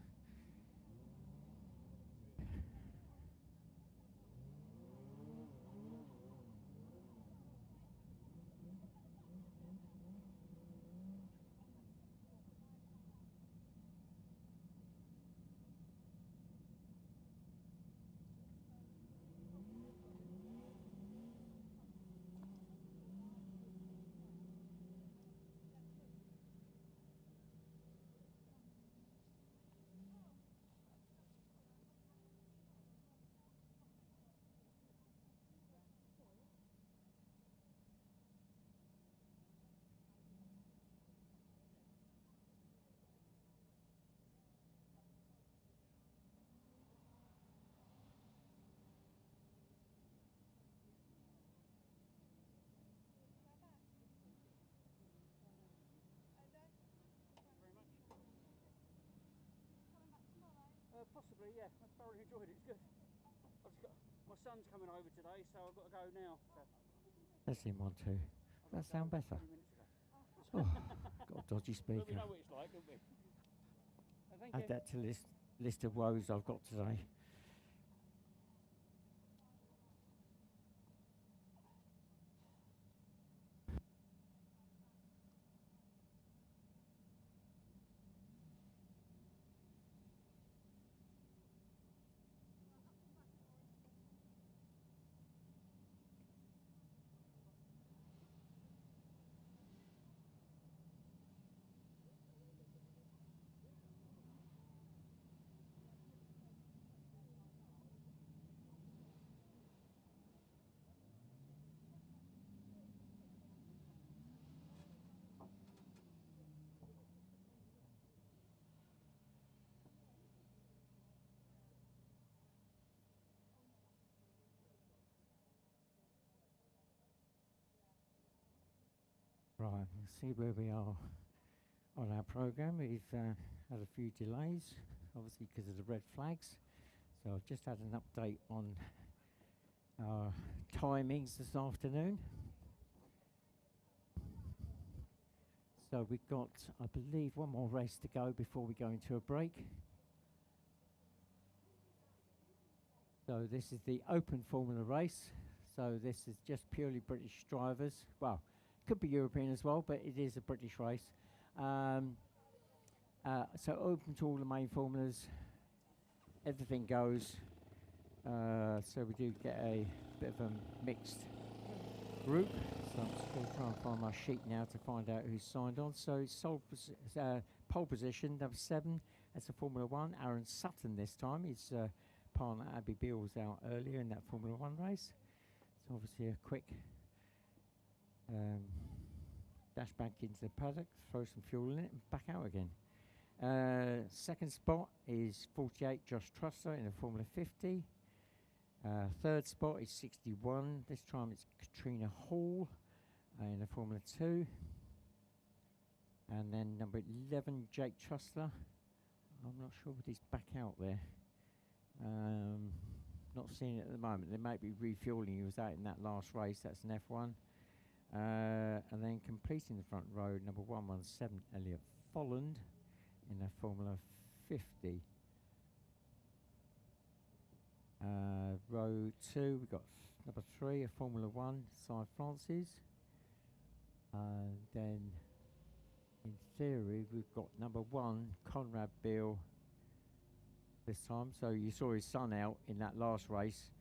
Possibly, yeah. I thoroughly enjoyed it. It's good. I've just got my son's coming over today, so I've got to go now. So. Let's see one, two. Does that sound better? 20 minutes ago. Oh, got a dodgy speaker. Well, we know what it's like, don't we? Thank Add you. that to list of woes I've got today. Right, let's see where we are on our programme. We've had a few delays, obviously because of the red flags. So I've just had an update on our timings this afternoon. So we've got, I believe, one more race to go before we go into a break. So this is the Open Formula race. So this is just purely British drivers. Well, could be European as well, but it is a British race. So open to all the main formulas. Everything goes. So we do get a bit of a mixed group. So I'm just going to try and find my sheet now to find out who's signed on. So it's pole position, number 7. That's a Formula 1. Aaron Sutton this time. His partner Abby Beale was out earlier in that Formula 1 race. So obviously a quick dash back into the paddock, throw some fuel in it and back out again. Second spot is 48 Josh Trusser in a Formula 50. Third spot is 61. This time it's Katrina Hall in a Formula 2. And then number 11 Jake Trustler. I'm not sure if he's back out there. Not seeing it at the moment. They might be refueling. He was out in that last race. That's an F1. And then completing the front row, number 117 Elliot Folland in a Formula 50. Row 2, we've got number 3, a Formula 1, Cy Francis. Then, in theory, we've got number 1, Conrad Beale this time. So you saw his son out in that last race,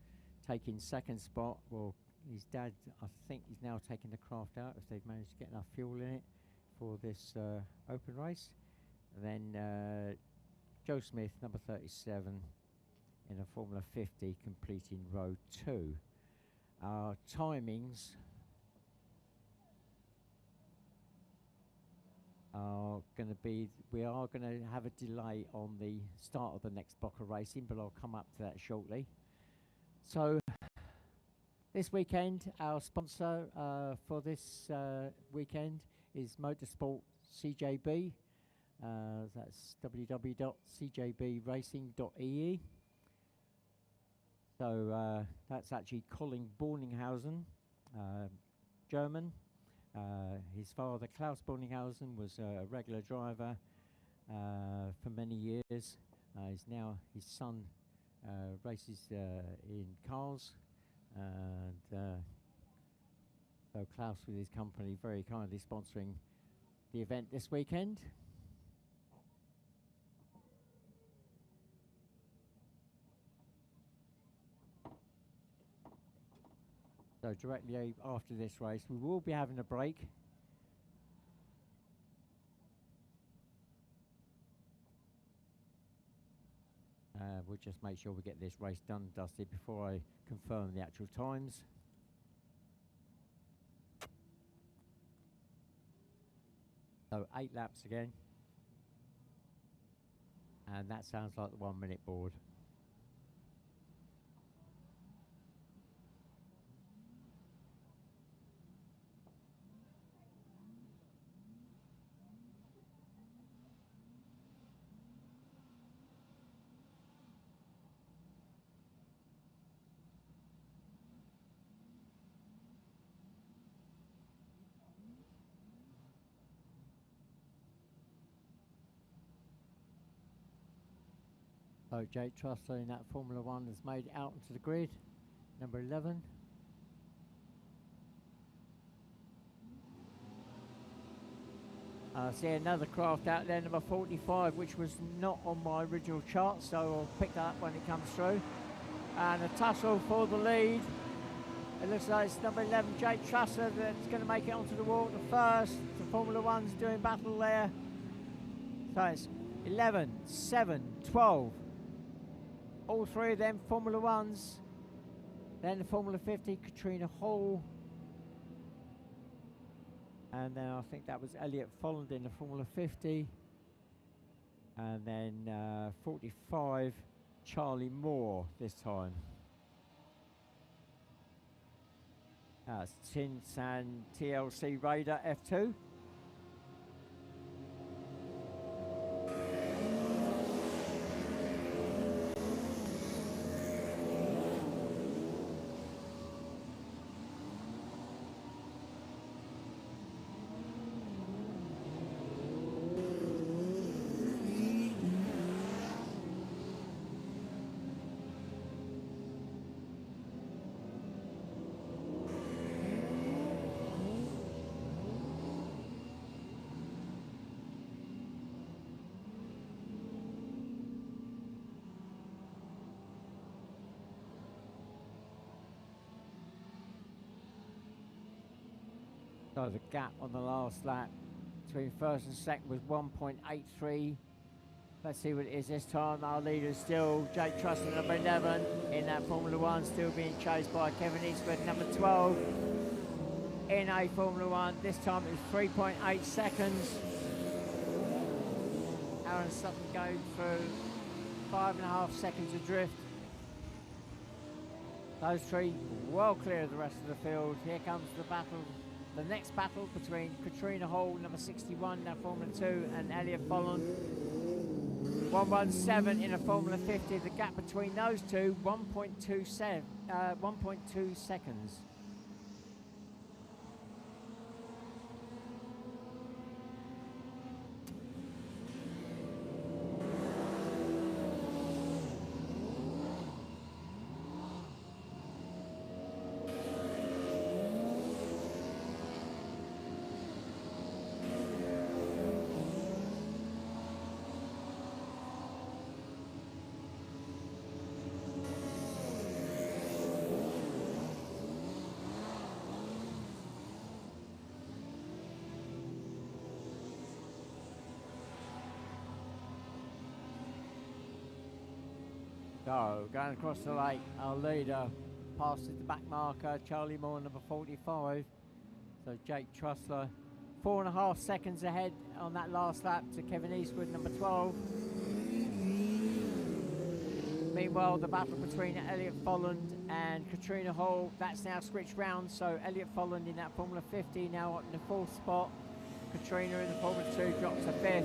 taking second spot. Well, his dad, I think he's now taking the craft out if they've managed to get enough fuel in it for this open race. And then Joe Smith, number 37, in a Formula 50, completing row 2. Our timings are going to be, we are going to have a delay on the start of the next block of racing, but I'll come up to that shortly. So This weekend, our sponsor for this weekend is Motorsport CJB. That's www.cjbracing.ee. So that's actually Colin Borninghausen, German. His father, Klaus Borninghausen, was a regular driver for many years. His son races in cars, and so Klaus with his company very kindly sponsoring the event this weekend. So directly after this race, we will be having a break. We'll just make sure we get this race done and dusted before I confirm the actual times. So 8 laps again. And that sounds like the 1 minute board. So Jake Trussler in that Formula 1 has made it out into the grid, number 11. I see another craft out there, number 45, which was not on my original chart, so I'll pick that up when it comes through. And a tussle for the lead. It looks like it's number 11, Jake Trussler, that's going to make it onto the water first. The Formula 1's doing battle there. So it's 11, 7, 12. All three of them Formula 1s. Then the Formula 50, Katrina Hall. And then I think that was Elliot Folland in the Formula 50. And then 45, Charlie Moore this time. That's Tin San TLC Raider F2. So the gap on the last lap between first and second was 1.83. Let's see what it is this time. Our leader is still Jake Trussler, number 11, in that Formula 1, still being chased by Kevin Eastwood, number 12, in a Formula 1. This time it was 3.8 seconds. Aaron Sutton going through 5.5 seconds adrift. Those three well clear of the rest of the field. Here comes the battle. The next battle between Katrina Hall, number 61, in a Formula 2, and Elliot Folland. 1:17 in a Formula 50. The gap between those two, 1.2 seconds. So, going across the lake, our leader passes the back marker, Charlie Moore, number 45. So Jake Trussler, 4.5 seconds ahead on that last lap to Kevin Eastwood, number 12. Meanwhile, the battle between Elliot Folland and Katrina Hall, that's now switched round. So Elliot Folland in that Formula 50 now up in the 4th spot. Katrina in the Formula 2 drops to 5th.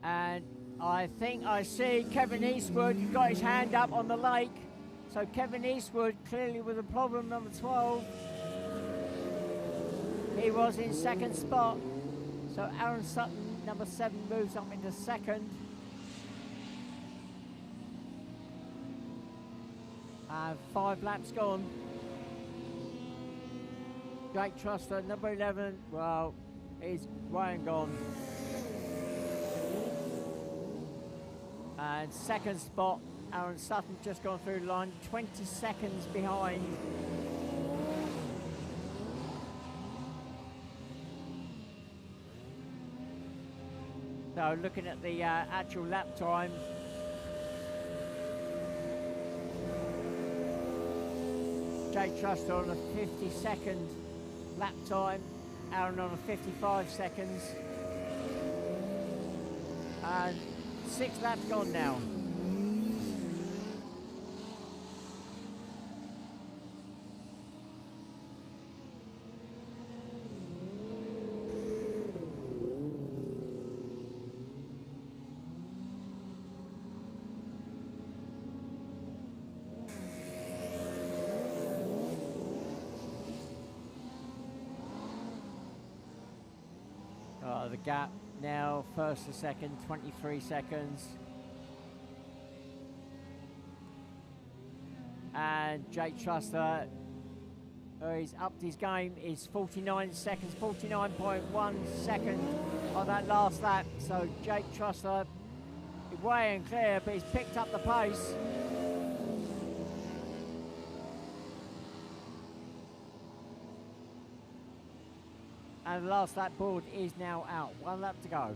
And I think I see Kevin Eastwood got his hand up on the lake. So Kevin Eastwood clearly with a problem, number 12. He was in 2nd spot. So Aaron Sutton, number 7, moves up into 2nd. And 5 laps gone. Jake Truster, number 11, well, he's way and gone. And 2nd spot, Aaron Sutton just gone through the line, 20 seconds behind. So looking at the actual lap time, Jake Truster on a 52nd lap time, Aaron on a 55 seconds. And 6 laps gone now. The gap now, 1st to 2nd, 23 seconds. And Jake Truster, he's upped his game, is 49 seconds, 49.1 second on that last lap. So Jake Truster, way and clear, but he's picked up the pace. And the last lap board is now out. 1 lap to go.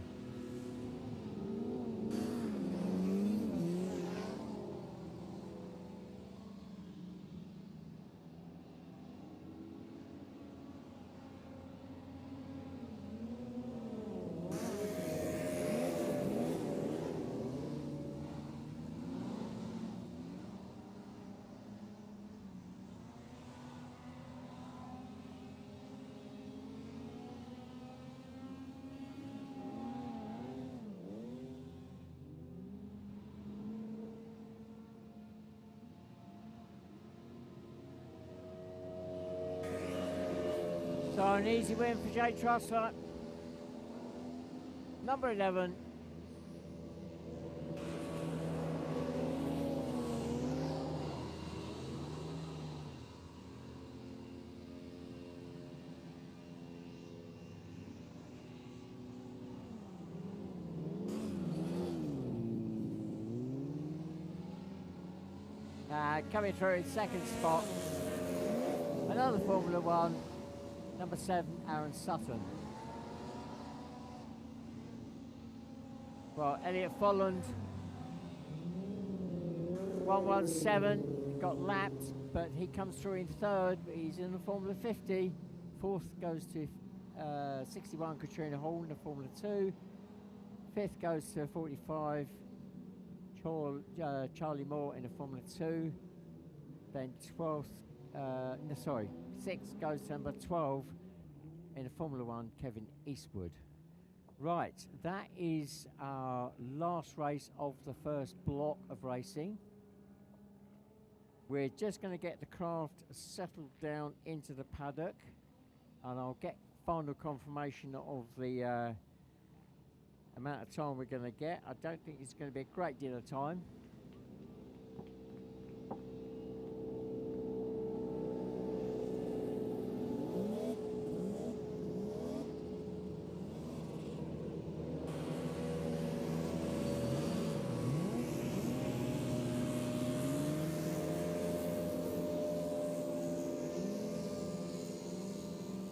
So an easy win for Jake Truster. Number 11. Coming through in 2nd spot. Another Formula 1. Number 7, Aaron Sutton. Well, Elliot Folland, 117, got lapped, but he comes through in 3rd. He's in the Formula 50. 4th goes to 61, Katrina Hall in the Formula 2. 5th goes to 45, Charlie Moore in the Formula 2. Then 12th, 6th goes to number 12 in the Formula 1, Kevin Eastwood. Right, that is our last race of the first block of racing. We're just going to get the craft settled down into the paddock, and I'll get final confirmation of the amount of time we're going to get. I don't think it's going to be a great deal of time.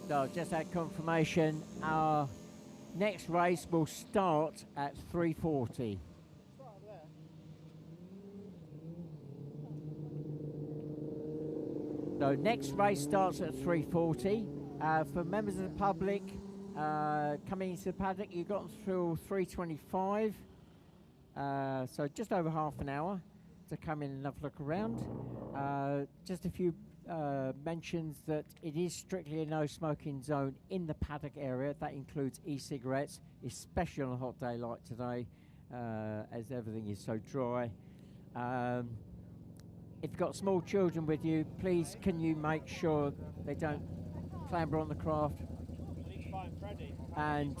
So just had confirmation. Our next race will start at 3:40. Right over there. So next race starts at 3:40. For members of the public coming into the paddock, you've got through 3:25. So just over half an hour to come in and have a look around. Just a few mentions that it is strictly a no smoking zone in the paddock area. That includes e-cigarettes, especially on a hot day like today, as everything is so dry. If you've got small children with you, please can you make sure they don't clamber on the craft, and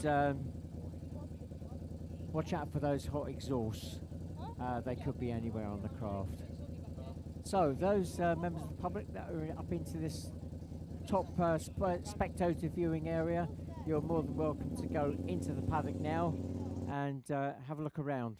watch out for those hot exhausts. They could be anywhere on the craft. So those members of the public that are up into this top spectator viewing area, you're more than welcome to go into the paddock now and have a look around.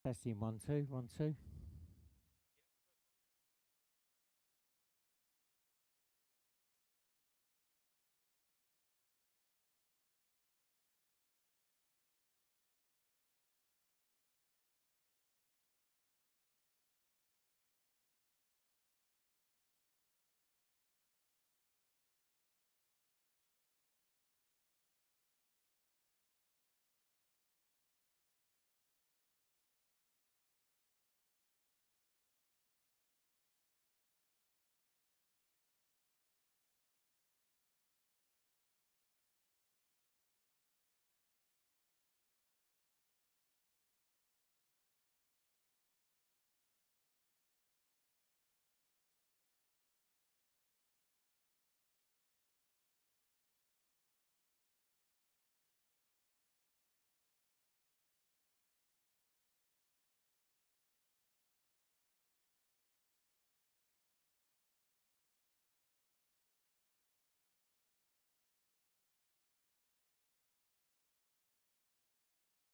Testing 1 2 1 2.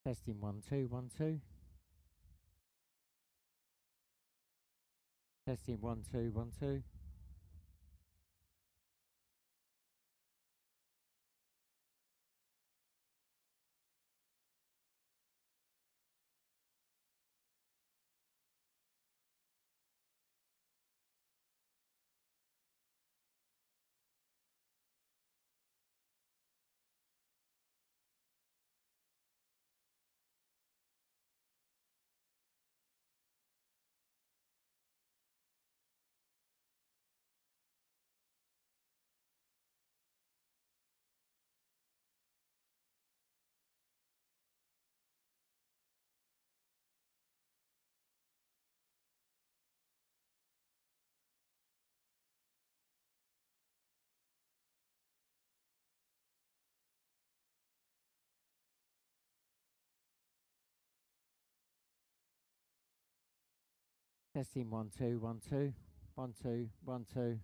Testing 1 2 1 2. Testing 1 2 1 2. Testing 1 2 1 2 1 2 1 2.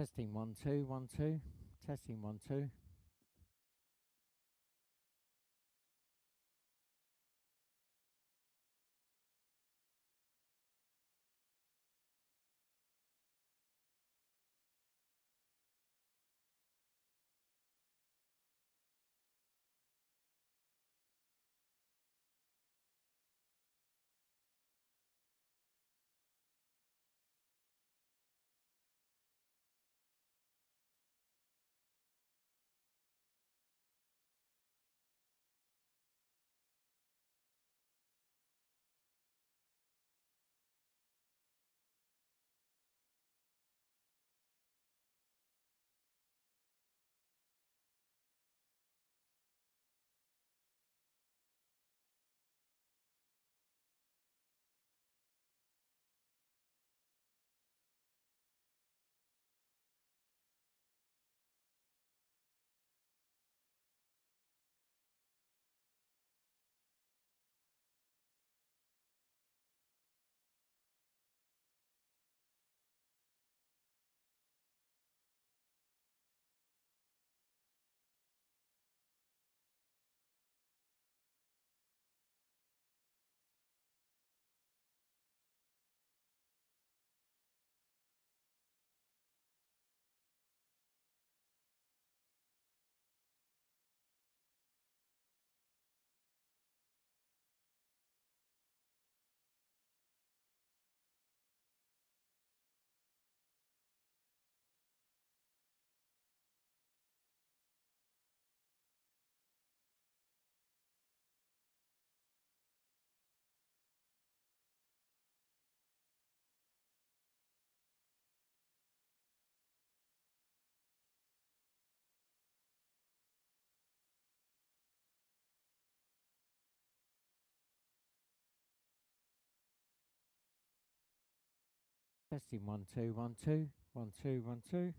Testing 1 2 1 2. Testing 1 2. Testing 1 2 1 2 1 2 1 2.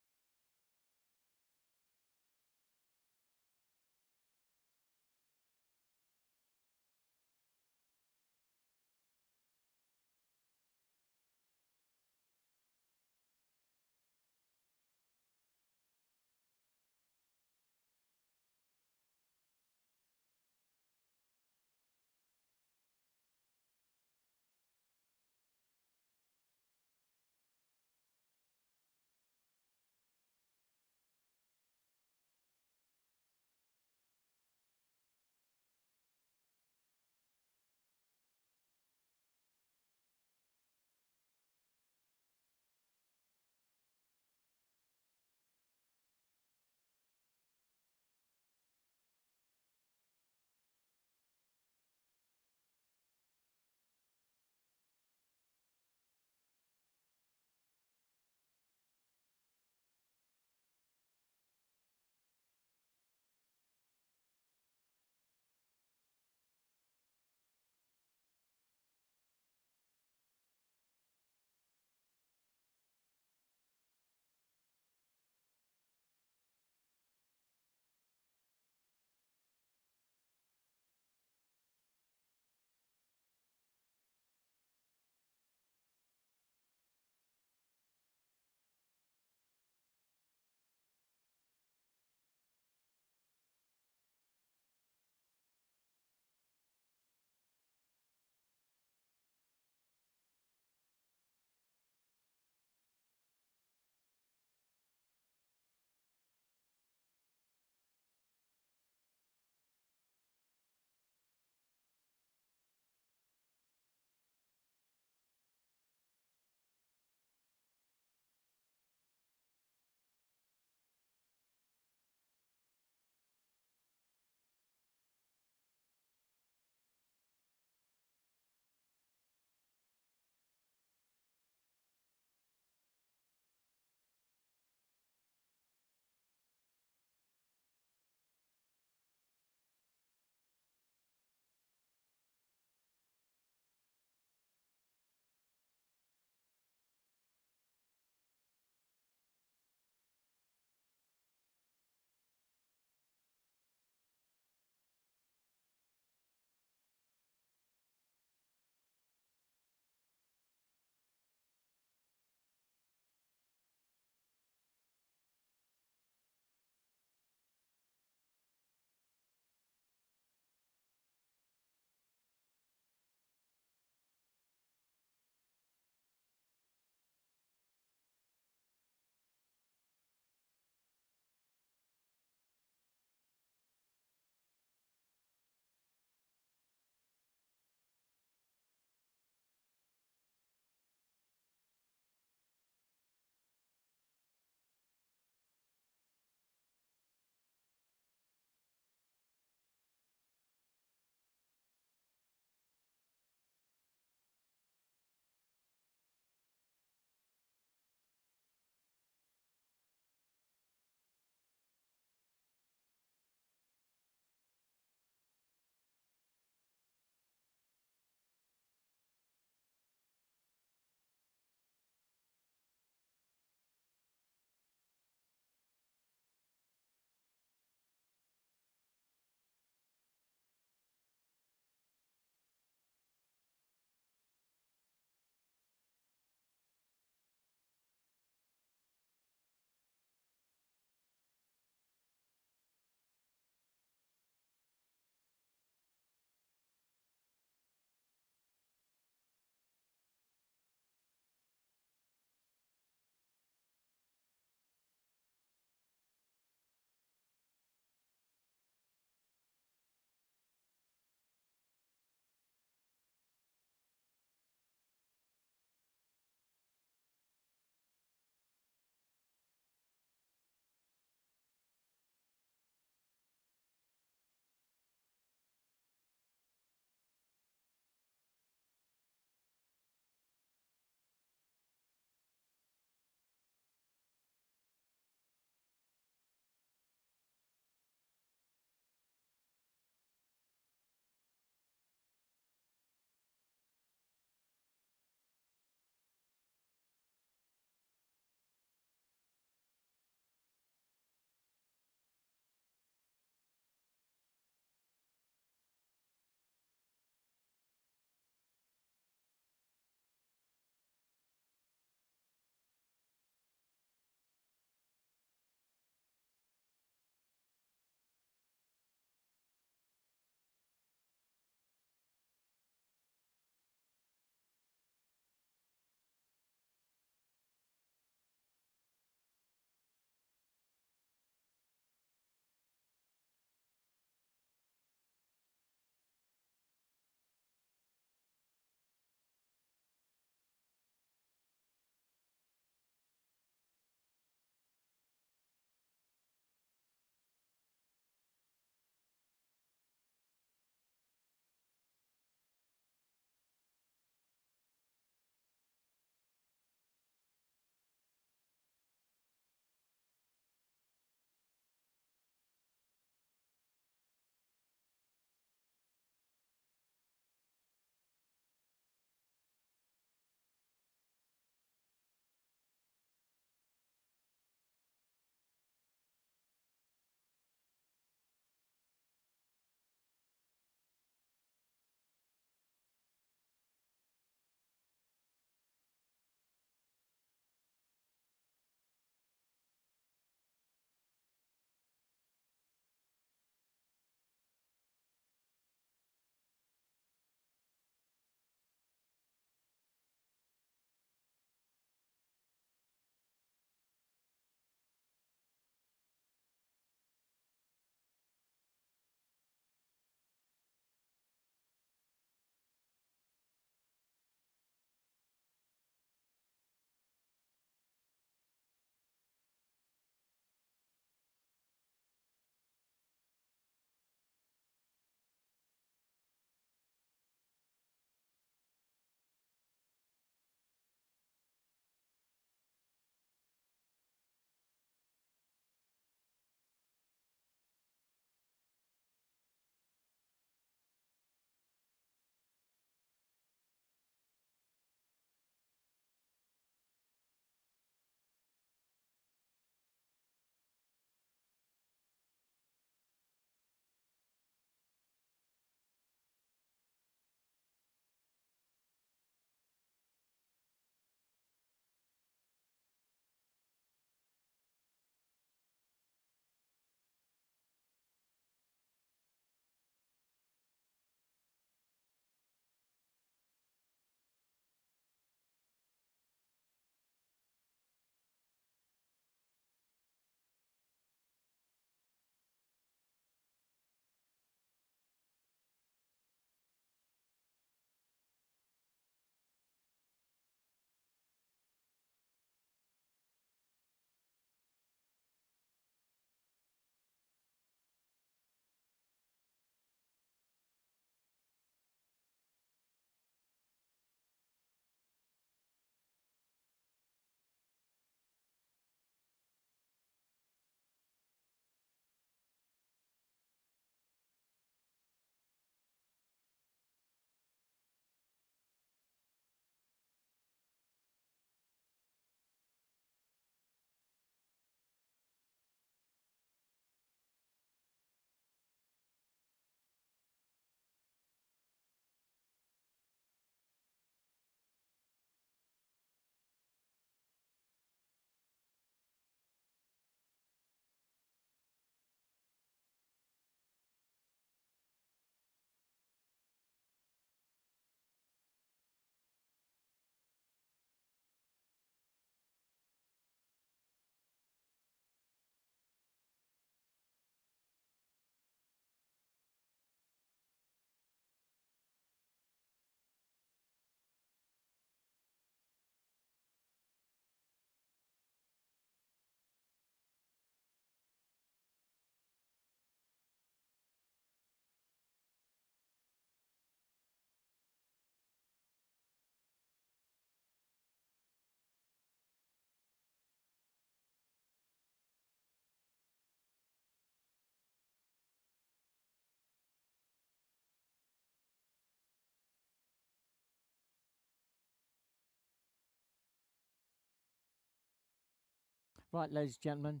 Right, ladies and gentlemen,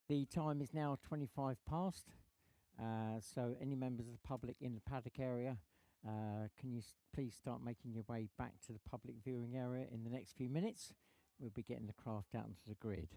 the time is now 25 past. So any members of the public in the paddock area, can you please start making your way back to the public viewing area in the next few minutes? We'll be getting the craft out onto the grid.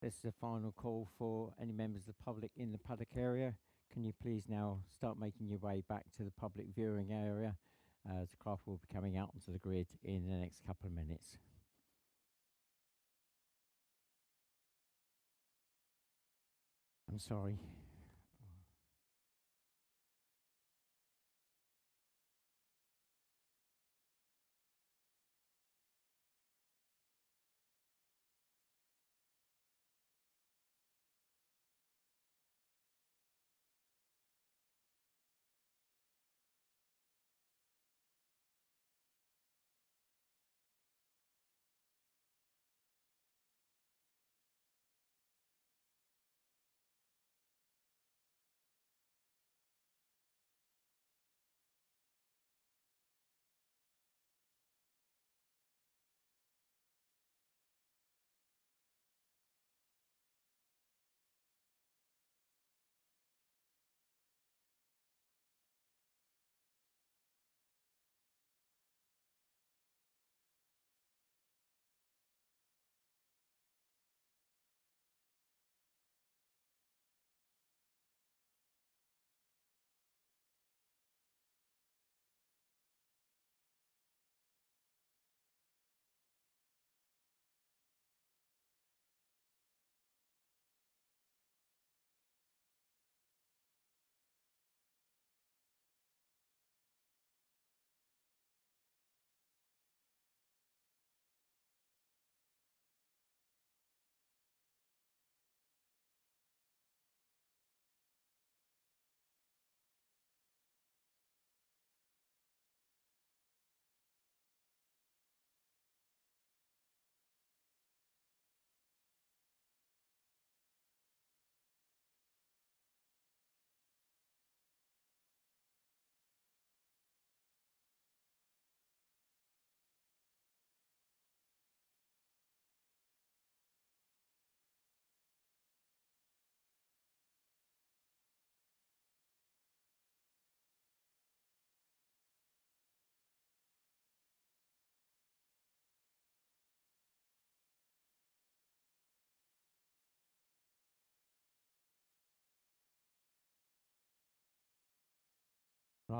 This is a final call for any members of the public in the paddock area. Can you please now start making your way back to the public viewing area? The craft will be coming out onto the grid in the next couple of minutes. I'm sorry.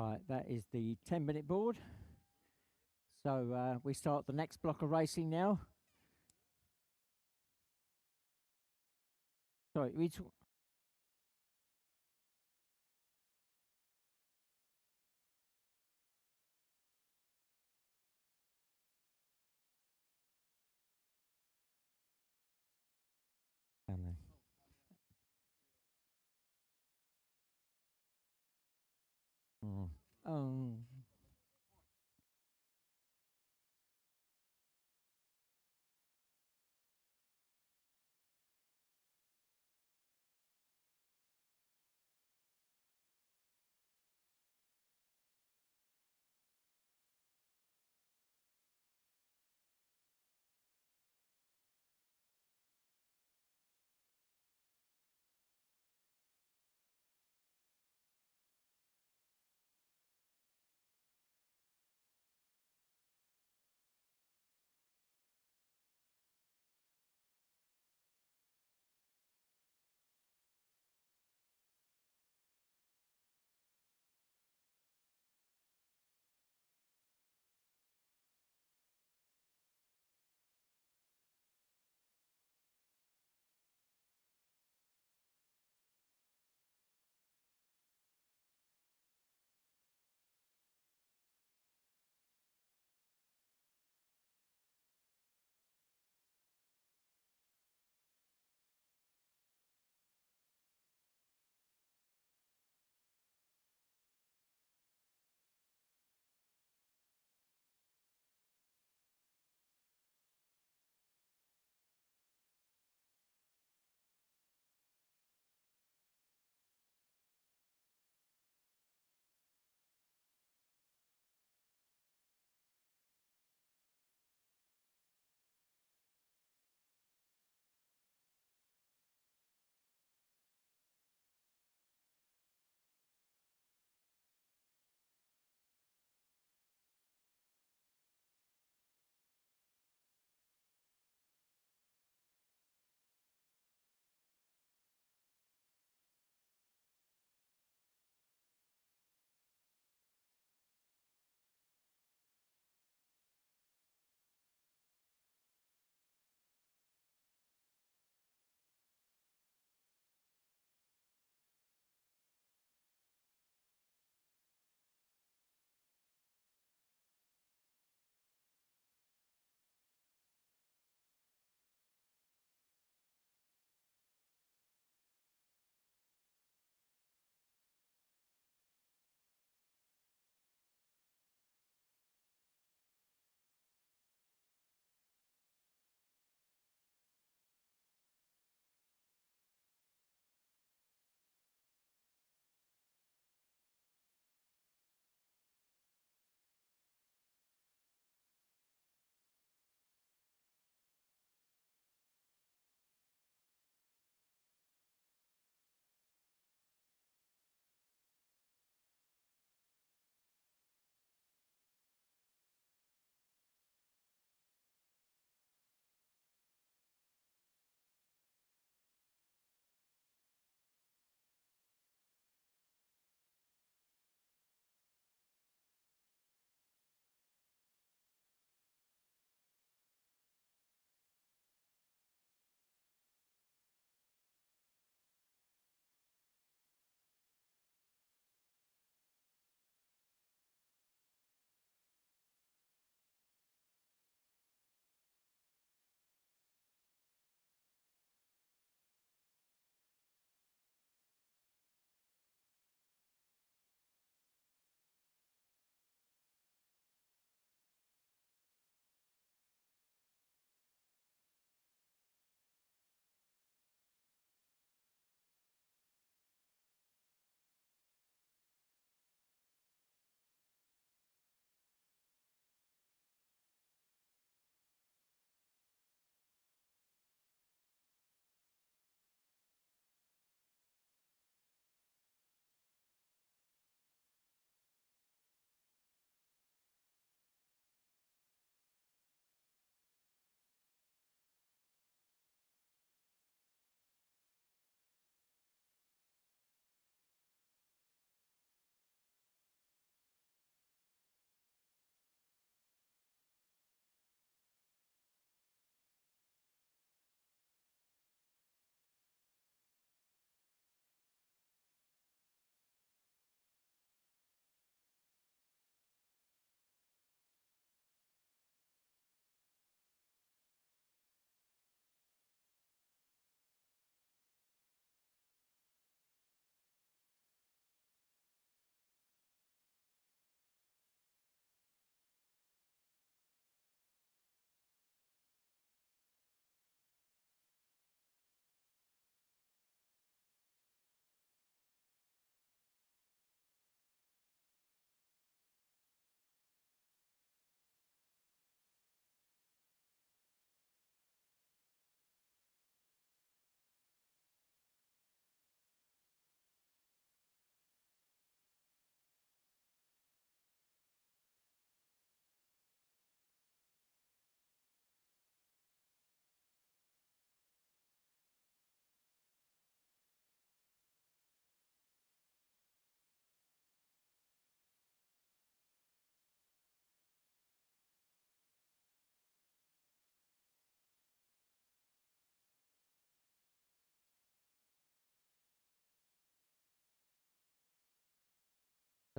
Right, that is the 10-minute board. So we start the next block of racing now. Sorry, down there. Oh.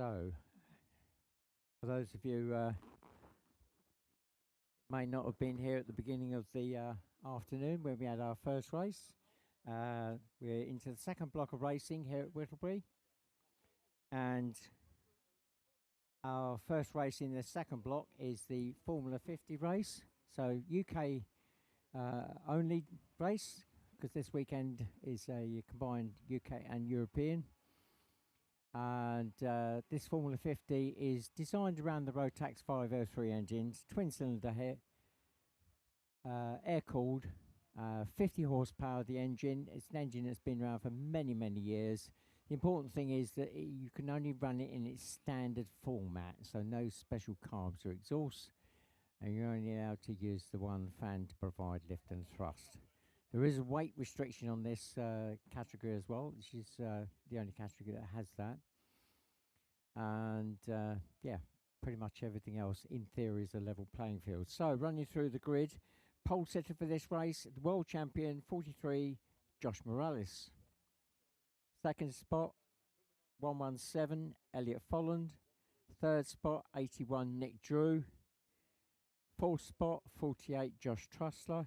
So, for those of you may not have been here at the beginning of the afternoon when we had our first race, we're into the second block of racing here at Whittlebury, and our first race in the second block is the Formula 50 race. So UK only race, because this weekend is a combined UK and European. And this Formula 50 is designed around the Rotax 503 engines, twin cylinder here, air cooled, 50 horsepower the engine. It's an engine that's been around for many, many years. The important thing is that you can only run it in its standard format, so no special carbs or exhausts, and you're only allowed to use the one fan to provide lift and thrust. There is a weight restriction on this category as well, which is the only category that has that. And yeah, pretty much everything else in theory is a level playing field. So running through the grid, pole setter for this race, the world champion 43 Josh Morales. Second spot 117 Elliot Folland. Third spot 81 Nick Drew. Fourth spot 48 Josh Trussler.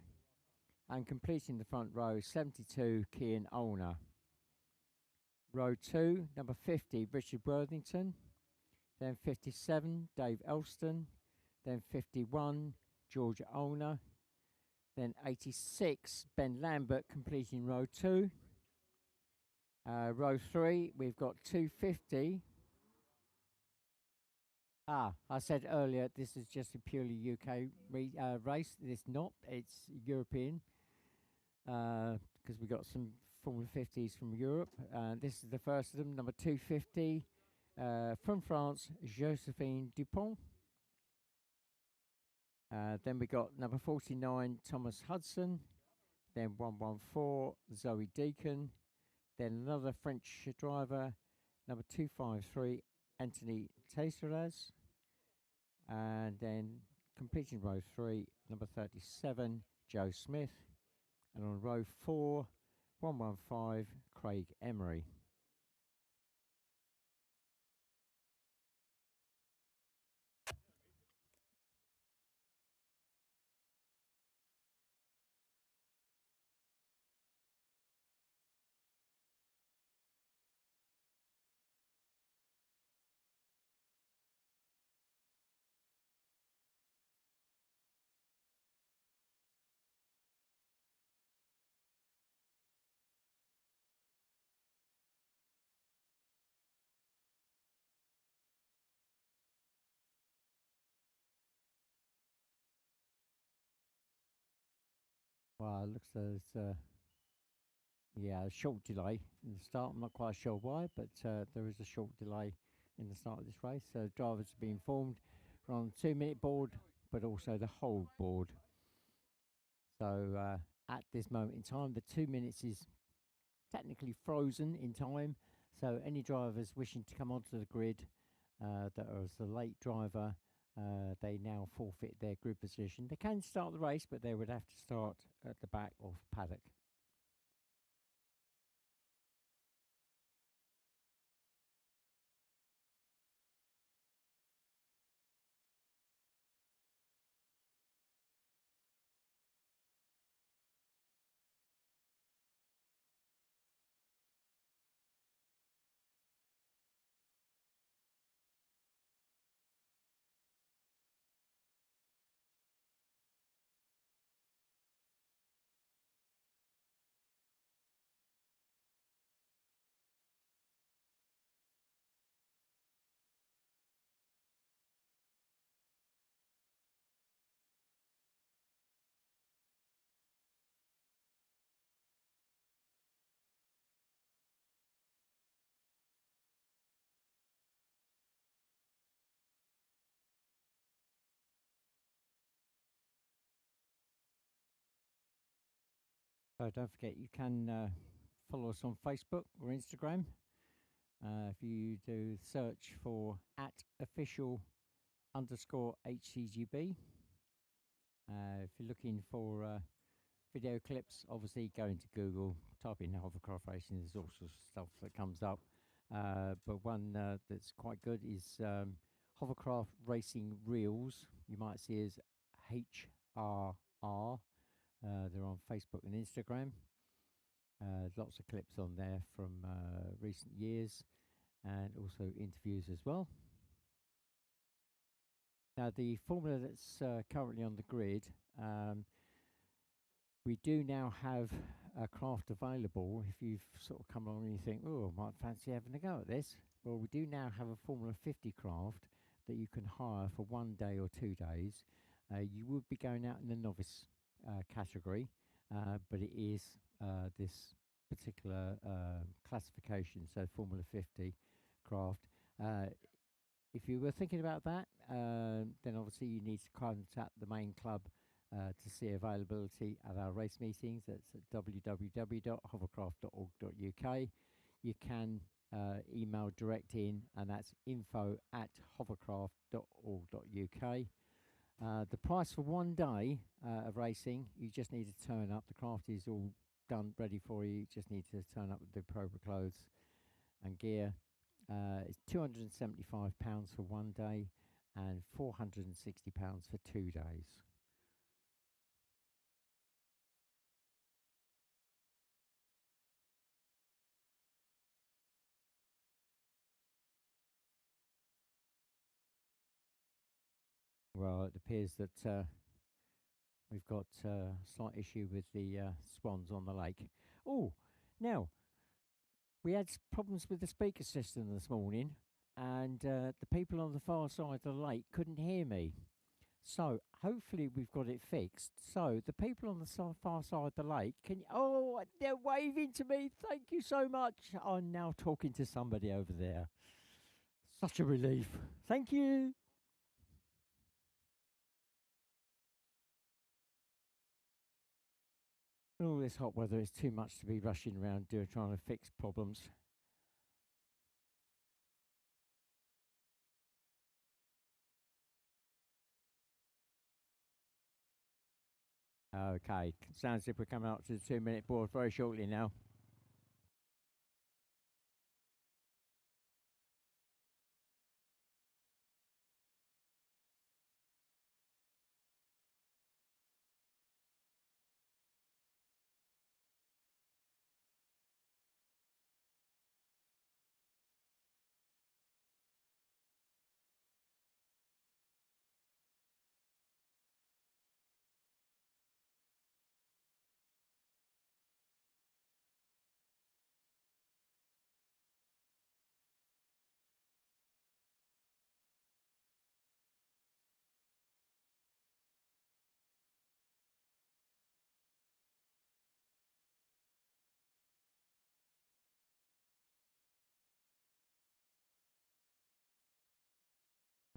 And completing the front row 72 Kian Olner. Row 2 number 50 Richard Worthington. Then 57 Dave Elston. Then 51 George Olner. Then 86 Ben Lambert completing row 2. Row 3 we've got 250. I said earlier this is just a purely UK race. It's not, it's European, because we got some Formula 50s from Europe. This is the first of them, number 250 from France, Josephine Dupont. Then we got number 49 Thomas Hudson. Then 114 Zoe Deacon. Then another French driver, number 253 Anthony Teixeras. And then completing row 3, number 37 Joe Smith. And on row 4, 115 Craig Emery. Well, it looks as yeah, a short delay in the start. I'm not quite sure why, but there is a short delay in the start of this race. So drivers are being informed. We're on the 2-minute board, but also the hold board. So at this moment in time, the 2 minutes is technically frozen in time. So any drivers wishing to come onto the grid that are as the late driver, they now forfeit their grid position. They can start the race, but they would have to start at the back of paddock. So don't forget, you can follow us on Facebook or Instagram. If you do search for @official_HCGB. If you're looking for video clips, obviously go into Google, type in hovercraft racing, there's all sorts of stuff that comes up. but one that's quite good is Hovercraft Racing Reels. You might see as HRR. They're on Facebook and Instagram. Lots of clips on there from recent years and also interviews as well. Now, the formula that's currently on the grid, we do now have a craft available. If you've sort of come along and you think, oh, I might fancy having a go at this, well, we do now have a Formula 50 craft that you can hire for 1 day or 2 days. You would be going out in the novice category, but it is this particular classification, so Formula 50 craft. If you were thinking about that, then obviously you need to contact the main club to see availability at our race meetings. That's at www.hovercraft.org.uk. You can email direct in, and that's info@hovercraft.org.uk. The price for 1 day of racing, you just need to turn up. The craft is all done, ready for you. You just need to turn up with the proper clothes and gear. It's £275 for 1 day and £460 for 2 days. Well, it appears that we've got a slight issue with the swans on the lake. Oh, now, we had problems with the speaker system this morning, and the people on the far side of the lake couldn't hear me. So, hopefully we've got it fixed. So, the people on the far side of the lake, oh, they're waving to me. Thank you so much. I'm now talking to somebody over there. Such a relief. Thank you. All this hot weather is too much to be rushing around trying to fix problems. Okay, sounds as if we're coming up to the 2-minute board very shortly now.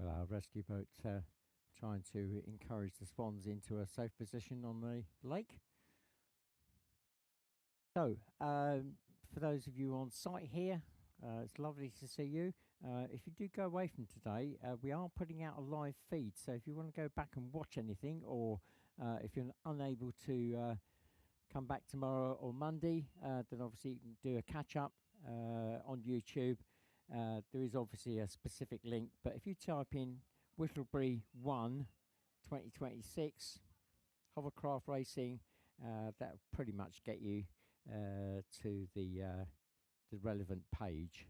Well, our rescue boat trying to encourage the swans into a safe position on the lake. So, for those of you on site here, it's lovely to see you. If you do go away from today, we are putting out a live feed. So if you want to go back and watch anything, or if you're unable to come back tomorrow or Monday, then obviously you can do a catch-up on YouTube. There is obviously a specific link, but if you type in Whittlebury1 2026 hovercraft racing, that'll pretty much get you to the relevant page.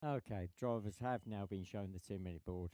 Okay, drivers have now been shown the 2-minute board.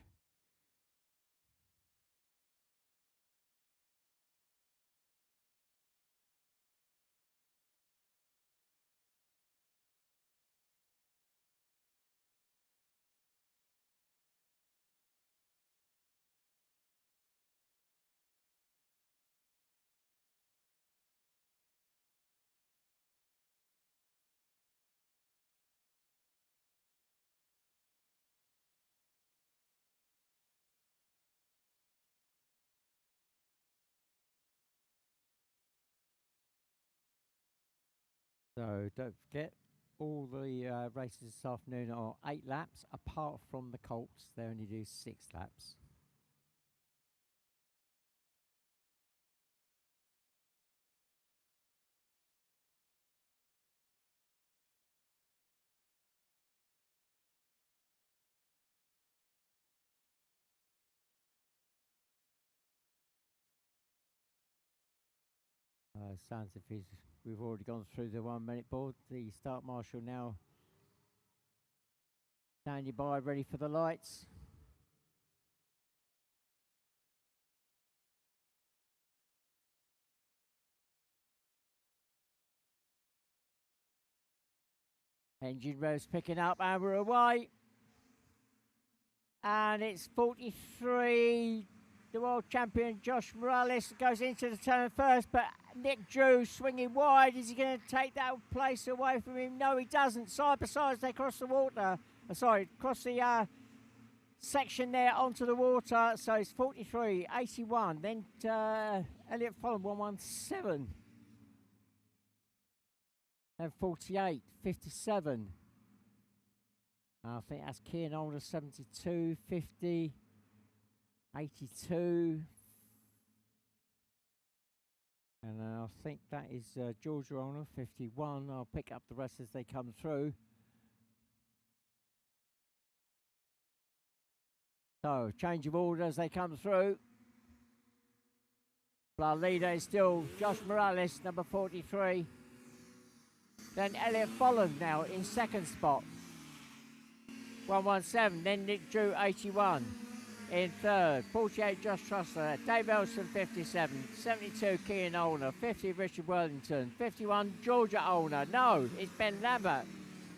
So don't forget, all the races this afternoon are 8 laps, apart from the Colts. They only do 6 laps. Sounds if we've already gone through the 1 minute board. The start marshal now standing by, ready for the lights. Engine revs picking up and we're away. And it's 43. The world champion Josh Morales goes into the turn first, but Nick Drew swinging wide. Is he going to take that place away from him? No, he doesn't. Side by side as they cross the water. Cross the section there onto the water. So it's 43, 81. Then Elliot Follen 117. Then 48, 57. I think that's Kian Olner 72, 50, 82. And I think that is Georgia Olner 51. I'll pick up the rest as they come through. So, change of order as they come through. Our leader is still Josh Morales, number 43. Then Elliot Follen now in second spot. 117, then Nick Drew 81 in third, 48 Josh Trussler, Dave Elson 57, 72 Kian Olner, 50 Richard Wellington, 51 Georgia Olner, no, it's Ben Lambert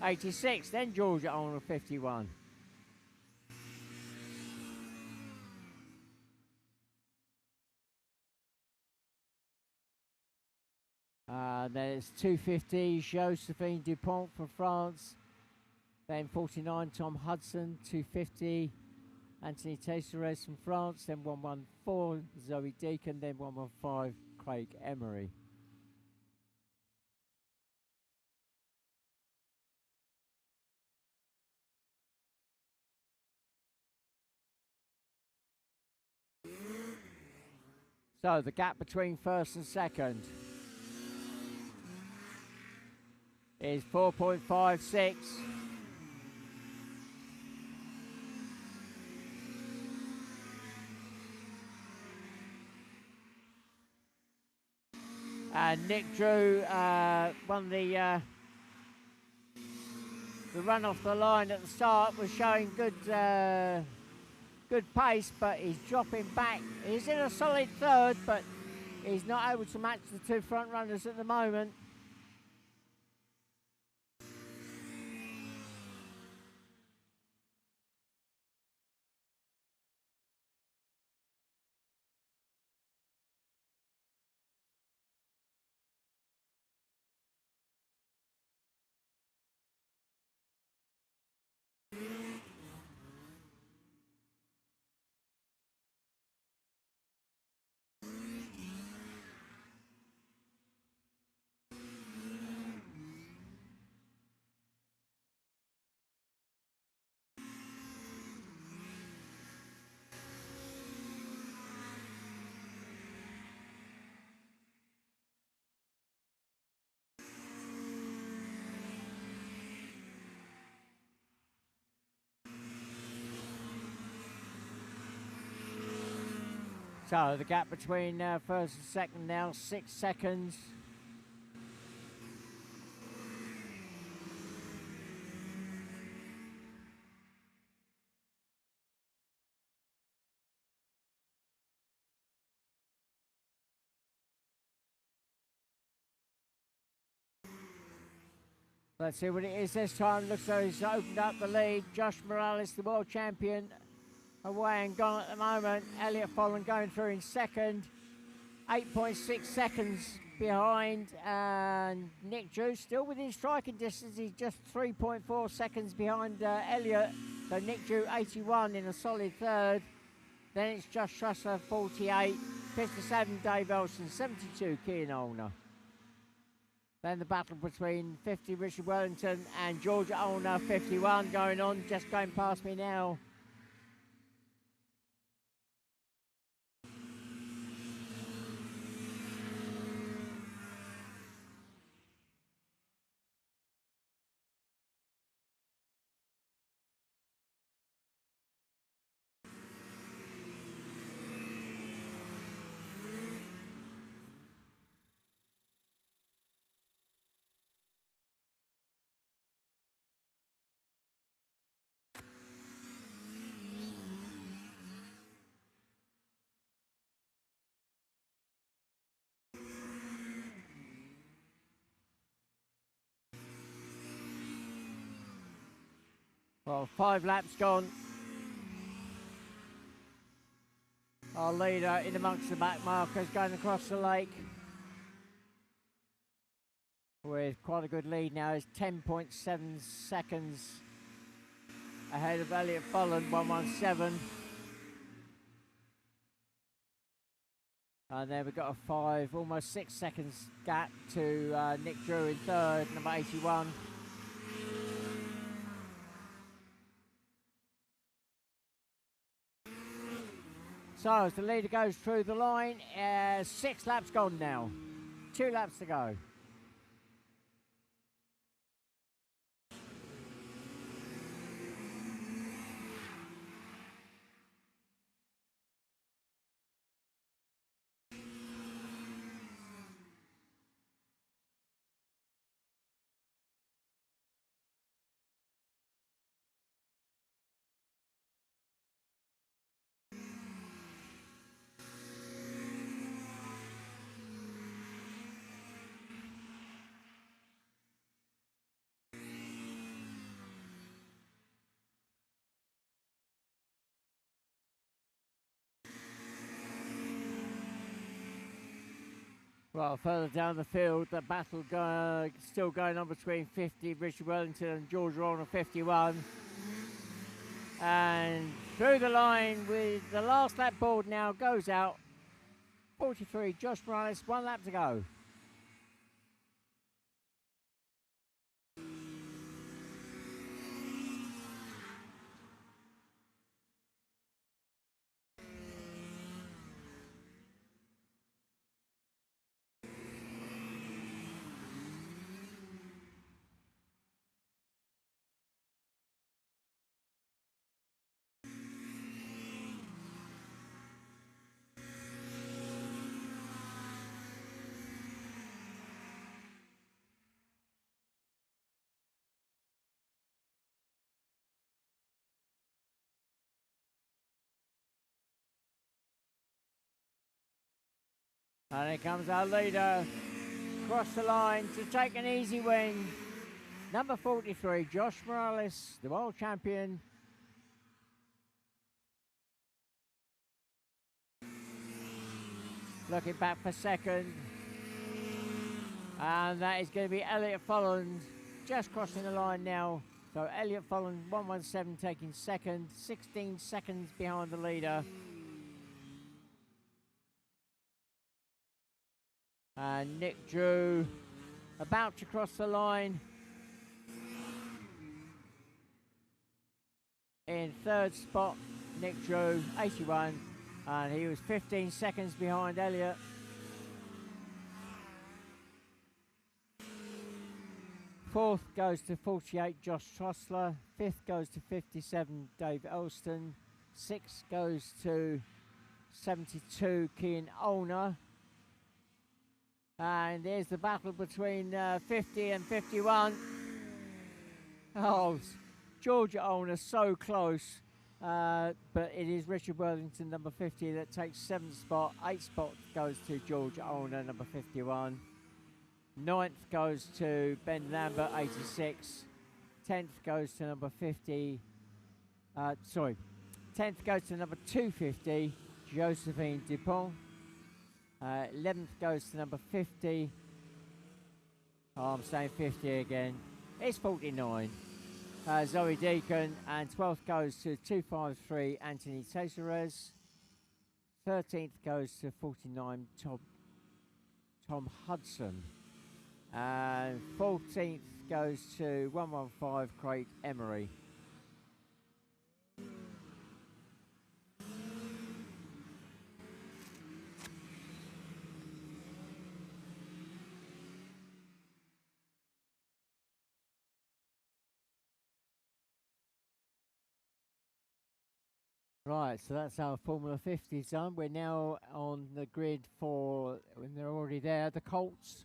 86, then Georgia Olner 51. Then it's 250 Josephine Dupont from France. Then 49, Tom Hudson, 250, Anthony Tesseret from France, then 114, Zoe Deacon, then 115, Craig Emery. So the gap between first and second is 4.56. Nick Drew won the run off the line at the start, was showing good pace, but he's dropping back. He's in a solid third, but he's not able to match the two front runners at the moment. So the gap between first and second now, 6 seconds. Let's see what it is this time. Looks like he's opened up the lead. Josh Morales, the world champion, away and gone at the moment. Elliot Follen going through in second. 8.6 seconds behind. And Nick Drew still within striking distance. He's just 3.4 seconds behind Elliot. So Nick Drew 81 in a solid third. Then it's Josh Trussler 48. 57 Dave Elson. 72 Kian Olner. Then the battle between 50 Richard Wellington and Georgia Olner 51 going on, just going past me now. Well, 5 laps gone. Our leader in amongst the back markers going across the lake with quite a good lead now. Is 10.7 seconds ahead of Elliot Folland, 117. And then we've got a 5, almost 6 seconds gap to Nick Drew in third, number 81. So as the leader goes through the line, 6 laps gone now. 2 laps to go. Well, further down the field, the battle still going on between 50, Richard Wellington and George Ron 51. And through the line with the last lap board now goes out. 43, Josh Morales, 1 lap to go. And here comes our leader across the line to take an easy win. Number 43, Josh Morales, the world champion. Looking back for second. And that is going to be Elliot Folland just crossing the line now. So Elliot Folland, 117, taking second, 16 seconds behind the leader. And Nick Drew about to cross the line in third spot. Nick Drew, 81, and he was 15 seconds behind Elliot. Fourth goes to 48, Josh Trussler. Fifth goes to 57, Dave Elston. Sixth goes to 72, Kian Olner. And there's the battle between 50 and 51. Oh, Georgia Olner so close. But it is Richard Worthington, number 50, that takes 7th spot. 8th spot goes to Georgia Olner, number 51. 9th goes to Ben Lambert, 86. 10th goes to number 50. 10th goes to number 250, Josephine Dupont. 11th goes to number 50. Oh, I'm saying 50 again. It's 49. Zoe Deacon. And 12th goes to 253, Anthony Tesares. 13th goes to 49, Tom Hudson. And 14th goes to 115, Craig Emery. Right, so that's our Formula 50s done. We're now on the grid for, when they're already there, the Colts.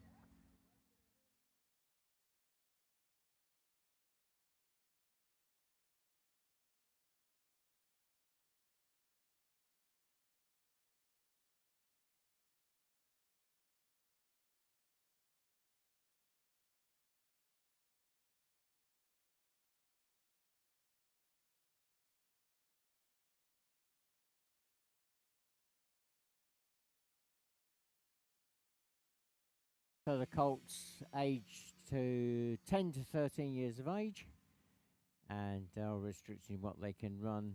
So the Colt's aged to 10 to 13 years of age, and are restricting what they can run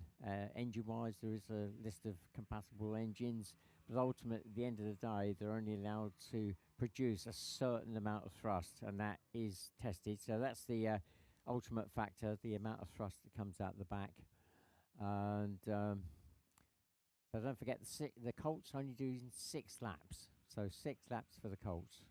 engine-wise. There is a list of compatible engines, but ultimately, at the end of the day, they're only allowed to produce a certain amount of thrust, and that is tested. So that's the ultimate factor, the amount of thrust that comes out the back. And so don't forget, the Colts only doing 6 laps. So 6 laps for the Colts.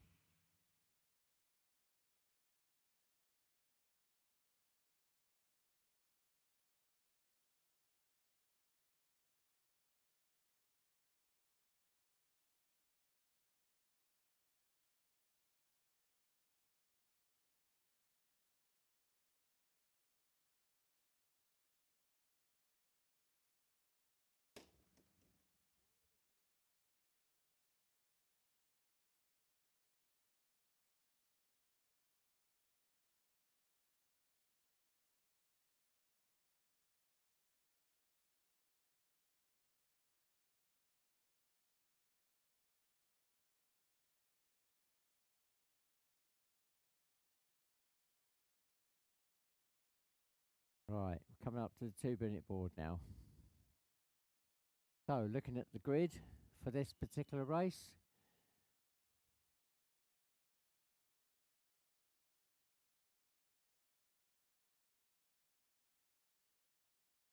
Right, coming up to the 2-minute board now. So looking at the grid for this particular race.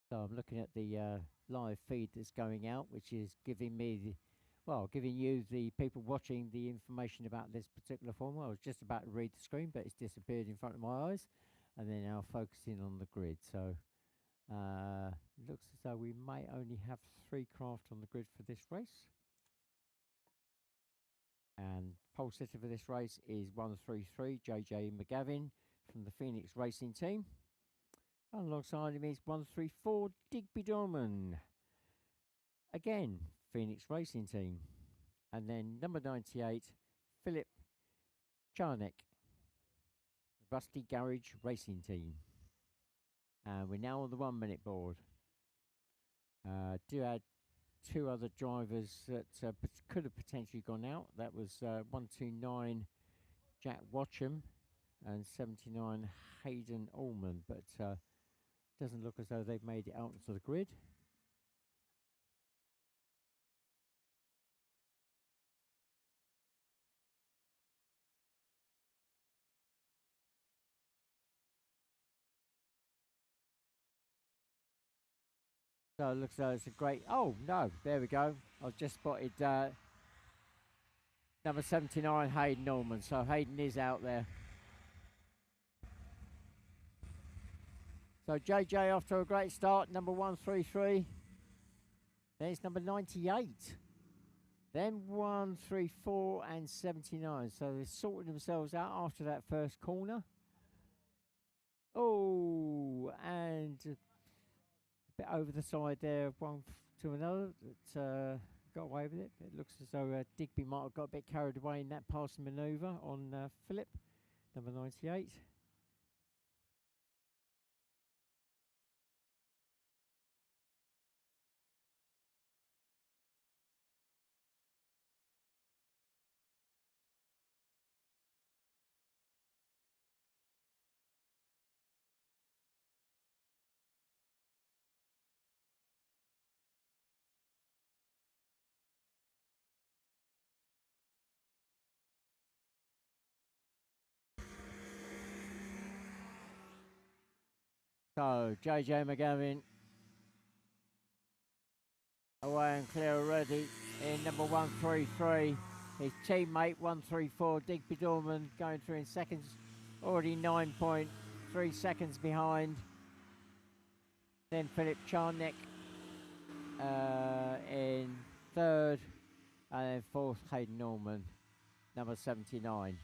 So I'm looking at the live feed that's going out, which is giving me giving you, the people watching, the information about this particular formula. I was just about to read the screen, but it's disappeared in front of my eyes. And then now focusing on the grid. So looks as though we may only have 3 craft on the grid for this race. And pole sitter for this race is 133 JJ McGavin from the Phoenix Racing Team. And alongside him is 134 Digby Dorman, again Phoenix Racing Team. And then number 98 Philip Charnick, Rusty Garage Racing Team. And we're now on the 1-minute board. Do add 2 other drivers that could have potentially gone out. That was 129 Jack Watcham and 79 Hayden Allman, but doesn't look as though they've made it out onto the grid. So it looks like it's a great... Oh, no, there we go. I've just spotted number 79, Hayden Norman. So Hayden is out there. So JJ off to a great start, number 133. Then it's number 98. Then 134 and 79. So they're sorting themselves out after that first corner. Oh, and... bit over the side there, one to another, but got away with it. It looks as though Digby might have got a bit carried away in that passing manoeuvre on Philip, number 98. So JJ McGavin away and clear already in number 133. His teammate 134 Digby Dorman going through in seconds, already 9.3 seconds behind. Then Philip Charnick in third, and then fourth Hayden Norman, number 79.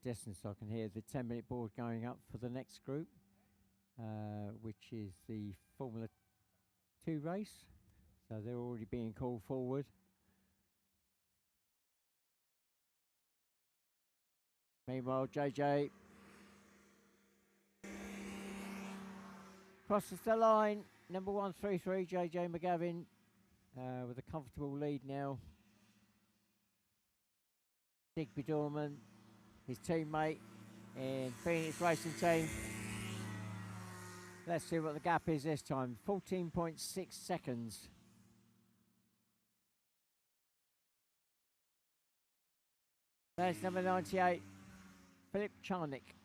distance. I can hear the 10-minute board going up for the next group, which is the Formula 2 race. So they're already being called forward. Meanwhile, JJ crosses the line. Number 133, JJ McGavin, with a comfortable lead now. Digby Dorman, his teammate in Phoenix Racing Team. Let's see what the gap is this time. 14.6 seconds. There's number 98, Philip Charnick.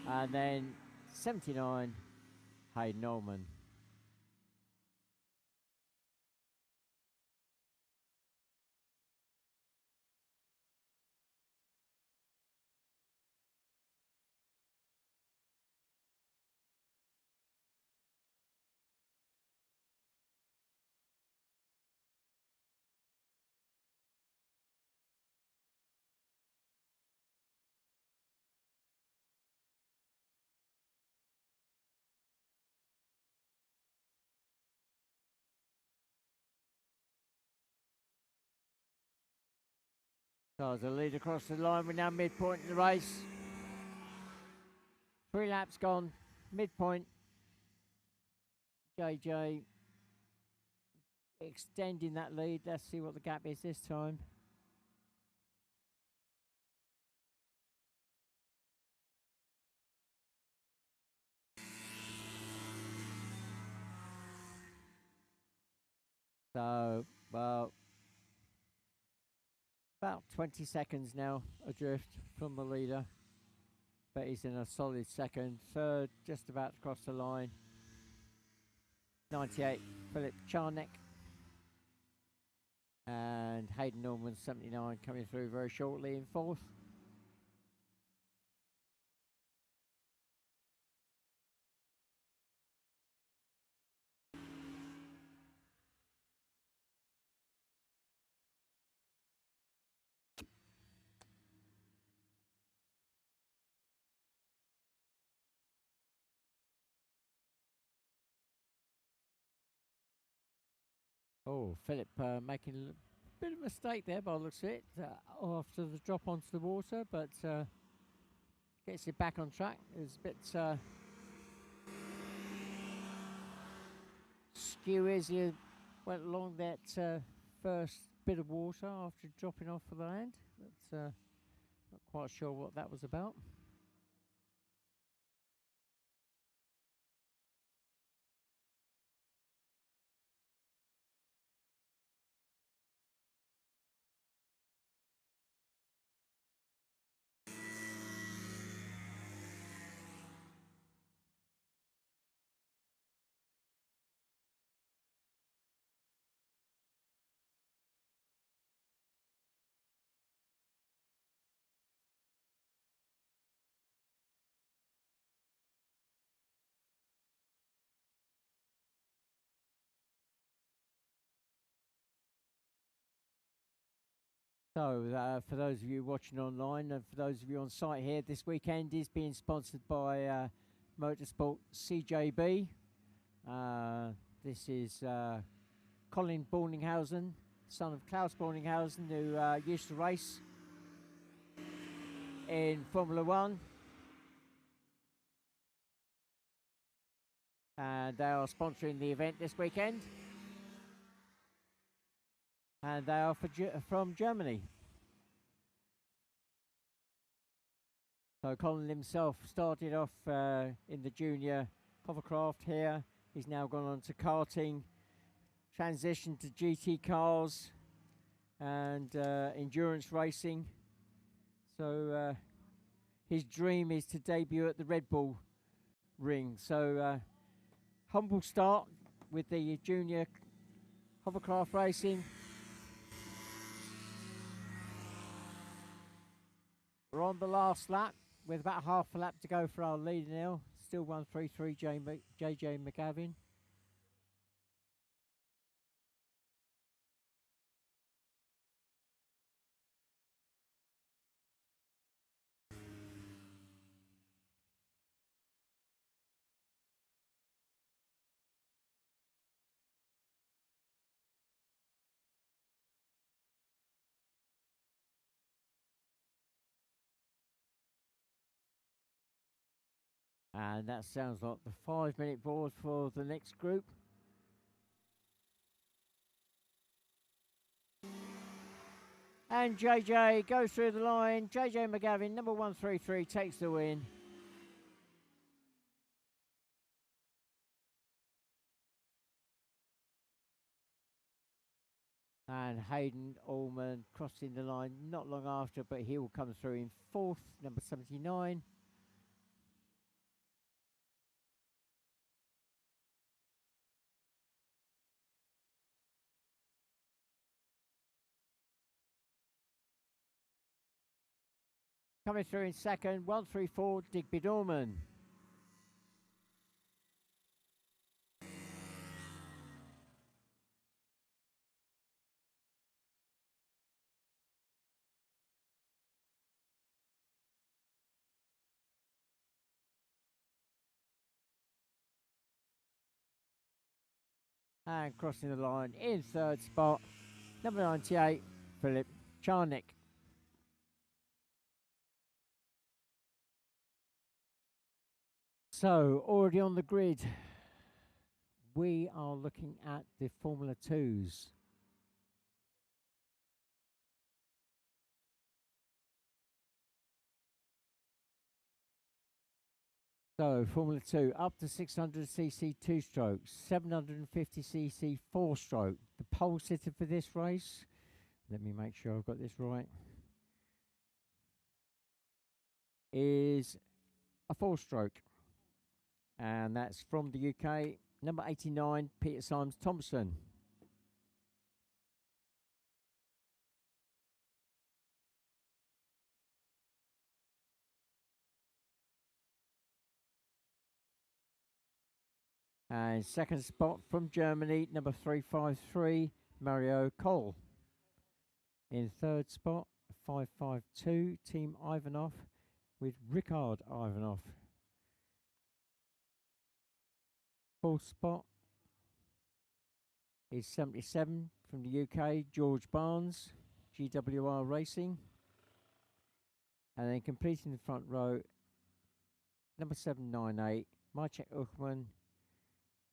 And then 79, Hayden Ullman. So the lead across the line, we're now midpoint in the race. 3 laps gone, midpoint. JJ extending that lead. Let's see what the gap is this time. So, well, about 20 seconds now adrift from the leader, but he's in a solid second. Third, just about to cross the line. 98, Philip Charnick. And Hayden Norman, 79, coming through very shortly in fourth. Oh, Philip making a bit of a mistake there by the looks of it after the drop onto the water, but gets it back on track. It was a bit skew as he went along that first bit of water after dropping off for the land. But not quite sure what that was about. So, for those of you watching online and for those of you on site here, this weekend is being sponsored by Motorsport CJB. This is Colin Borninghausen, son of Klaus Borninghausen, who used to race in Formula 1. And they are sponsoring the event this weekend. And they are from Germany. So Colin himself started off in the junior hovercraft here. He's now gone on to karting, transitioned to GT cars and endurance racing. So his dream is to debut at the Red Bull ring. So humble start with the junior hovercraft racing. We're on the last lap with about half a lap to go for our leader now. Still 133 JJ McGavin. And that sounds like the 5-minute board for the next group. And JJ goes through the line. JJ McGavin, number 133, takes the win. And Hayden Allman crossing the line not long after, but he will come through in 4th, number 79. Coming through in 2nd, 134, Digby Dorman. And crossing the line in 3rd spot, number 98, Philip Charnick. So, already on the grid, we are looking at the Formula 2s. So, Formula 2, up to 600cc 2-stroke, 750cc 4-stroke. The pole sitter for this race, let me make sure I've got this right, is a 4-stroke. And that's from the UK, number 89, Peter Symes Thompson. And 2nd spot from Germany, number 353, Mario Coll. In 3rd spot, 552, Team Ivanov with Ricard Ivanov. 4th spot is 77 from the UK, George Barnes, GWR Racing. And then completing the front row, number 798, Maciek Uchman,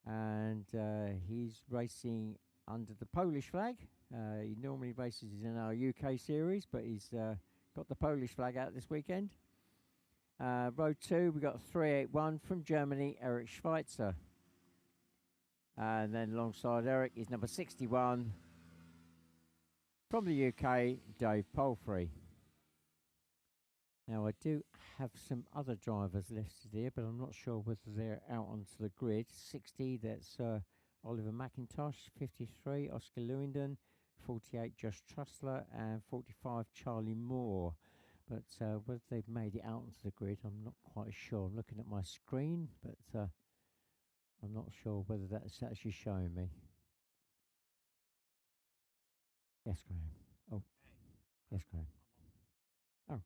and he's racing under the Polish flag. He normally races in our UK series, but he's got the Polish flag out this weekend. Row 2, we got 381 from Germany, Eric Schweitzer. And then alongside Eric is number 61 from the UK, Dave Palfrey. Now I do have some other drivers listed here, but I'm not sure whether they're out onto the grid. 60, that's Oliver McIntosh. 53, Oscar Lewington. 48, Josh Trussler. And 45, Charlie Moore. But whether they've made it out onto the grid, I'm not quite sure. I'm looking at my screen, but I'm not sure whether that's actually showing me. Yes, Graham. Oh, yes, Graham. Oh.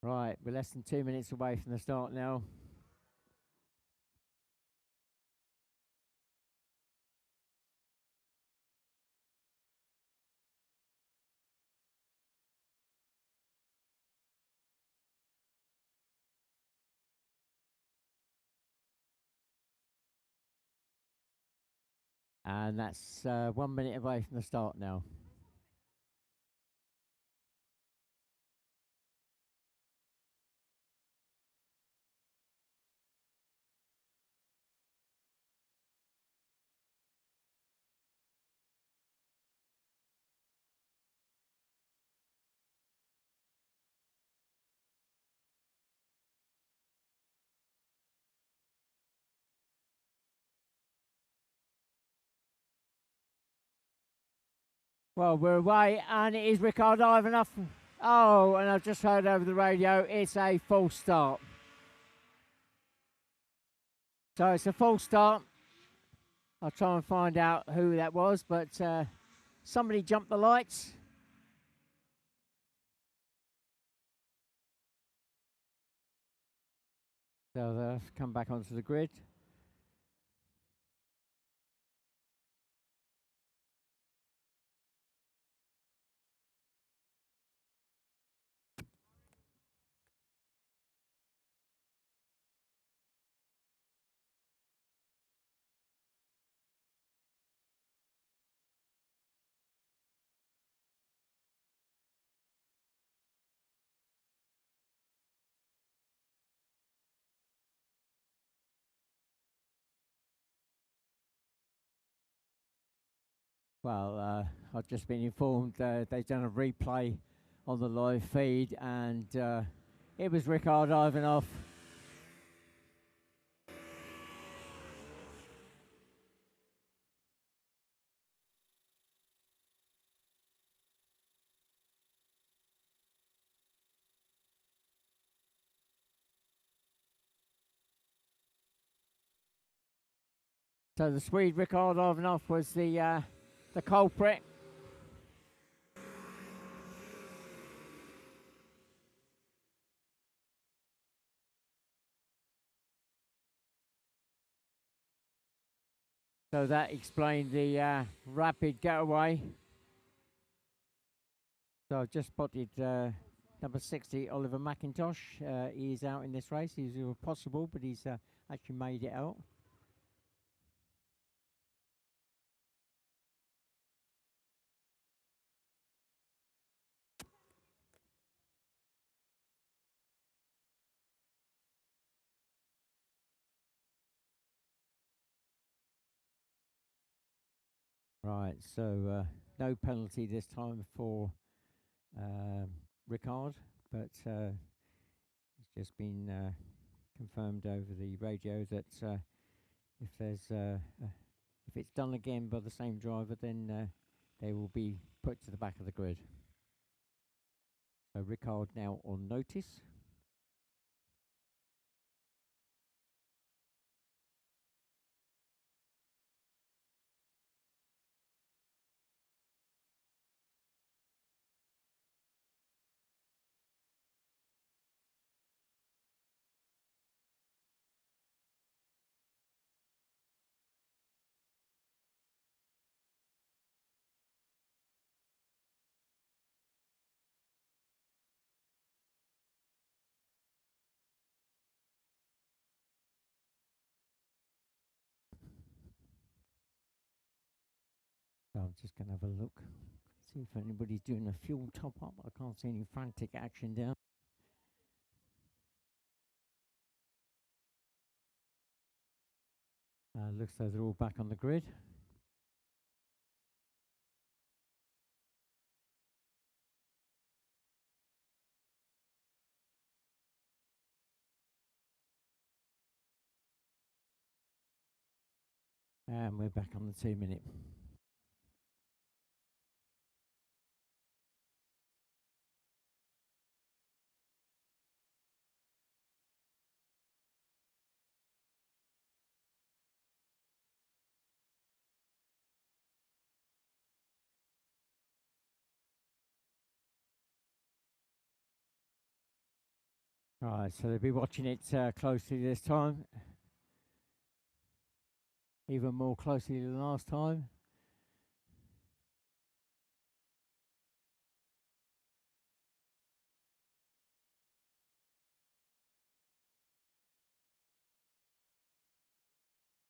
Right, we're less than 2 minutes away from the start now. And that's 1 minute away from the start now. Well, we're away, and it is Ricardo Ivanov. Oh, and I've just heard over the radio, it's a false start. So it's a false start. I'll try and find out who that was, but somebody jumped the lights. So they'll come back onto the grid. Well, I've just been informed they've done a replay on the live feed, and it was Ricardo Ivanov. So the Swede Ricardo Ivanov was the culprit. So that explained the rapid getaway. So I've just spotted number 60, Oliver McIntosh. He is out in this race. He's possible, but he's actually made it out. Right, so no penalty this time for Ricard, but it's just been confirmed over the radio that if there's if it's done again by the same driver, then they will be put to the back of the grid. So Ricard now on notice. So I'm just going to have a look, see if anybody's doing a fuel top up. I can't see any frantic action down. Looks like they're all back on the grid. And we're back on the 2 minute. Right, so they'll be watching it closely this time. Even more closely than last time.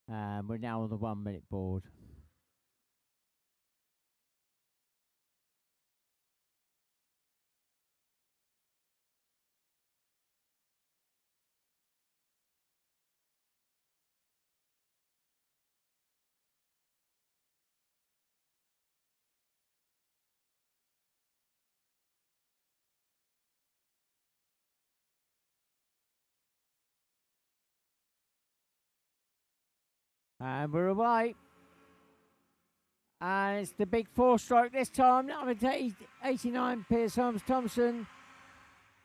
And we're now on the 1 minute board. And we're away. And it's the big 4-stroke this time. Number 89, Pierce Holmes Thompson.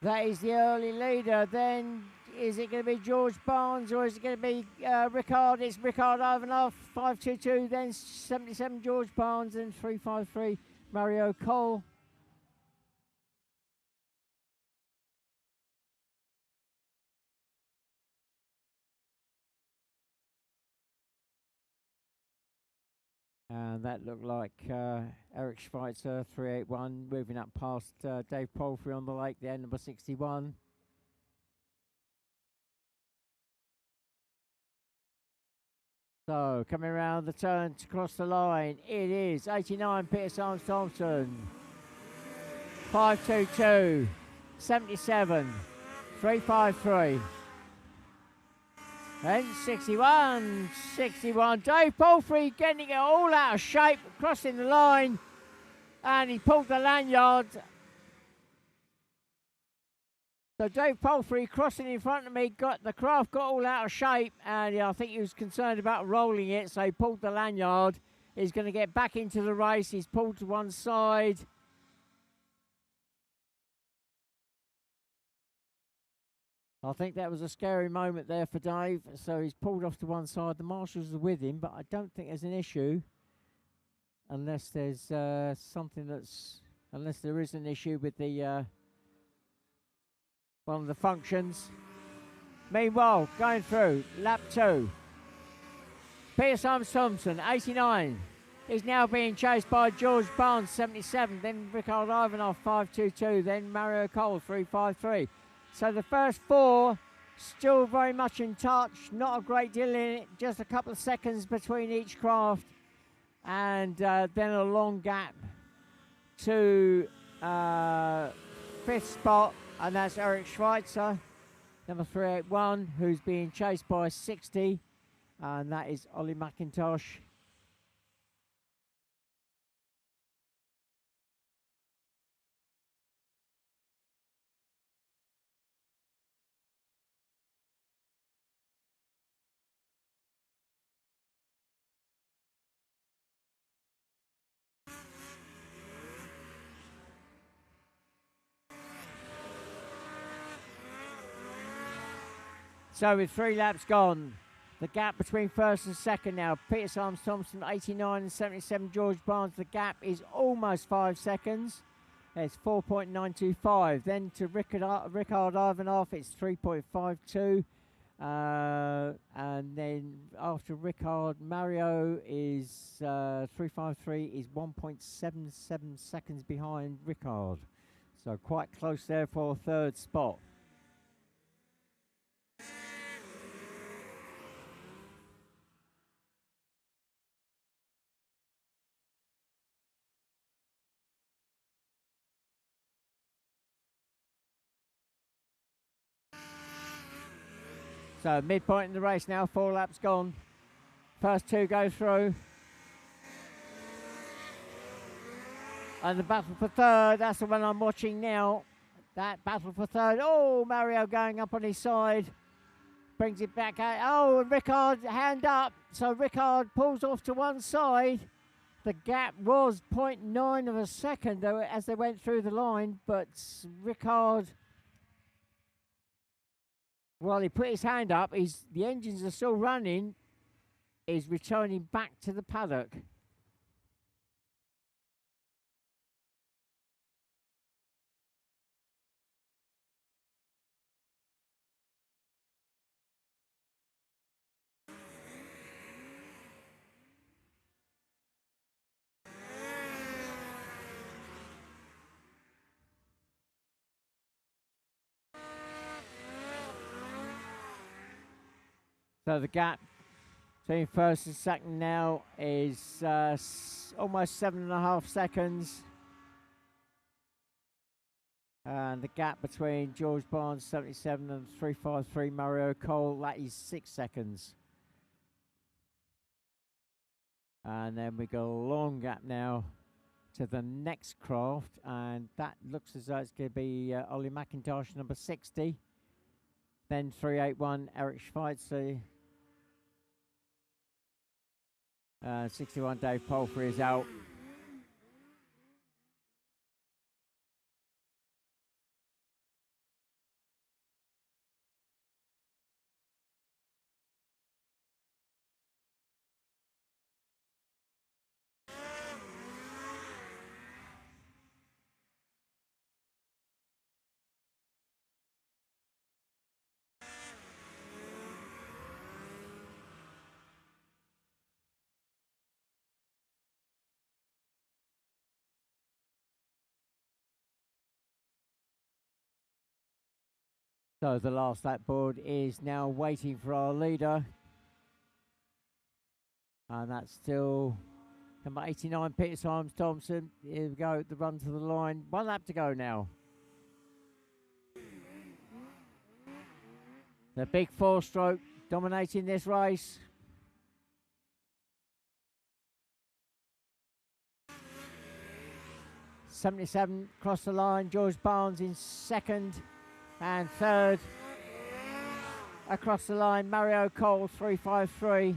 That is the early leader. Then is it going to be George Barnes or is it going to be Rickard? It's Rickard Ivanov, 522. Then 77 George Barnes and 353 Mario Cole. And that looked like Eric Schweitzer, 381, moving up past Dave Palfrey on the lake there, number 61. So, coming around the turn to cross the line, it is 89, Peter Arms Thompson, 522, 77, 353. And 61, Dave Palfrey getting it all out of shape, crossing the line, and he pulled the lanyard. So Dave Palfrey crossing in front of me, got the craft got all out of shape, and I think he was concerned about rolling it, so he pulled the lanyard. He's going to get back into the race. He's pulled to one side. I think that was a scary moment there for Dave, so he's pulled off to one side. The marshals are with him, but I don't think there's an issue unless there's unless there is an issue with the one of the functions. Meanwhile, going through lap 2, Peter Arms Thompson, 89, is now being chased by George Barnes, 77, then Rickard Ivanov, 522, then Mario Cole, 353. So the first 4 still very much in touch, not a great deal in it, just a couple of seconds between each craft, and then a long gap to 5th spot, and that's Eric Schweitzer, number 381, who's being chased by 60, and that is Ollie McIntosh. So with 3 laps gone, the gap between first and second now, Peter Arms Thompson, 89 and 77, George Barnes, the gap is almost 5 seconds. It's 4.925. Then to Rickard Ivanov, it's 3.52. And then after Rickard, Mario is 353, is 1.77 seconds behind Rickard. So quite close there for 3rd spot. So midpoint in the race now, 4 laps gone. First 2 go through. And the battle for 3rd, that's the one I'm watching now. That battle for 3rd. Oh, Mario going up on his side. Brings it back out. Oh, and Rickard, hand up. So Rickard pulls off to one side. The gap was 0.9 of a second though, as they went through the line, but Rickard, well, he put his hand up, the engines are still running, is returning back to the paddock. So the gap between first and second now is almost 7.5 seconds. And the gap between George Barnes, 77, and 353 Mario Cole, that is 6 seconds. And then we got a long gap now to the next craft, and that looks as though it's going to be Ollie McIntosh, number 60. Then 381 Eric Schweitzer. 61 Dave Palfrey is out. So the last lap board is now waiting for our leader. And that's still number 89, Peter Symes Thompson. Here we go, the run to the line. 1 lap to go now. The big 4-stroke dominating this race. '77 across the line. George Barnes in second. And third across the line, Mario Colt, 353.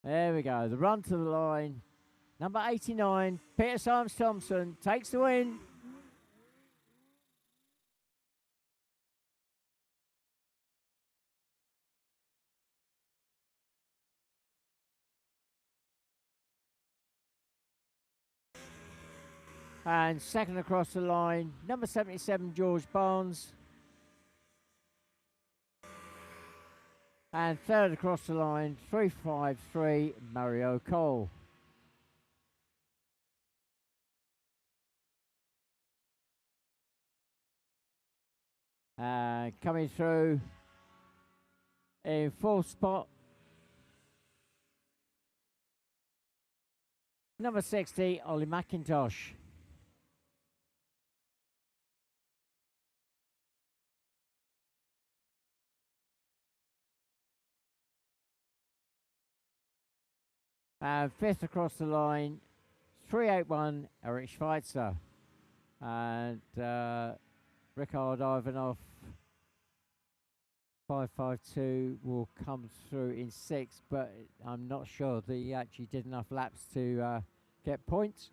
There we go, the run to the line. Number 89, Peter Symes Thompson takes the win. And second across the line, number 77, George Barnes. And third across the line, 353, Mario Cole. Coming through in fourth spot, number 60, Ollie McIntosh. And fifth across the line, 381, Eric Schweitzer. And Rickard Ivanov, 552, will come through in sixth, but I'm not sure that he actually did enough laps to get points.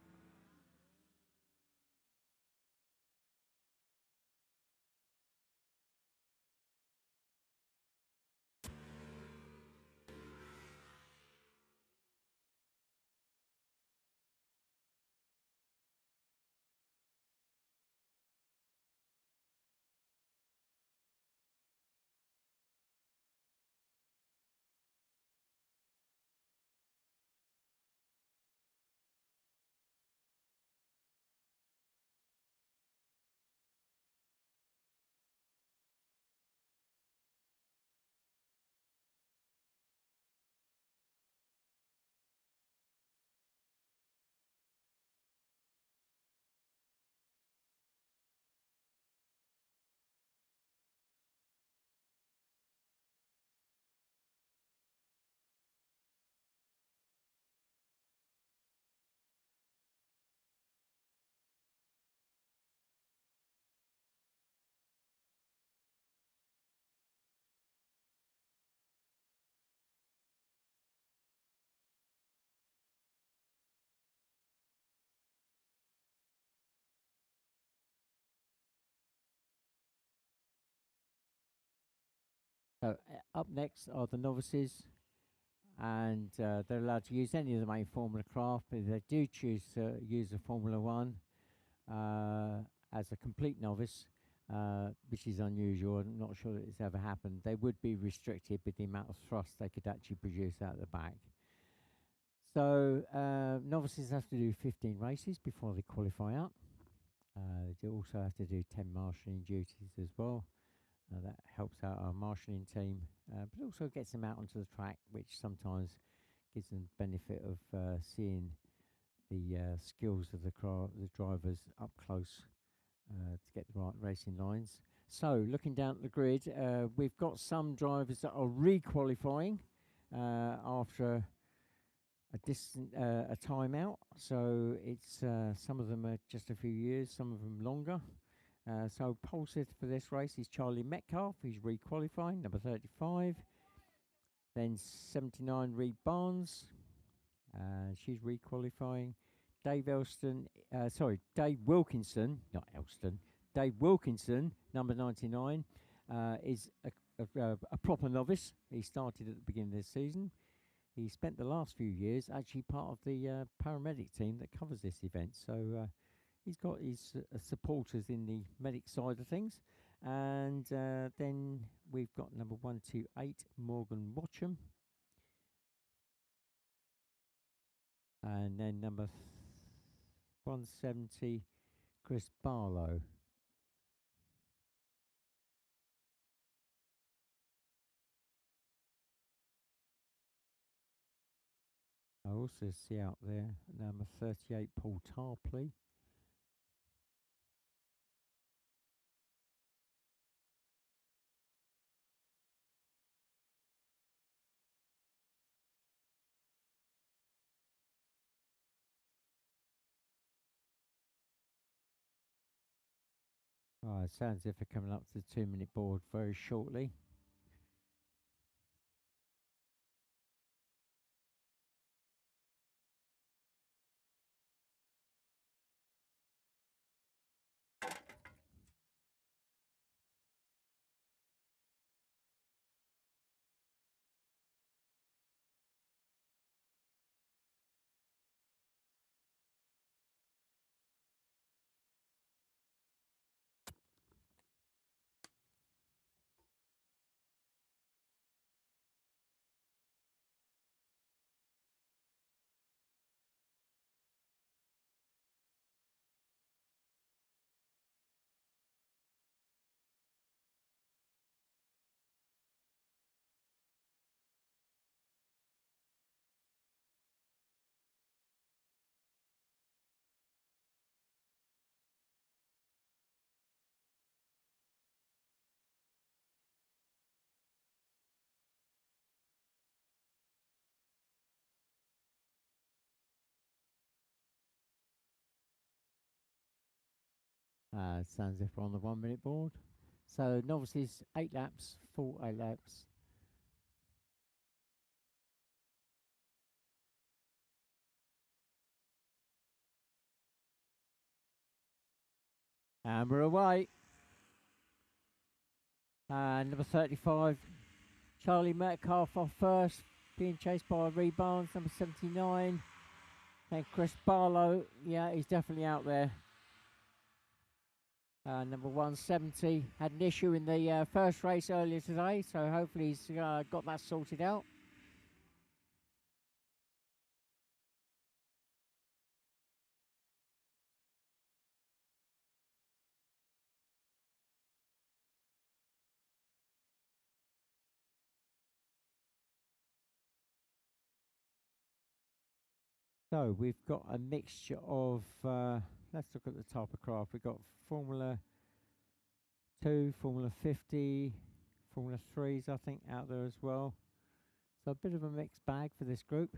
So up next are the novices, and they're allowed to use any of the main Formula craft, but if they do choose to use a Formula 1 as a complete novice, which is unusual, I'm not sure that it's ever happened, they would be restricted with the amount of thrust they could actually produce out the back. So novices have to do 15 races before they qualify up. They also have to do 10 marshalling duties as well. That helps out our marshalling team, but also gets them out onto the track, which sometimes gives them the benefit of seeing the skills of the drivers up close to get the right racing lines. So looking down at the grid, we've got some drivers that are re-qualifying after a distant a timeout. So it's some of them are just a few years, some of them longer. So pole sitter for this race is Charlie Metcalf. He's re-qualifying, number 35. Then 79 Reed Barnes. She's re-qualifying. Dave Wilkinson, not Elston. Dave Wilkinson, number 99, is a proper novice. He started at the beginning of this season. He spent the last few years actually part of the paramedic team that covers this event. So he's got his supporters in the medic side of things. And then we've got number 128, Morgan Watcham. And then number 170, Chris Barlow. I also see out there number 38, Paul Tarpley. Oh, it sounds as if they're coming up to the 2-minute board very shortly. Sounds as if we're on the 1-minute board. So novices, 8 laps, full 8 laps. And we're away. Number 35, Charlie Metcalf off first, being chased by Reed Barnes, number 79. And Chris Barlow, yeah, he's definitely out there. Number 170 had an issue in the first race earlier today, so hopefully he's got that sorted out. So we've got a mixture of, let's look at the type of craft. We've got Formula 2, Formula 50, Formula 3s, I think, out there as well. So a bit of a mixed bag for this group.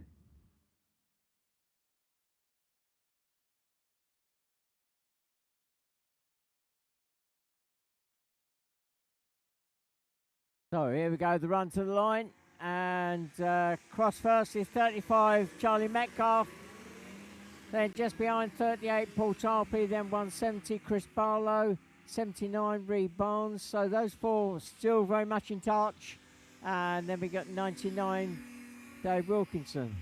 So here we go, the run to the line. And cross first is 35, Charlie Metcalf. Then just behind 38, Paul Tarpley. Then 170, Chris Barlow. 79, Reed Barnes. So those four still very much in touch. And then we got 99, Dave Wilkinson.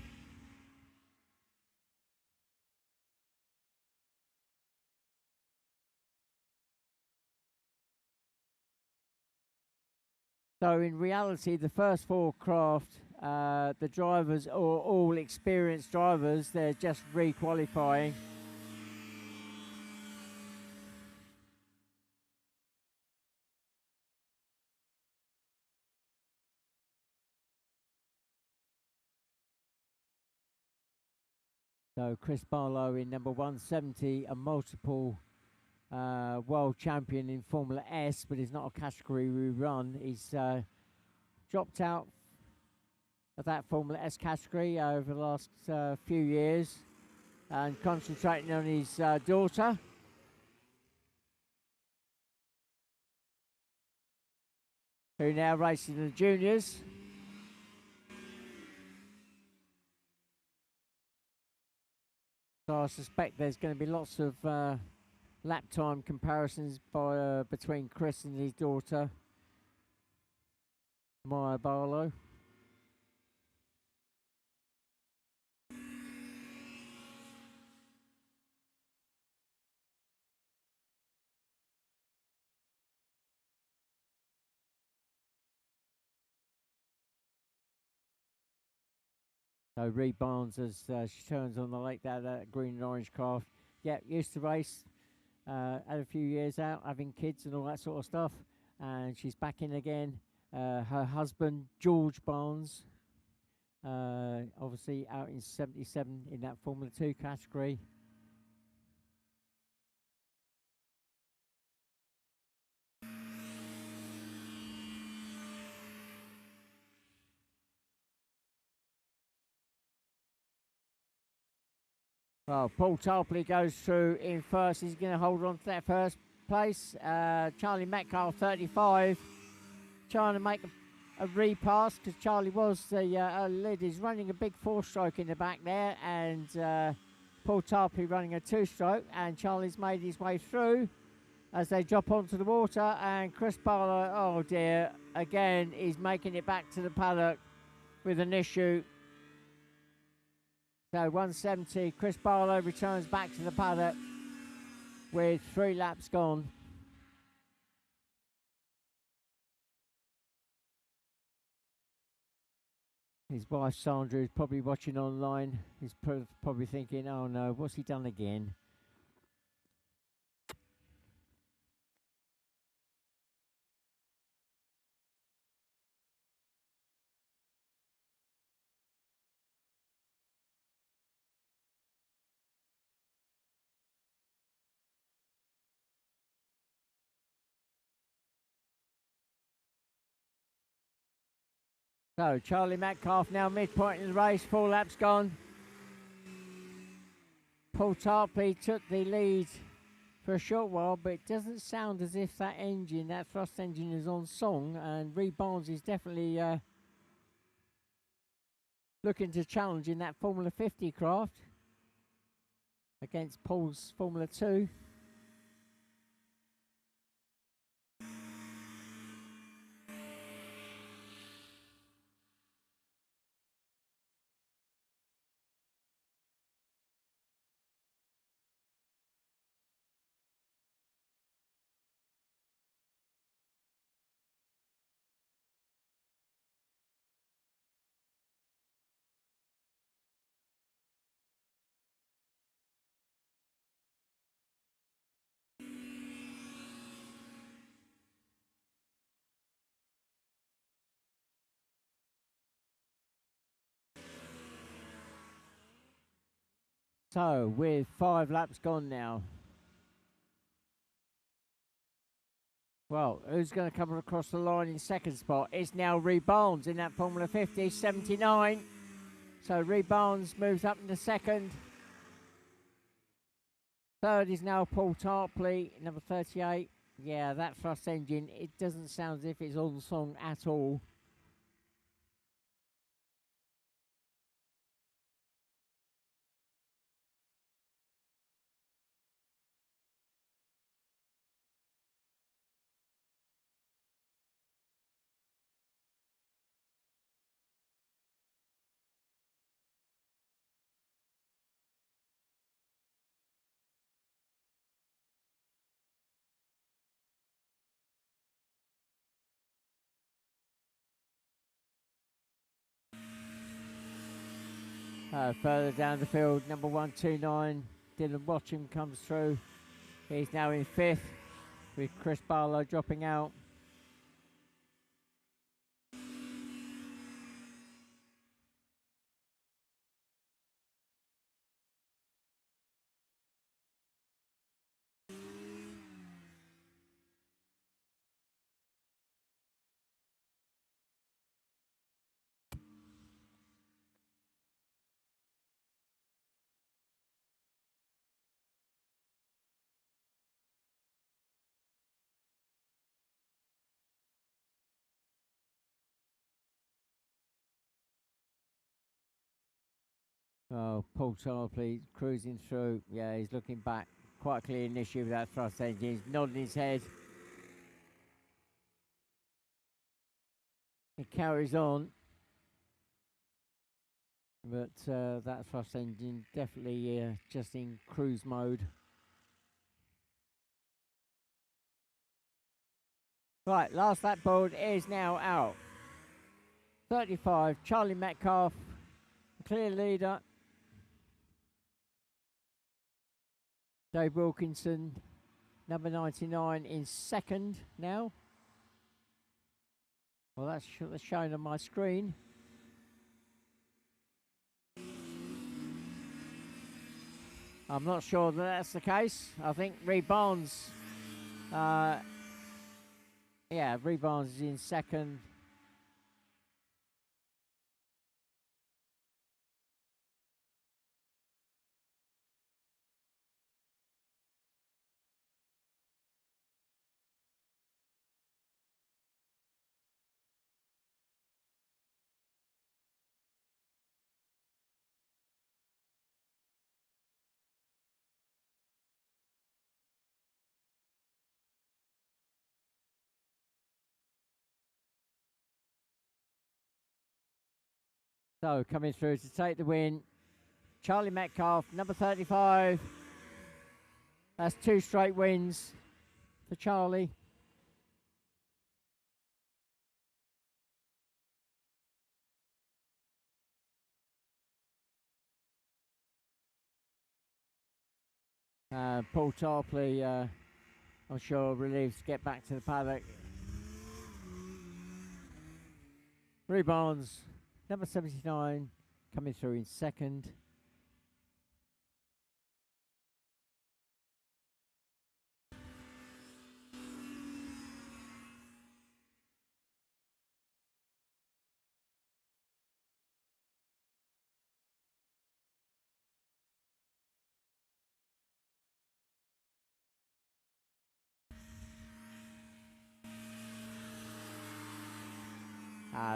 So in reality, the first 4 craft, the drivers are all experienced drivers. They're just re-qualifying. So Chris Barlow in number 170, a multiple world champion in Formula S, but he's not a category rerun. He's dropped out of that Formula S category over the last few years and concentrating on his daughter. Who now races in the juniors. So I suspect there's going to be lots of lap time comparisons between Chris and his daughter, Maya Barlow. So Reed Barnes, as she turns on the lake, that green and orange craft. Yeah, used to race, had a few years out, having kids and all that sort of stuff. And she's back in again. Her husband, George Barnes, obviously out in 77 in that Formula 2 category. Well, Paul Tarpley goes through in first. He's going to hold on to that first place. Charlie Metcalf, 35, trying to make a repass because Charlie was the lead. He's running a big 4-stroke in the back there, and Paul Tarpley running a 2-stroke, and Charlie's made his way through as they drop onto the water, and Chris Barlow, oh dear, again, he's making it back to the paddock with an issue. So 170, Chris Barlow returns back to the paddock with 3 laps gone. His wife Sandra is probably watching online. He's probably thinking, oh no, what's he done again? So Charlie Metcalf now midpoint in the race, 4 laps gone. Paul Tarpley took the lead for a short while, but it doesn't sound as if that engine, that thrust engine, is on song, and Reed Barnes is definitely looking to challenge in that Formula 50 craft against Paul's Formula 2. So, with 5 laps gone now. Well, who's going to come across the line in second spot? It's now Reed Barnes in that Formula 50, 79. So, Reed Barnes moves up into second. Third is now Paul Tarpley, number 38. Yeah, that thrust engine, it doesn't sound as if it's on song at all. Further down the field, number 129, Dylan Watcham comes through. He's now in 5th, with Chris Barlow dropping out. Oh, Paul Tarpley cruising through. Yeah, he's looking back. Quite clear an issue with that thrust engine. He's nodding his head. He carries on. But that thrust engine definitely just in cruise mode. Right, last lap board is now out. 35, Charlie Metcalf, clear leader. Dave Wilkinson, number 99, in second now. Well, that's shown on my screen. I'm not sure that that's the case. I think Reed Barnes, Reed Barnes is in second. So coming through to take the win, Charlie Metcalf, number 35. That's 2 straight wins for Charlie. Paul Tarpley, I'm sure, relieved to get back to the paddock. Ree Barnes, number 79, coming through in second.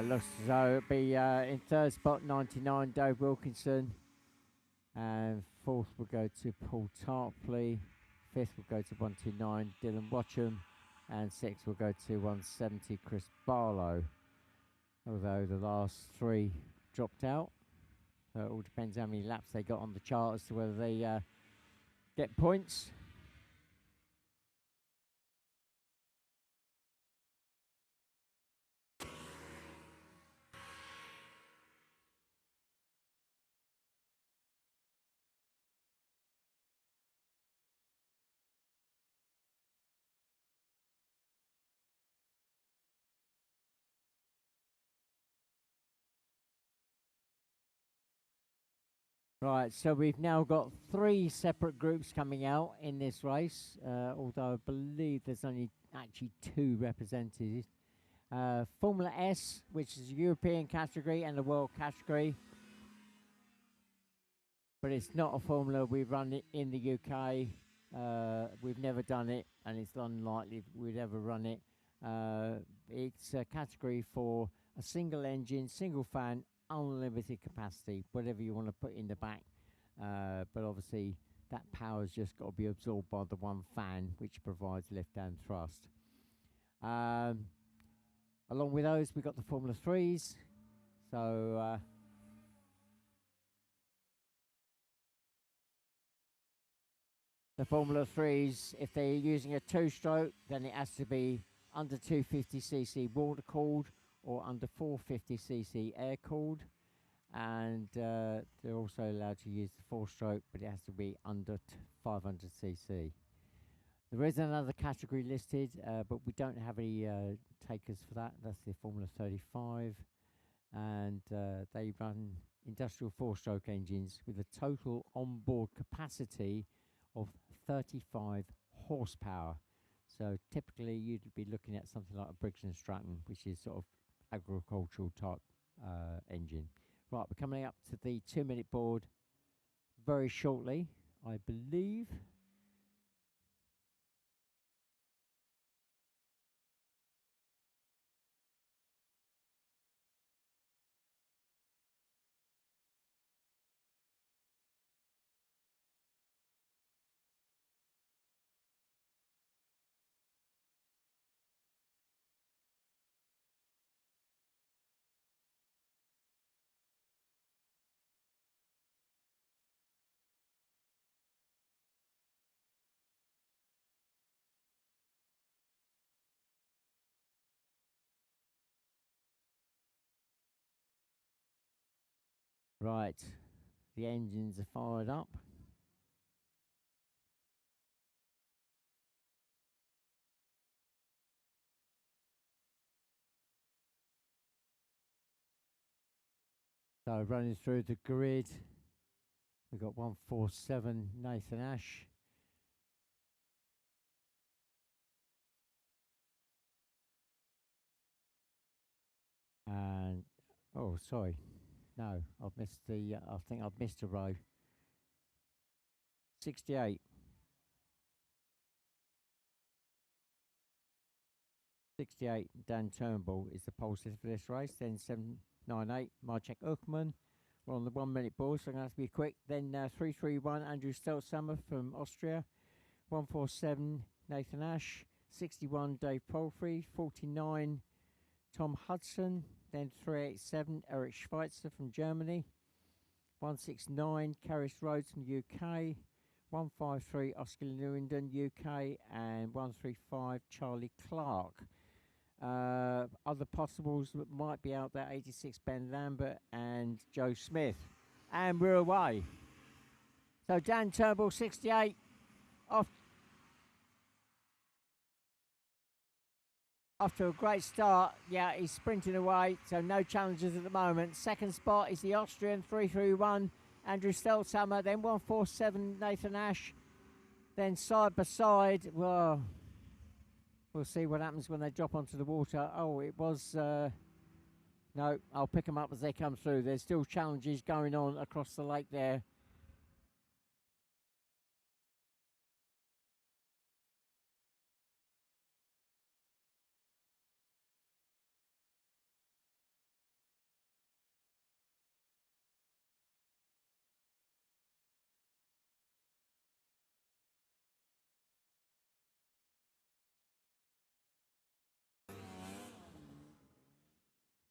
Looks as though it'll be in third spot, 99, Dave Wilkinson. And fourth will go to Paul Tarpley. Fifth will go to 129, Dylan Watcham. And sixth will go to 170, Chris Barlow. Although the last 3 dropped out. So it all depends how many laps they got on the chart as to whether they get points. Right, so we've now got 3 separate groups coming out in this race, although I believe there's only actually 2 represented. Formula S, which is a European category and a world category, but it's not a formula we run it in the UK. We've never done it, and it's unlikely we'd ever run it. It's a category for a single engine, single fan, unlimited capacity, whatever you want to put in the back. But obviously that power's just got to be absorbed by the one fan, which provides lift and thrust. Along with those, we've got the Formula 3s. So the Formula 3s, if they're using a 2-stroke, then it has to be under 250cc water cooled or under 450cc air cooled. And they're also allowed to use the 4-stroke, but it has to be under 500cc. There is another category listed, but we don't have any takers for that. That's the Formula 35. And they run industrial 4-stroke engines with a total onboard capacity of 35 horsepower. So typically you'd be looking at something like a Briggs & Stratton, which is sort of agricultural type engine. Right, we're coming up to the 2-minute board very shortly, I believe. Right, the engines are fired up. So running through the grid, we've got 147 Nathan Ash. And, oh, sorry. No, I've missed the, I think I've missed a row. 68. 68, Dan Turnbull is the pole sitter for this race. Then 798, Marcek Uckman. We're on the 1 minute board, so I'm going to have to be quick. Then 331, Andrew Stelzhammer from Austria. 147, Nathan Ash. 61, Dave Palfrey. 49, Tom Hudson. Then 387, Eric Schweitzer from Germany. 169, Caris Rhodes from UK. 153, Oscar Lewington, UK. And 135, Charlie Clark. Other possibles that might be out there, 86, Ben Lambert and Joe Smith. And we're away. So Dan Turnbull, 68, off to a great start. Yeah, he's sprinting away, so no challenges at the moment. Second spot is the Austrian, 331, Andrew Stelzhammer. Then 147, Nathan Ash. Then side by side, well, we'll see what happens when they drop onto the water. Oh, it was, no, I'll pick them up as they come through. There's still challenges going on across the lake there.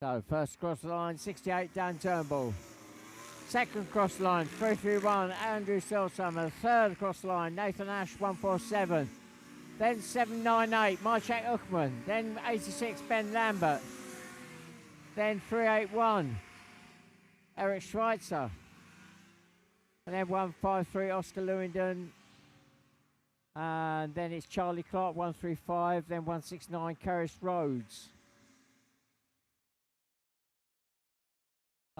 So first cross line, 68, Dan Turnbull. Second cross line, 331, Andrew Stelzhammer. Third cross line, Nathan Ash, 147. Then 798, Marcek Uckman. Then 86, Ben Lambert. Then 381, Eric Schweitzer. And then 153, Oscar Lewington. And then it's Charlie Clark, 135. Then 169, Caris Rhodes.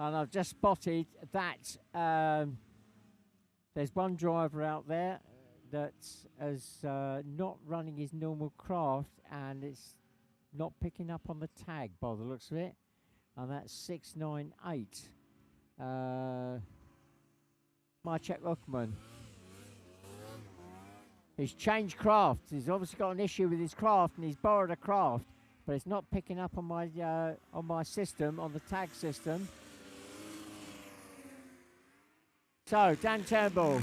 And I've just spotted that there's one driver out there that is not running his normal craft, and it's not picking up on the tag by the looks of it. And that's 698. Marcek Uckman. He's changed craft. He's obviously got an issue with his craft, and he's borrowed a craft, but it's not picking up on my system, on the tag system. So, Dan Turnbull,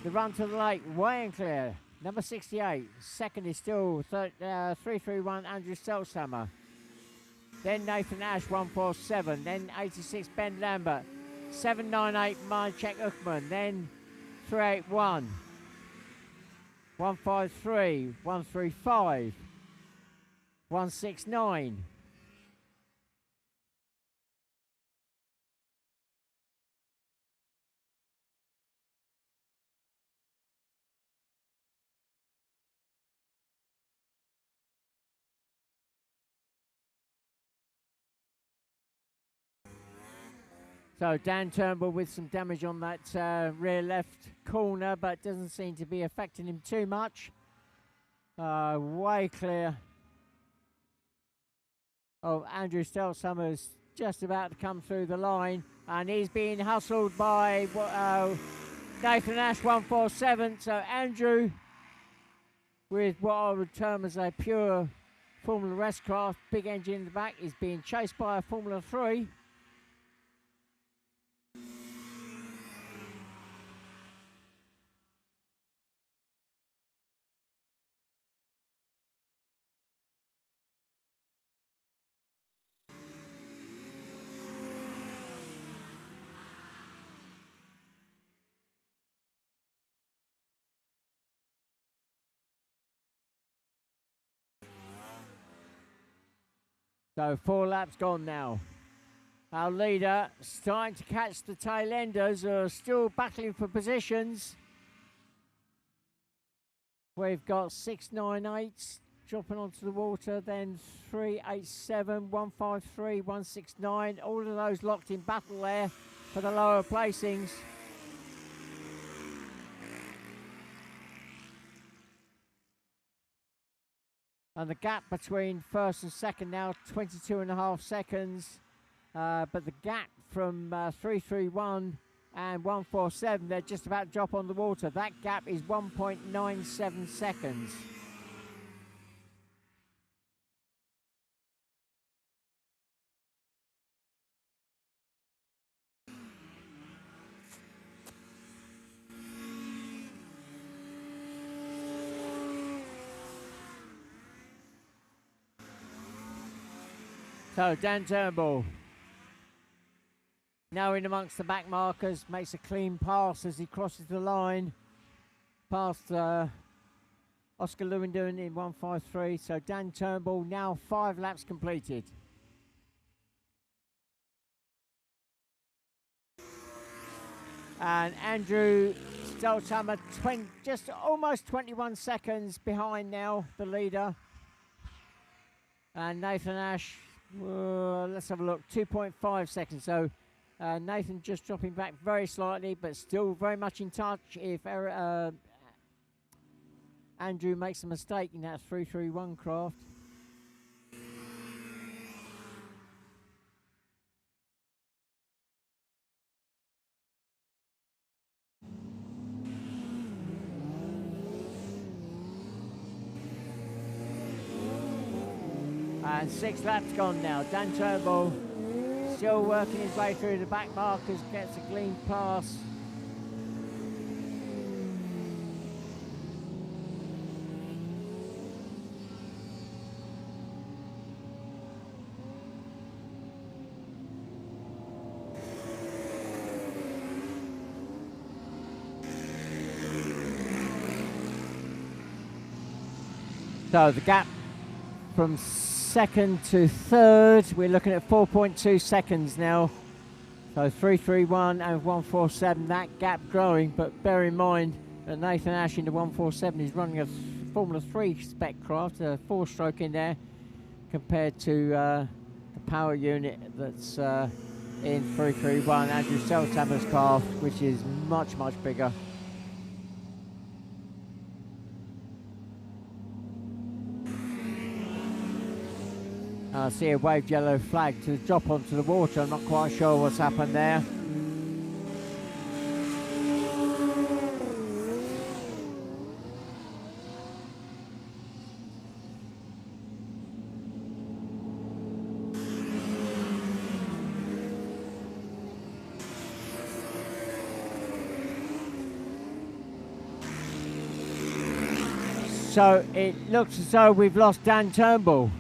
the run to the lake, way and clear. Number 68. Second is still 331, Andrew Stelzhammer. Then Nathan Ash, 147. Then 86, Ben Lambert. 798, Marcek Uckman. Then 381. 153, 135. 169. So Dan Turnbull with some damage on that rear left corner, but doesn't seem to be affecting him too much. Way clear. Oh, Andrew Stelzhammer's just about to come through the line, and he's being hustled by Nathan Ash, 147. So Andrew, with what I would term as a pure Formula S craft, big engine in the back, is being chased by a Formula 3. So 4 laps gone now. Our leader starting to catch the tail enders who are still battling for positions. We've got 698 dropping onto the water, then 387, 153, 169. All of those locked in battle there for the lower placings. And the gap between first and second now, 22.5 seconds. But the gap from 331 and 147, they're just about to drop on the water. That gap is 1.97 seconds. So Dan Turnbull now in amongst the back markers, makes a clean pass as he crosses the line past Oscar Lewandon in 153. So Dan Turnbull now 5 laps completed. And Andrew Stelzhammer just almost 21 seconds behind now, the leader. And Nathan Ash, let's have a look, 2.5 seconds. So Nathan just dropping back very slightly, but still very much in touch. If Andrew makes a mistake in that 331 craft. And 6 laps gone now. Dan Turnbull still working his way through the back markers, gets a clean pass. So the gap from second to third, we're looking at 4.2 seconds now. So 331 and 147, that gap growing, but bear in mind that Nathan Ash in the 147 is running a Formula 3 spec craft, a 4-stroke in there, compared to the power unit that's in 331, Andrew Stelzhammer's craft, which is much, much bigger. I see a waved yellow flag to drop onto the water. I'm not quite sure what's happened there. So it looks as though we've lost Dan Turnbull.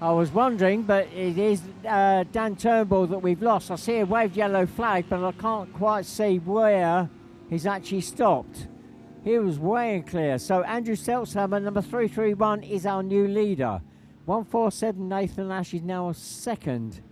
I was wondering, but it is Dan Turnbull that we've lost. I see a waved yellow flag, but I can't quite see where he's actually stopped. He was way clear. So Andrew Stelzhammer, number 331, is our new leader. 147 Nathan Ash is now second.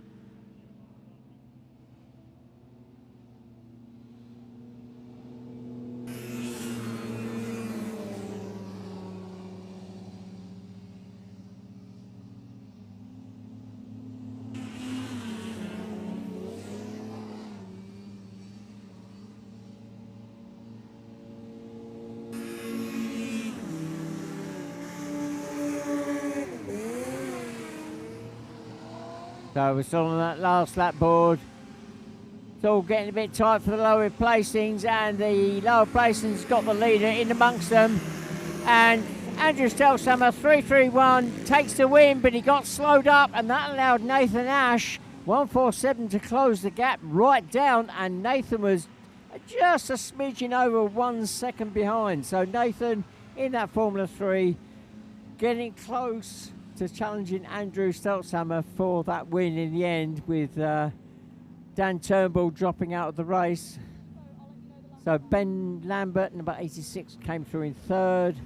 So we're still on that last lap board. It's all getting a bit tight for the lower placings, and the lower placings got the leader in amongst them. And Andrew Stelzhammer, 331, takes the win, but he got slowed up, and that allowed Nathan Ash, 147, to close the gap right down, and Nathan was just a smidgen over 1 second behind. So Nathan in that Formula 3 getting close to challenging Andrew Stelzhammer for that win in the end, with Dan Turnbull dropping out of the race. So Ben Lambert, number 86, came through in third.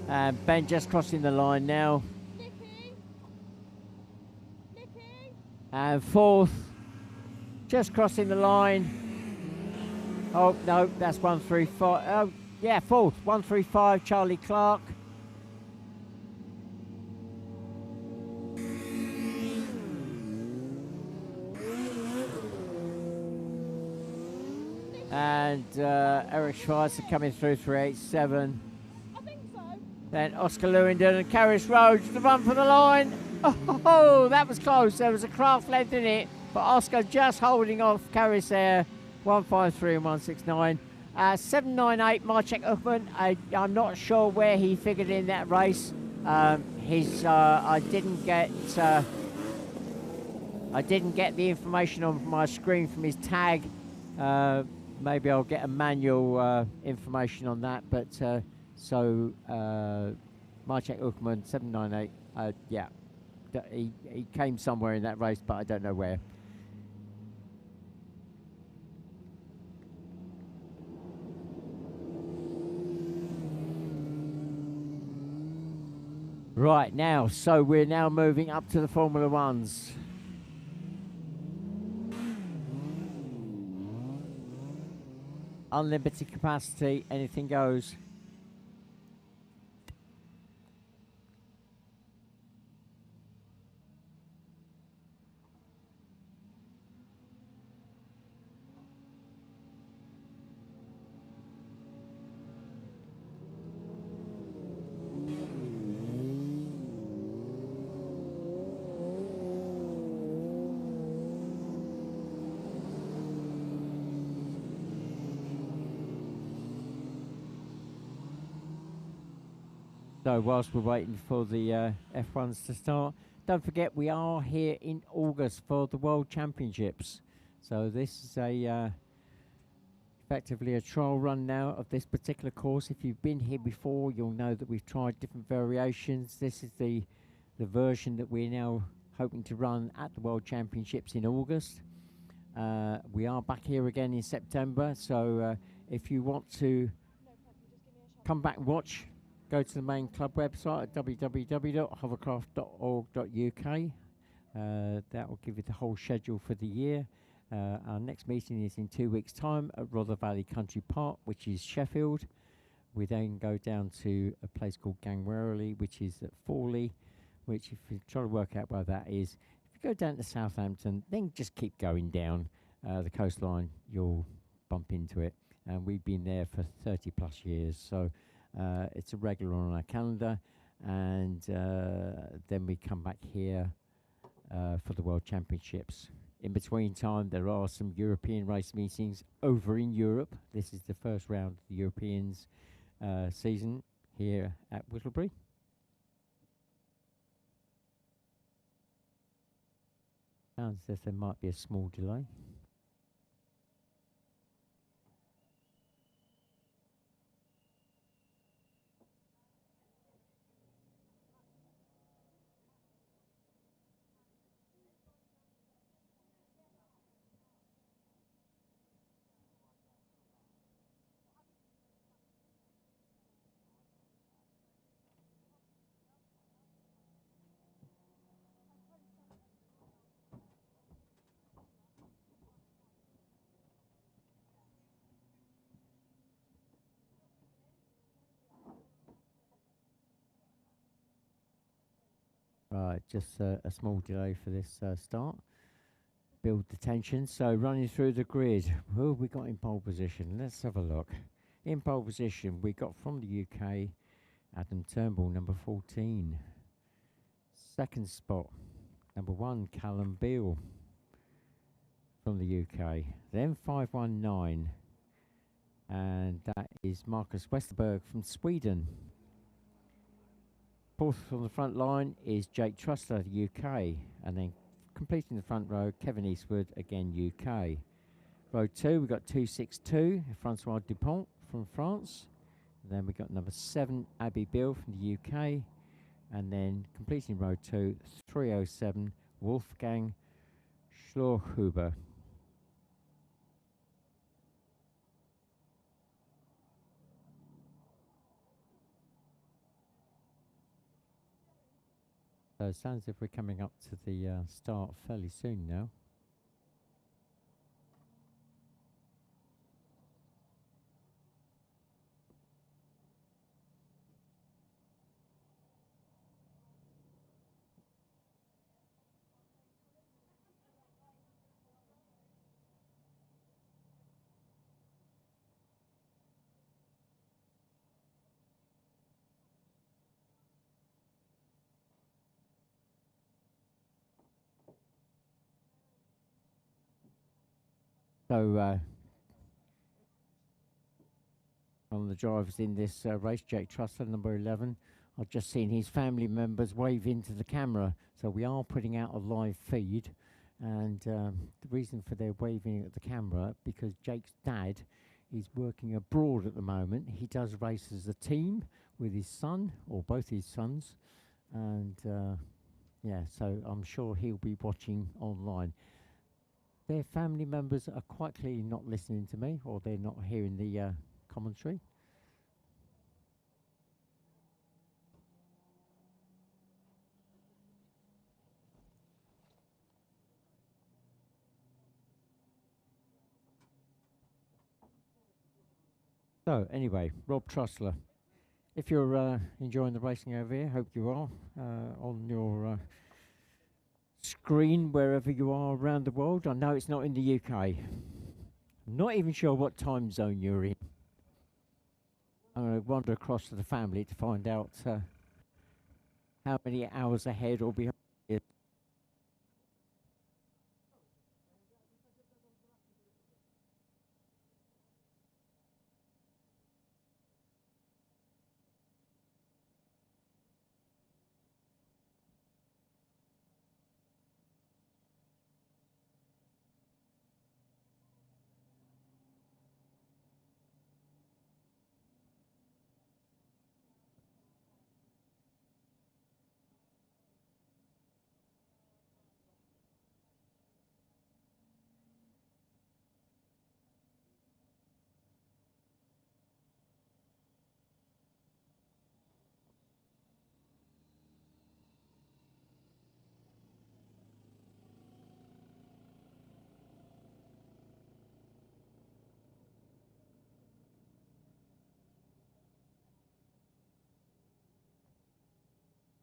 And Ben just crossing the line now. And fourth, just crossing the line. Oh, no, that's 135. Oh, yeah, fourth, 135, Charlie Clark. And Eric Schweitzer coming through 387. I think so. Then Oscar Lewington and Carris Rhodes to run for the line. Oh, that was close. There was a craft length in it, but Oscar just holding off Carris there. 153 and 169. 798 Marcek Uthman. I'm not sure where he figured in that race. I didn't get the information on my screen from his tag. Maybe I'll get a manual information on that, but Marcek Uthman 798. Yeah, he came somewhere in that race, but I don't know where. Right now, so we're now moving up to the Formula Ones. Unlimited capacity, anything goes. So whilst we're waiting for the F1s to start, don't forget we are here in August for the World Championships. So this is effectively a trial run now of this particular course. If you've been here before, you'll know that we've tried different variations. This is the version that we're now hoping to run at the World Championships in August. We are back here again in September, so if you want to come back and watch, go to the main club website at www.hovercraft.org.uk. That will give you the whole schedule for the year. Our next meeting is in 2 weeks' time at Rother Valley Country Park, which is Sheffield. We then go down to a place called Gangwerley, which is at Fawley, which, if you try to work out where that is, if you go down to Southampton, then just keep going down the coastline, you'll bump into it. And we've been there for 30 plus years, so it's a regular on our calendar. And then we come back here for the World Championships. In between time, there are some European race meetings over in Europe. This is the first round of the Europeans season here at Whittlebury. Sounds as if there might be a small delay. Right, just a small delay for this start. Build the tension. So running through the grid, who have we got in pole position? Let's have a look. In pole position, we got from the UK, Adam Turnbull, number 14. Second spot, number 1, Callum Beale from the UK. Then 519, and that is Marcus Westerberg from Sweden. Fourth on the front line is Jake Truster, the UK, and then completing the front row, Kevin Eastwood, again UK. Row 2, we've got 262, Francois Dupont from France. And then we've got number 7, Abby Bill from the UK. And then completing row 2, 307, Wolfgang Schlorhuber. So it sounds as if we're coming up to the start fairly soon now. So one of the drivers in this race, Jake Trussler, number 11, I've just seen his family members wave into the camera. So we are putting out a live feed, and the reason for their waving at the camera, because Jake's dad is working abroad at the moment. He does race as a team with his son, or both his sons, and yeah, so I'm sure he'll be watching online. Their family members are quite clearly not listening to me, or they're not hearing the commentary. So anyway, Rob Trussler, if you're enjoying the racing over here, hope you are, on your screen wherever you are around the world. I know it's not in the UK. I'm not even sure what time zone you're in. I'm going to wander across to the family to find out how many hours ahead or behind it.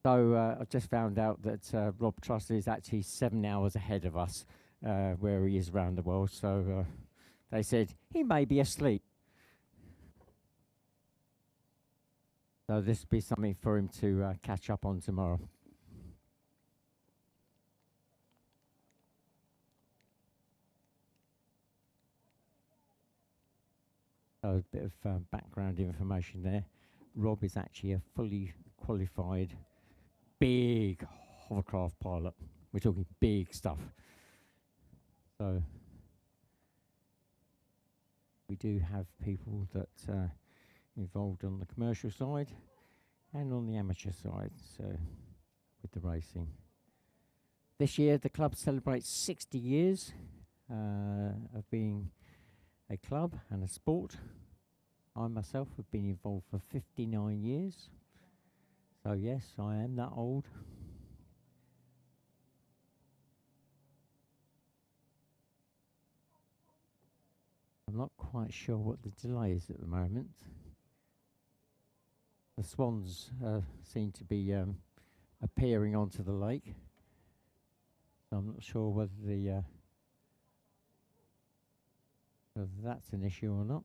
So I just found out that Rob Trussler is actually 7 hours ahead of us, where he is around the world. So they said he may be asleep. So this will be something for him to catch up on tomorrow. So a bit of background information there. Rob is actually a fully qualified big hovercraft pilot. We're talking big stuff. So we do have people that involved on the commercial side and on the amateur side, so with the racing. This year the club celebrates 60 years of being a club and a sport. I myself have been involved for 59 years. So yes, I am that old. I'm not quite sure what the delay is at the moment. The swans seem to be appearing onto the lake. So I'm not sure whether whether that's an issue or not.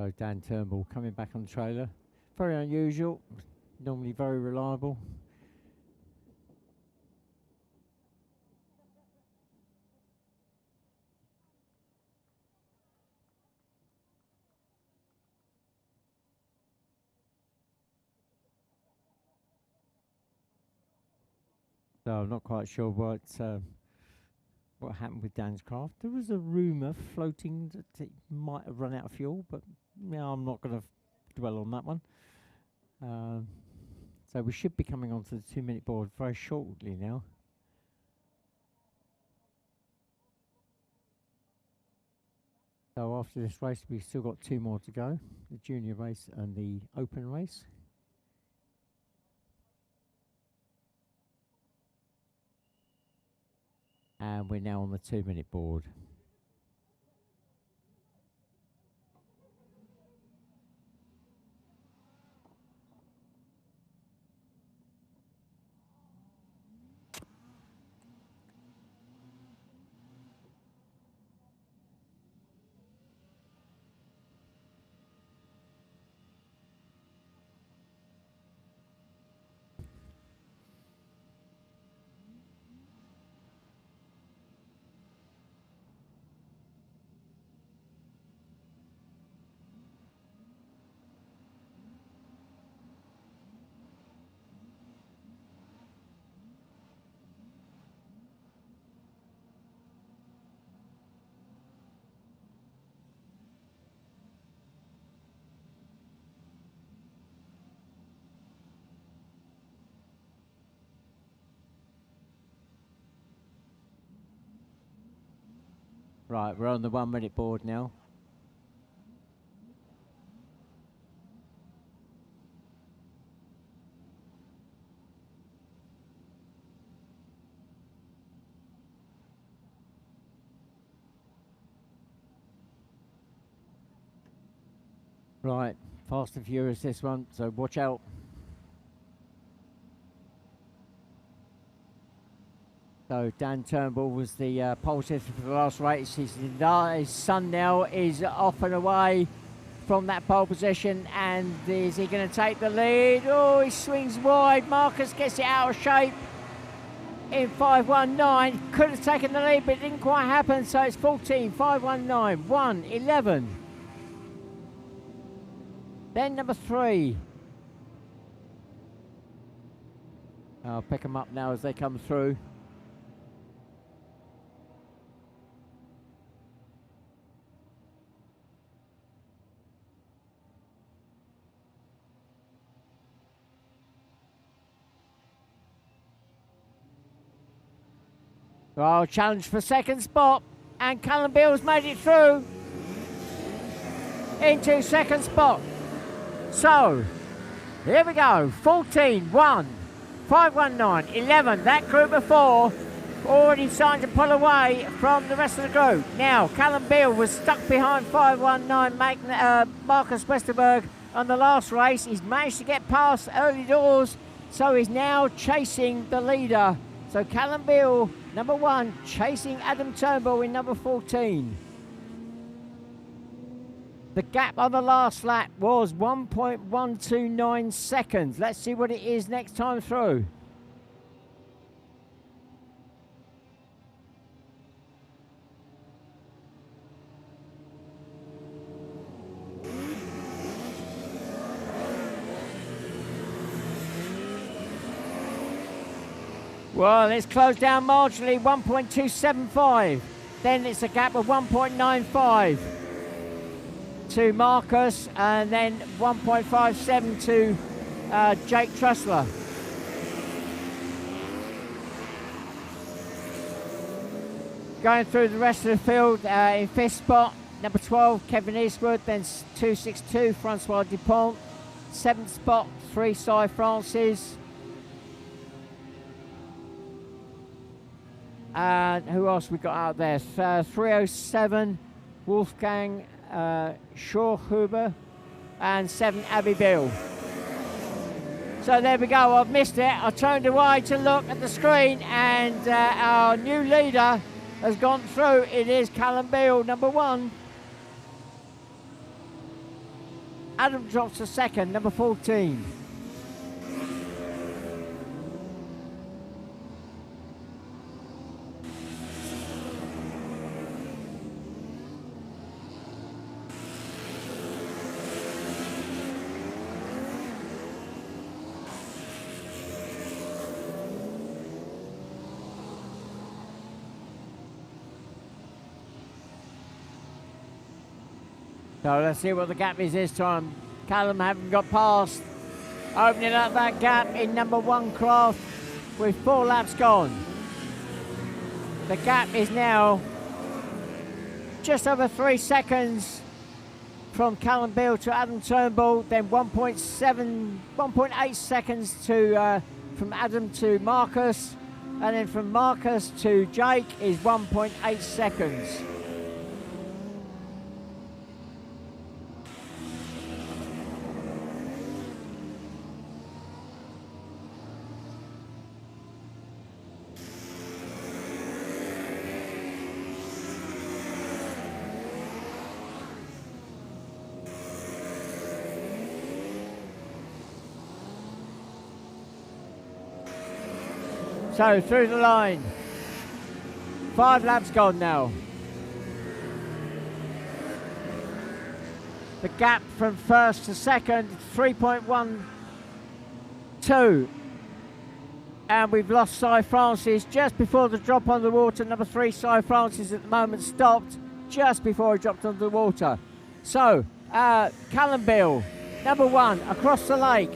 So Dan Turnbull coming back on the trailer. Very unusual, normally very reliable. So I'm not quite sure what happened with Dan's craft. There was a rumour floating that it might have run out of fuel, but I'm not going to dwell on that one. So we should be coming onto the 2-minute board very shortly now. So after this race, we've still got 2 more to go, the junior race and the open race. And we're now on the 2-minute board. Right, we're on the 1-minute board now. Right, fast and furious this one, so watch out. So Dan Turnbull was the pole sitter for the last race. His son now is off and away from that pole position, and is he going to take the lead? Oh, he swings wide. Marcus gets it out of shape in 5:19. Could have taken the lead, but it didn't quite happen. So it's 14, 5:19, 1:11. Then number 3. I'll pick them up now as they come through. Well, challenge for second spot, and Callum Beale's made it through into second spot. So, here we go, 14, 1, 5:19, 11. That group of 4 already starting to pull away from the rest of the group. Now, Callum Beale was stuck behind 5:19, Marcus Westerberg on the last race. He's managed to get past early doors, so he's now chasing the leader. So Callum Beale, number 1, chasing Adam Turnbull in number 14. The gap on the last lap was 1.129 seconds. Let's see what it is next time through. Well, it's closed down marginally, 1.275. Then it's a gap of 1.95 to Marcus, and then 1.57 to Jake Trussler. Going through the rest of the field, in 5th spot, number 12, Kevin Eastwood, then 262, Francois Dupont. 7th spot, 3, Cy Francis. And who else we got out there? 307, Wolfgang Schorhuber, and 7, Abby Bill. So there we go, I've missed it. I turned away to look at the screen, and our new leader has gone through. It is Callum Beale, number 1. Adam drops to second, number 14. So let's see what the gap is this time. Callum haven't got past. Opening up that gap in number 1 craft with 4 laps gone. The gap is now just over 3 seconds from Callum Beale to Adam Turnbull, then 1.8 seconds to from Adam to Marcus, and then from Marcus to Jake is 1.8 seconds. So through the line, 5 laps gone now. The gap from first to second, 3.12. And we've lost Cy Francis just before the drop on the water. Number 3, Cy Francis at the moment stopped just before he dropped onto the water. So, Callum Beale, number 1, across the lake,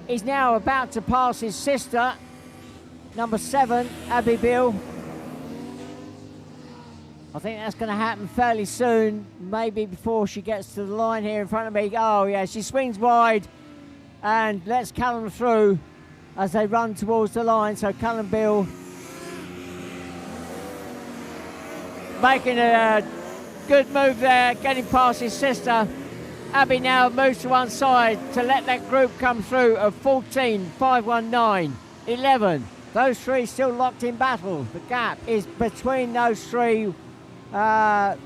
is now about to pass his sister, number 7, Abby Beale. I think that's going to happen fairly soon, maybe before she gets to the line here in front of me. Oh yeah, she swings wide and lets Callum through as they run towards the line. So Callum Beale making a good move there, getting past his sister. Abby now moves to one side to let that group come through of 14, 519, 11. Those 3 still locked in battle. The gap is between those 3. Adam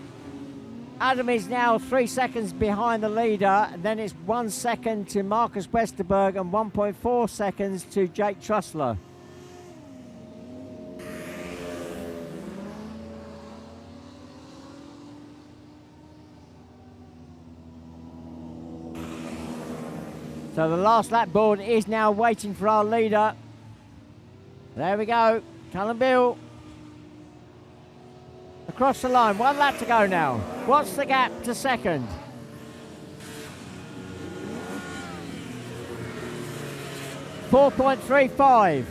is now 3 seconds behind the leader. And then it's 1 second to Marcus Westerberg and 1.4 seconds to Jake Trussler. So the last lap board is now waiting for our leader. There we go, Callum Beale. Across the line, 1 lap to go now. What's the gap to second? .435.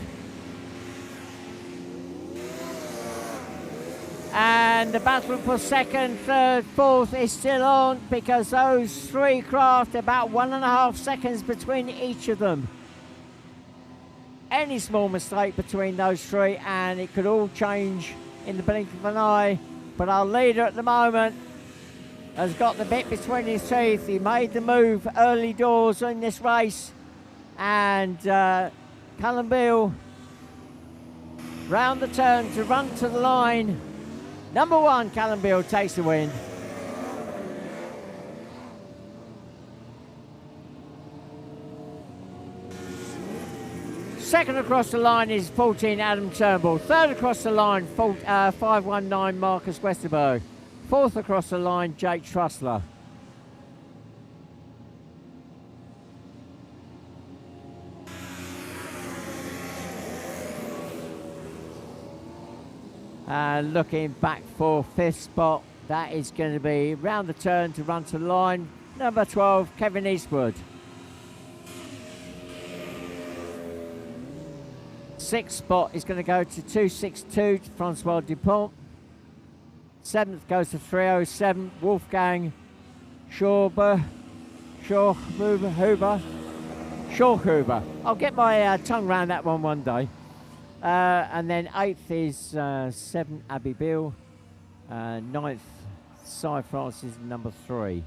And the battle for second, third, fourth is still on because those 3 craft about 1.5 seconds between each of them. Any small mistake between those 3 and it could all change in the blink of an eye. But our leader at the moment has got the bit between his teeth. He made the move early doors in this race. And Callum Beale round the turn to run to the line. Number 1, Callum Beale takes the win. Second across the line is 14, Adam Turnbull. Third across the line, 519, Marcus Westerberg. Fourth across the line, Jake Trussler. And looking back for 5th spot, that is going to be round the turn to run to the line, number 12, Kevin Eastwood. 6th spot is going to go to 262, Francois Dupont. 7th goes to 307, Wolfgang Schauhuber. I'll get my tongue around that one day. And then 8th is 7, Abby Beale. 9th, Cy Francis, number 3.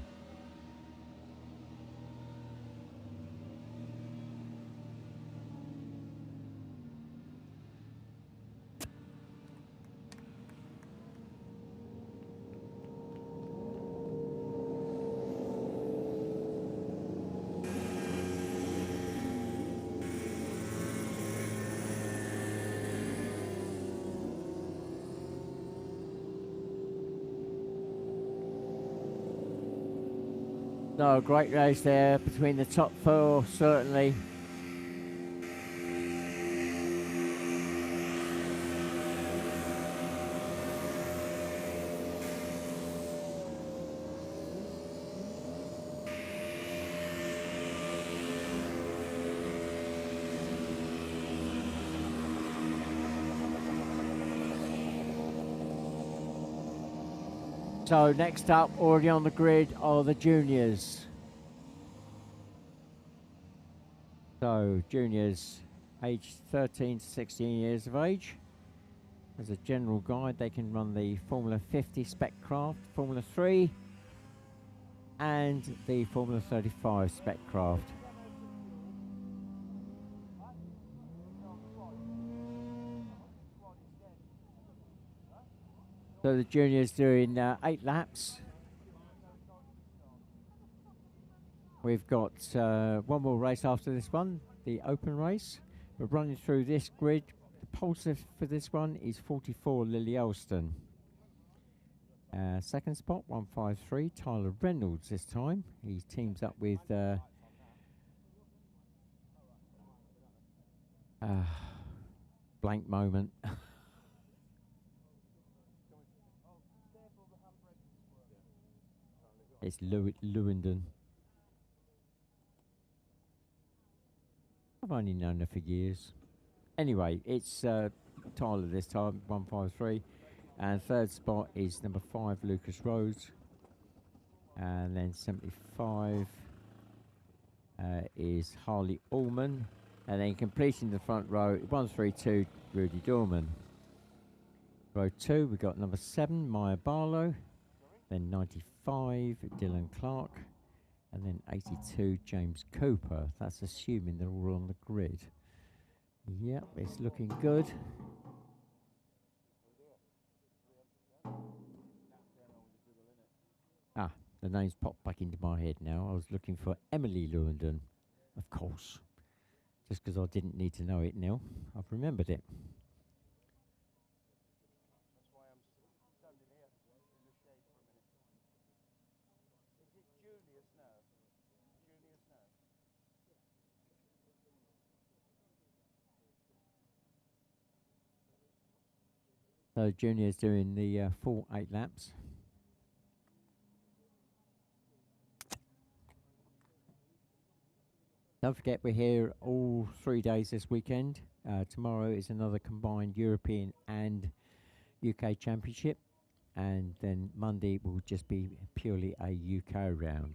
No, a great race there between the top four, certainly. So next up, already on the grid, are the juniors. So juniors, aged 13 to 16 years of age. As a general guide, they can run the Formula 50 Spec Craft, Formula 3, and the Formula 35 Spec Craft. So the juniors doing 8 laps. We've got one more race after this one, the open race. We're running through this grid. The pulse for this one is 44 Lily Elston. Second spot, 153, Tyler Reynolds this time. He teams up with blank moment. It's Lewindon. I've only known her for years. Anyway, it's Tyler this time, 153. And third spot is number 5, Lucas Rhodes. And then 75 is Harley Allman. And then completing the front row, 132, Rudy Dorman. Row 2, we've got number 7, Maya Barlow. Then 95, Dylan Clark. And then 82, James Cooper. That's assuming they're all on the grid. Yep, it's looking good. Ah, the name's popped back into my head now. I was looking for Emily Lewandon, of course. Just because I didn't need to know it now, I've remembered it. So juniors doing the full 8 laps. Don't forget we're here all 3 days this weekend. Tomorrow is another combined European and UK Championship. And then Monday will just be purely a UK round.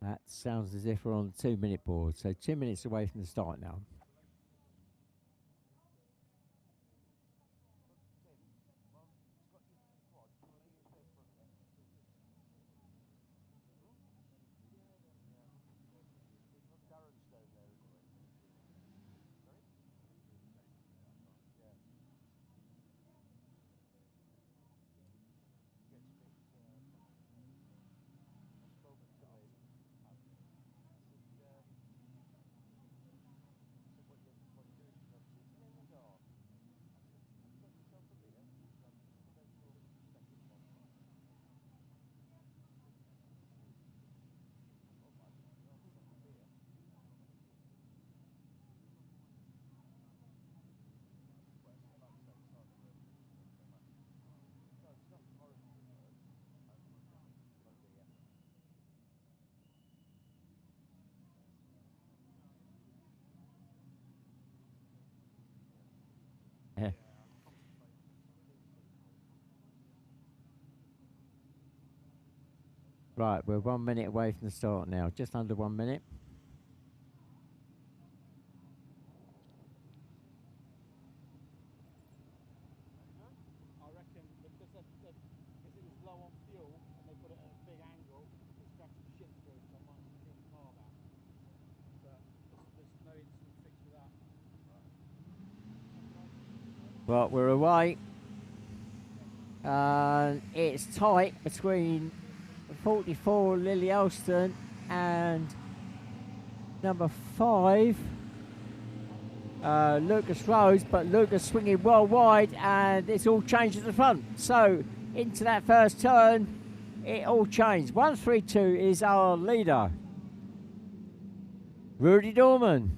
That sounds as if we're on the 2-minute board. So 2 minutes away from the start now. Right, we're 1 minute away from the start now, just under 1 minute. I reckon because it was low on fuel and they put it at a big angle, it's dragged some shit through, so I might have to kill the car back. But there's no instant fix for that. Right, we're away. It's tight between 44 Lily Elston and number 5 Lucas Rose, but Lucas swinging well wide and it's all changed at the front. So into that first turn it all changed. 132 is our leader. Rudy Dorman.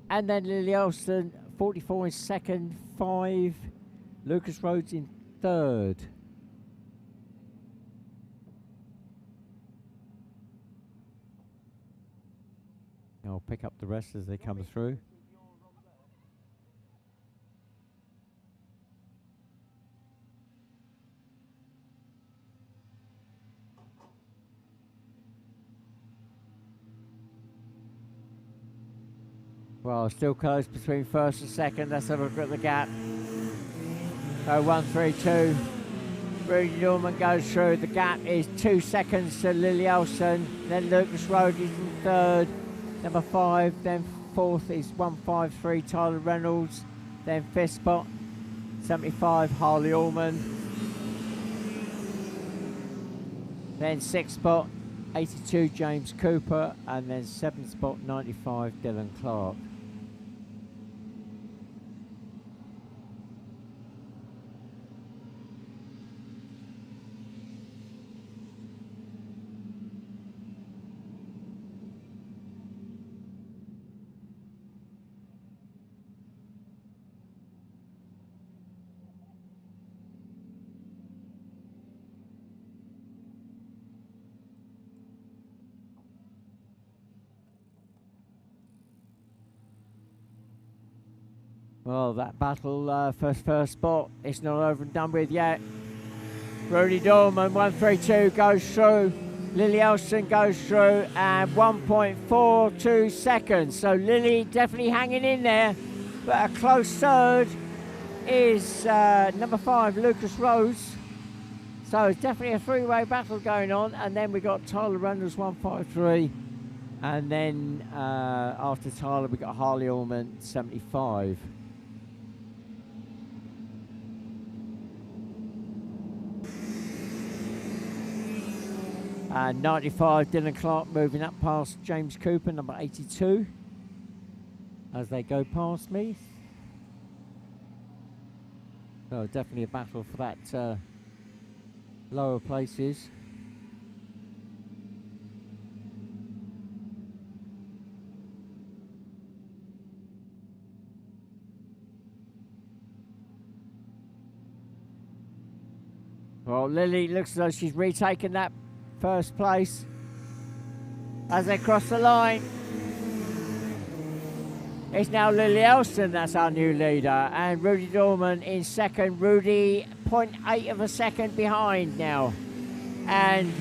And then Lily Elston, 44 in second, 5. Lucas Rhodes in third. I'll pick up the rest as they come through. Well, still close between first and second. Let's have a look at the gap. 132. Rudy Norman goes through. The gap is 2 seconds to Lily Elson. Then Lucas Rhodes is in third. Number 5. Then fourth is 153 Tyler Reynolds. Then fifth spot 75 Harley Allman. Then sixth spot 82 James Cooper. And then seventh spot 95 Dylan Clark. Well, that battle for first spot, it's not over and done with yet. Rudy Dorman, 132 goes through. Lily Elson goes through, and 1.42 seconds. So Lily definitely hanging in there, but a close third is number 5, Lucas Rhodes. So it's definitely a three-way battle going on. And then we got Tyler Reynolds, 153. And then after Tyler, we got Harley Allman, 75. And 95, Dylan Clark moving up past James Cooper, number 82, as they go past me. So definitely a battle for that lower places. Well, Lily looks as though she's retaken that first place as they cross the line. It's now Lily Elston that's our new leader, and Rudy Dorman in second. Rudy 0.8 of a second behind now, and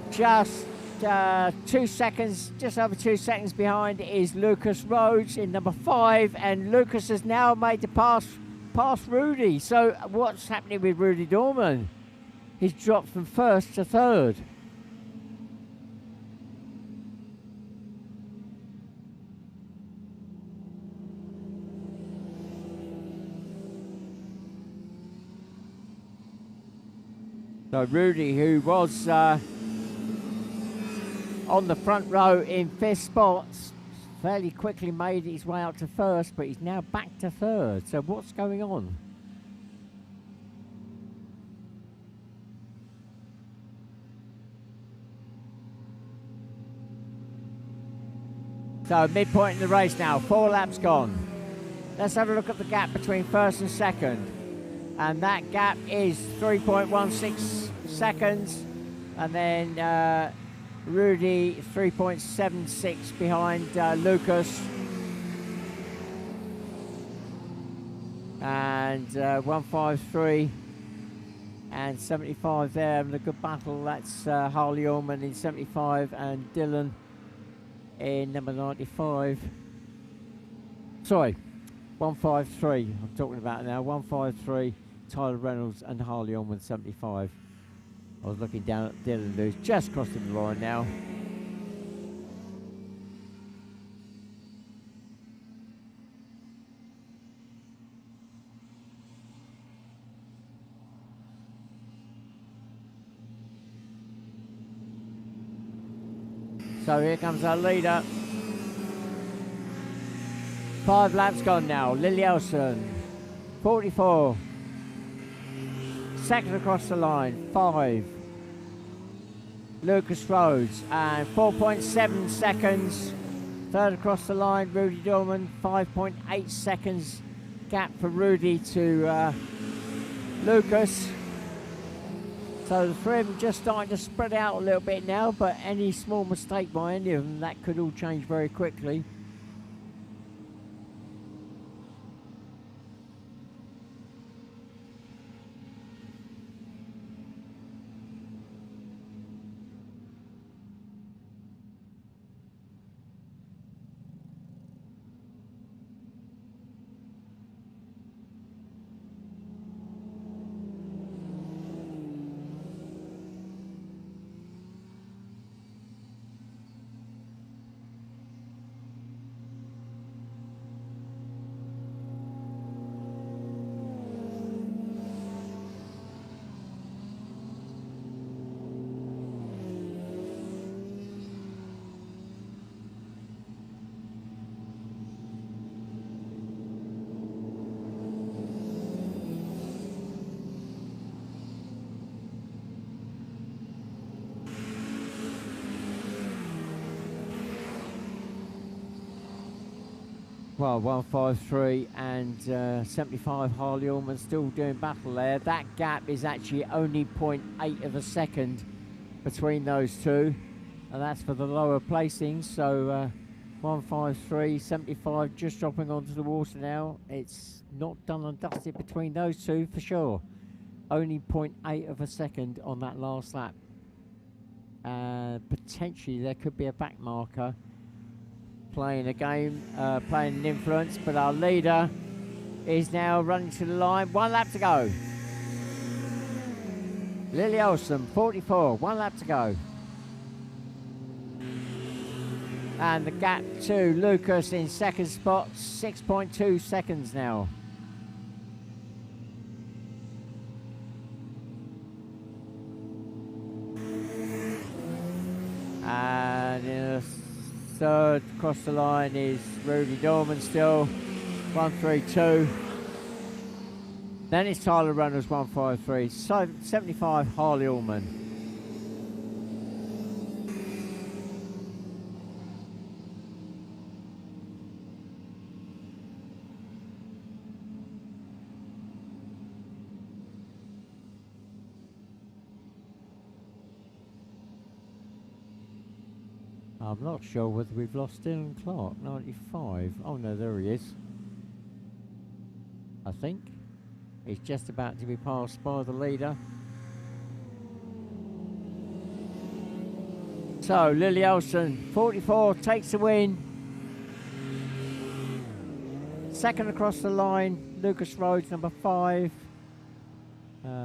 just 2 seconds, just over 2 seconds behind is Lucas Rhodes in number 5, and Lucas has now made the pass past Rudy. So what's happening with Rudy Dorman? He's dropped from first to third. So Rudy, who was on the front row in fifth spots, fairly quickly made his way out to first, but he's now back to third. So what's going on? So midpoint in the race now, 4 laps gone. Let's have a look at the gap between first and second. And that gap is 3.16 seconds. And then Rudy 3.76 behind Lucas. And 153 and 75 there, having a good battle. That's Harley Allman in 75 and Dylan in number 95. Sorry, 153 I'm talking about now. 153, Tyler Reynolds and Harley Allman 75. I was looking down at Dylan, who's just crossing the line now. So here comes our leader. 5 laps gone now. Lily Elson, 44. Second across the line, 5. Lucas Rhodes, and 4.7 seconds. Third across the line, Rudy Dorman, 5.8 seconds gap for Rudy to Lucas. So the three of them just starting to spread out a little bit now, but any small mistake by any of them, that could all change very quickly. Well, 153 and 75 Harley Allman still doing battle there. That gap is actually only 0.8 of a second between those two, and that's for the lower placings. So 153, 75 just dropping onto the water now. It's not done and dusted between those two for sure. Only 0.8 of a second on that last lap. Potentially there could be a back marker playing a game, playing an influence, but our leader is now running to the line. 1 lap to go. Lily Olsen, 44, 1 lap to go. And the gap to Lucas in second spot, 6.2 seconds now. And in a third across the line is Rudy Dorman still, 132. Then it's Tyler Runners, 153. 75 Harley Allman. I'm not sure whether we've lost Dylan Clark, 95. Oh no, there he is. I think. He's just about to be passed by the leader. So, Lily Olsen, 44, takes the win. Second across the line, Lucas Rhodes, number 5.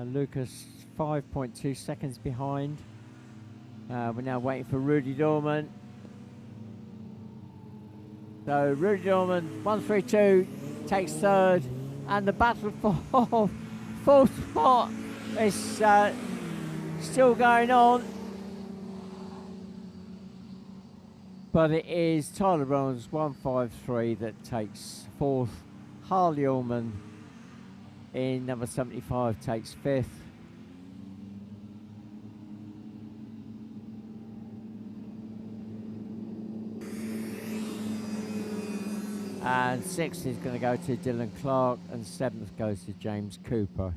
Lucas, 5.2 seconds behind. We're now waiting for Rudy Dorman. So Rudy Dorman, 132, takes third, and the battle for fourth spot is still going on. But it is Tyler Rollins, 153, that takes fourth. Harley Allman in number 75 takes fifth. And sixth is going to go to Dylan Clark, and seventh goes to James Cooper.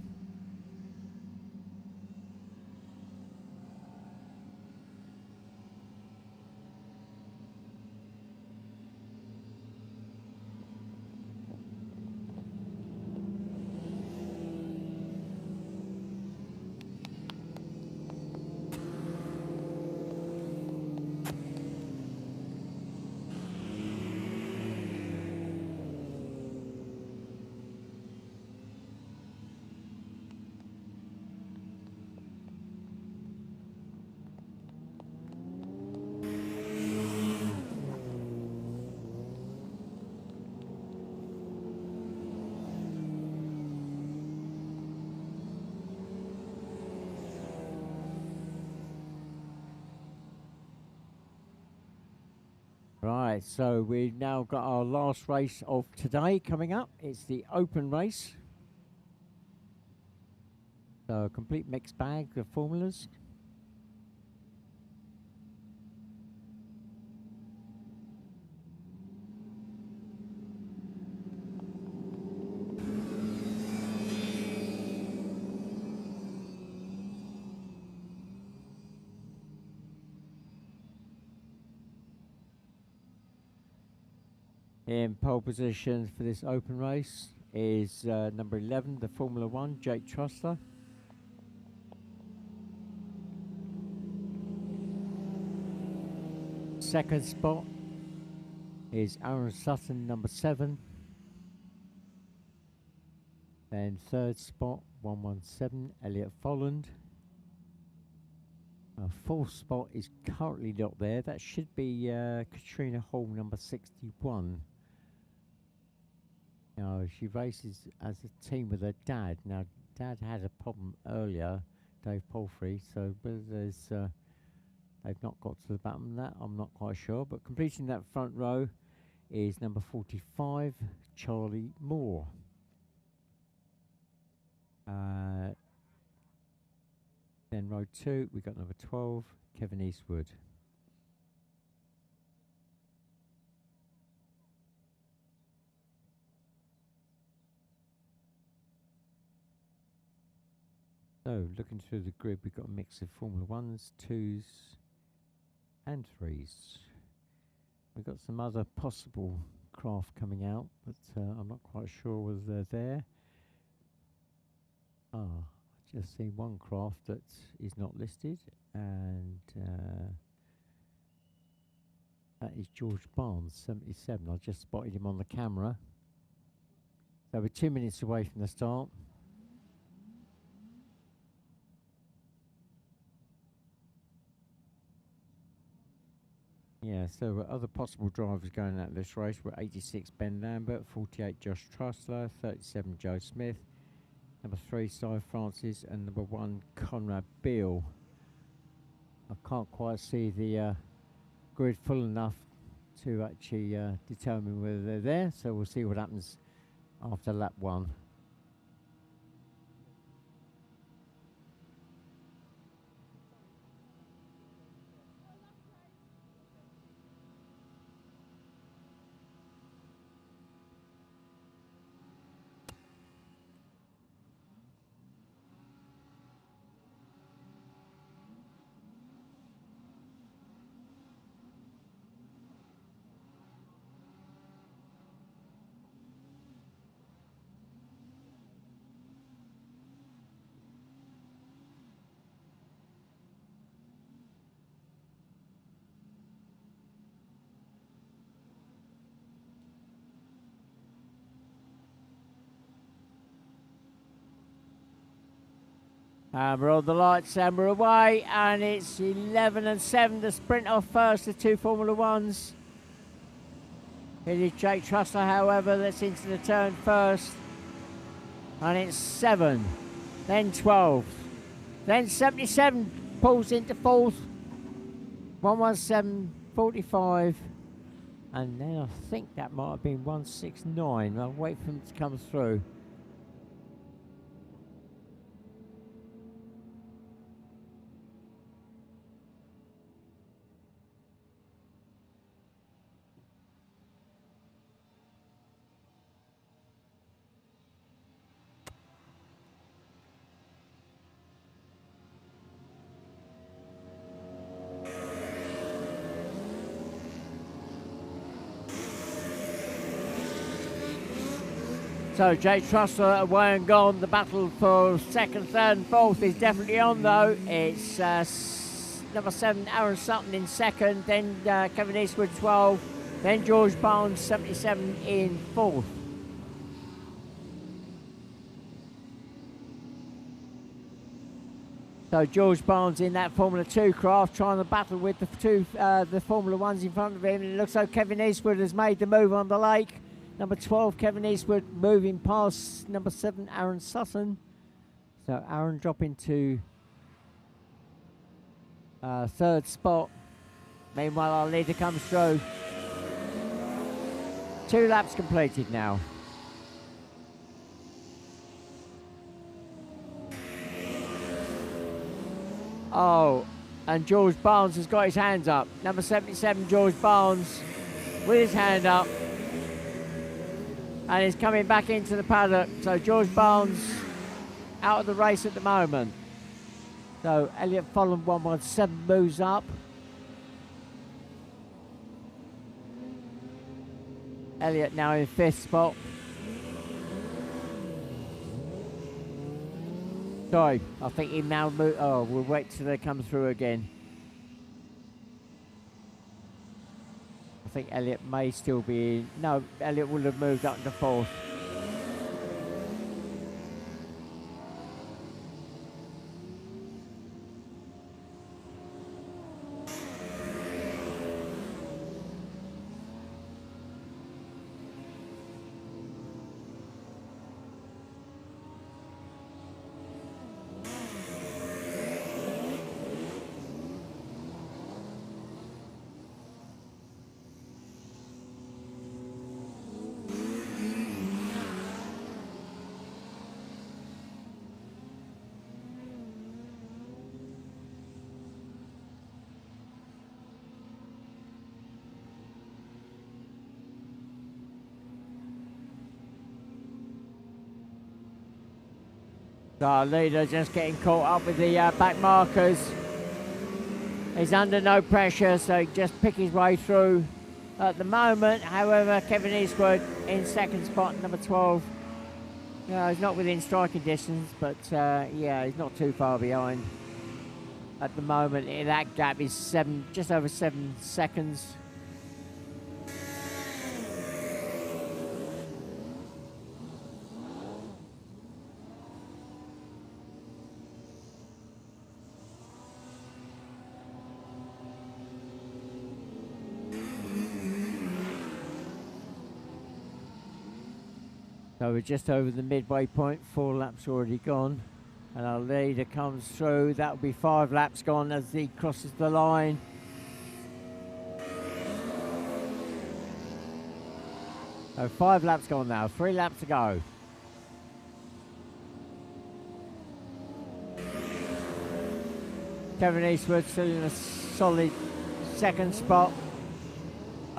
Right, so we've now got our last race of today coming up. It's the open race. So a complete mixed bag of formulas. In pole position for this open race is number 11, the Formula 1, Jake Trussler. Second spot is Aaron Sutton, number 7. Then third spot, 117, Elliot Folland. Fourth spot is currently not there. That should be Katrina Hall, number 61. Now, she races as a team with her dad. Now, Dad had a problem earlier, Dave Palfrey, so whether there's, they've not got to the bottom of that, I'm not quite sure. But completing that front row is number 45, Charlie Moore. Then row 2, we got number 12, Kevin Eastwood. So, looking through the grid, we've got a mix of Formula 1s, 2s, and 3s. We've got some other possible craft coming out, but I'm not quite sure whether they're there. I just seen one craft that is not listed, and that is George Barnes, 77. I just spotted him on the camera. So we're 2 minutes away from the start. Yeah, so other possible drivers going out this race were 86 Ben Lambert, 48 Josh Trussler, 37 Joe Smith, number 3 Cy Francis, and number 1 Conrad Beale. I can't quite see the grid full enough to actually determine whether they're there, so we'll see what happens after lap 1. We're on the lights and we're away, and it's 11 and 7 to sprint off first, the 2 Formula 1s. It is Jake Trussler, however, that's into the turn first, and it's 7, then 12, then 77 pulls into 4th, 117, 45, and then I think that might have been 169. I'll wait for him to come through. So Jake Trussler away and gone. The battle for second, third and fourth is definitely on though. It's number 7 Aaron Sutton in second, then Kevin Eastwood 12, then George Barnes 77 in fourth. So George Barnes in that Formula 2 craft trying to battle with the Formula 1s in front of him. And it looks like Kevin Eastwood has made the move on the lake. Number 12, Kevin Eastwood, moving past number 7, Aaron Sutton. So Aaron dropping to third spot. Meanwhile, our leader comes through. 2 laps completed now. Oh, and George Barnes has got his hands up. Number 77, George Barnes, with his hand up. And he's coming back into the paddock. So George Barnes out of the race at the moment. So Elliot Folland 117 moves up. Elliot now in 5th spot. Sorry, I think he now moved. Oh, we'll wait till they come through again. I think Elliot may still be in. No, Elliot will have moved up to 4th. So our leader just getting caught up with the back markers. He's under no pressure, so he just pick his way through at the moment. However, Kevin Eastwood in 2nd spot, number 12. He's not within striking distance, but yeah, he's not too far behind. At the moment, that gap is just over 7 seconds. So we're just over the midway point, 4 laps already gone. And our leader comes through, that'll be 5 laps gone as he crosses the line. So 5 laps gone now, 3 laps to go. Kevin Eastwood still in a solid 2nd spot.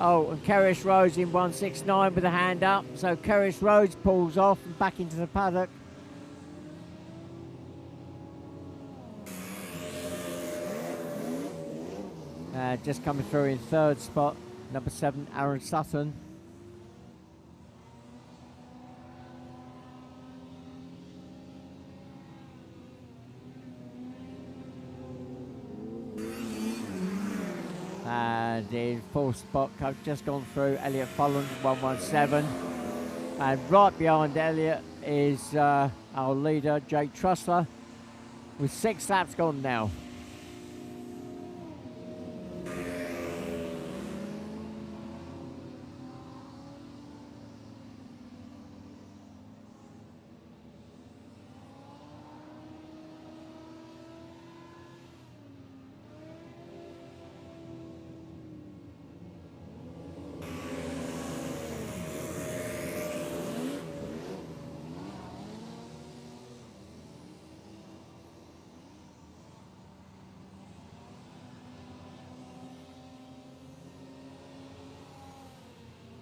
Oh, and Kerris Rhodes in 169 with a hand up. So Kerris Rhodes pulls off and back into the paddock. Just coming through in 3rd spot, number 7, Aaron Sutton. And in 4th spot, just gone through, Elliot Folland, 117. And right behind Elliot is our leader, Jake Trussler, with 6 laps gone now.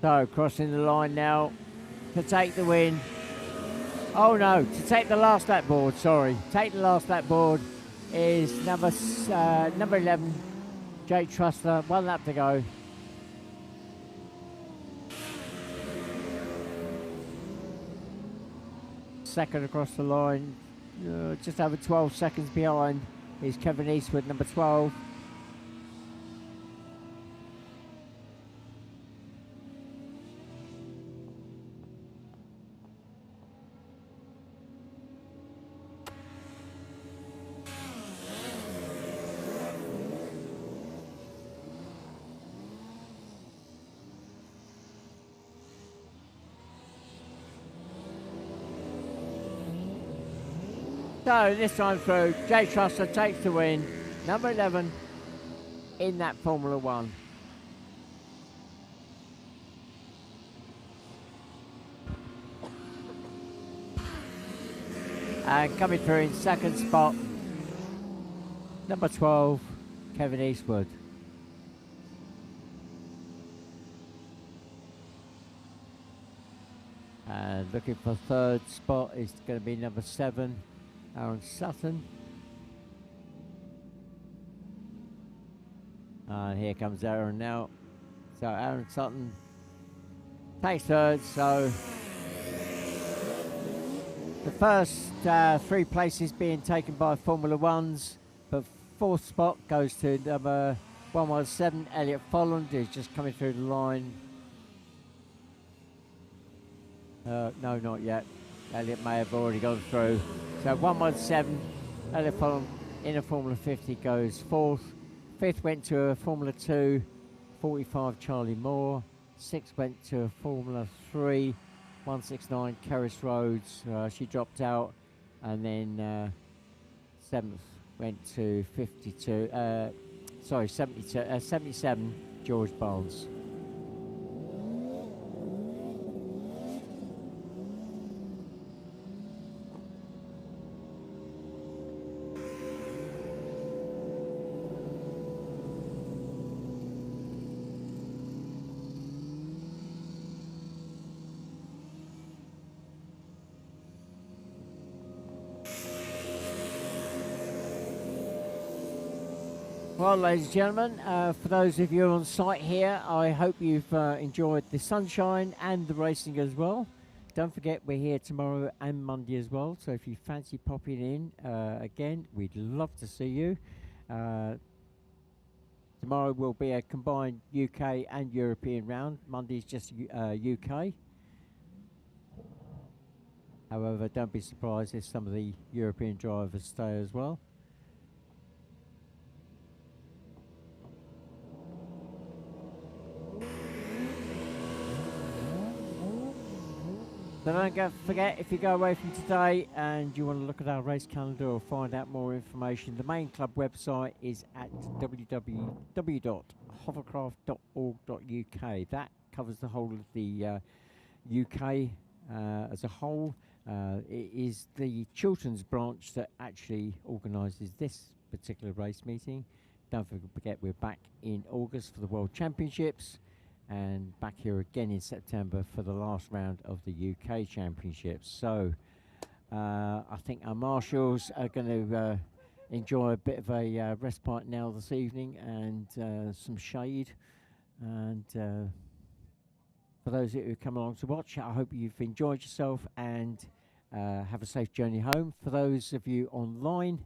So crossing the line now to take the win. Oh no, to take the last lap board, sorry. Take the last lap board is number 11, Jake Trussler, 1 lap to go. Second across the line, just over 12 seconds behind is Kevin Eastwood, number 12. So this time through, Jay Trussler takes the win, number 11 in that Formula 1. And coming through in 2nd spot Number 12, Kevin Eastwood. And looking for third spot is going to be number 7, Aaron Sutton. And here comes Aaron now. So Aaron Sutton takes third. So the first 3 places being taken by Formula Ones, but 4th spot goes to number 117, Elliot Folland, who's just coming through the line. No, not yet. Elliot may have already gone through. So 117, Elliot Folland in a Formula 50 goes 4th. 5th went to a Formula 2, 45 Charlie Moore. 6th went to a Formula 3, 169 Keris Rhodes. She dropped out. And then 7th went to 77 George Barnes. Well, ladies and gentlemen, for those of you on site here, I hope you've enjoyed the sunshine and the racing as well. Don't forget, we're here tomorrow and Monday as well, so if you fancy popping in again, we'd love to see you. Tomorrow will be a combined UK and European round. Monday's just UK. However, don't be surprised if some of the European drivers stay as well. So don't forget, if you go away from today and you want to look at our race calendar or find out more information, the main club website is at www.hovercraft.org.uk. That covers the whole of the UK as a whole. It is the Chilterns branch that actually organises this particular race meeting. Don't forget, we're back in August for the World Championships, and back here again in September for the last round of the UK Championships. So I think our marshals are going to enjoy a bit of a respite now this evening and some shade. And for those of you who come along to watch, I hope you've enjoyed yourself and have a safe journey home. For those of you online,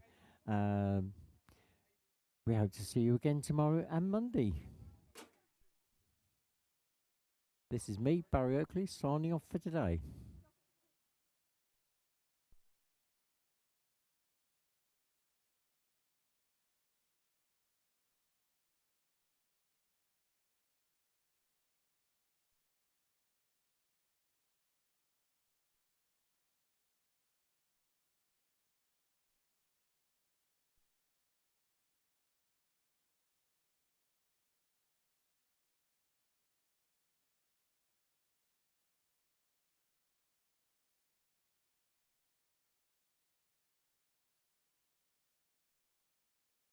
we hope to see you again tomorrow and Monday. This is me, Barry Oakley, signing off for today.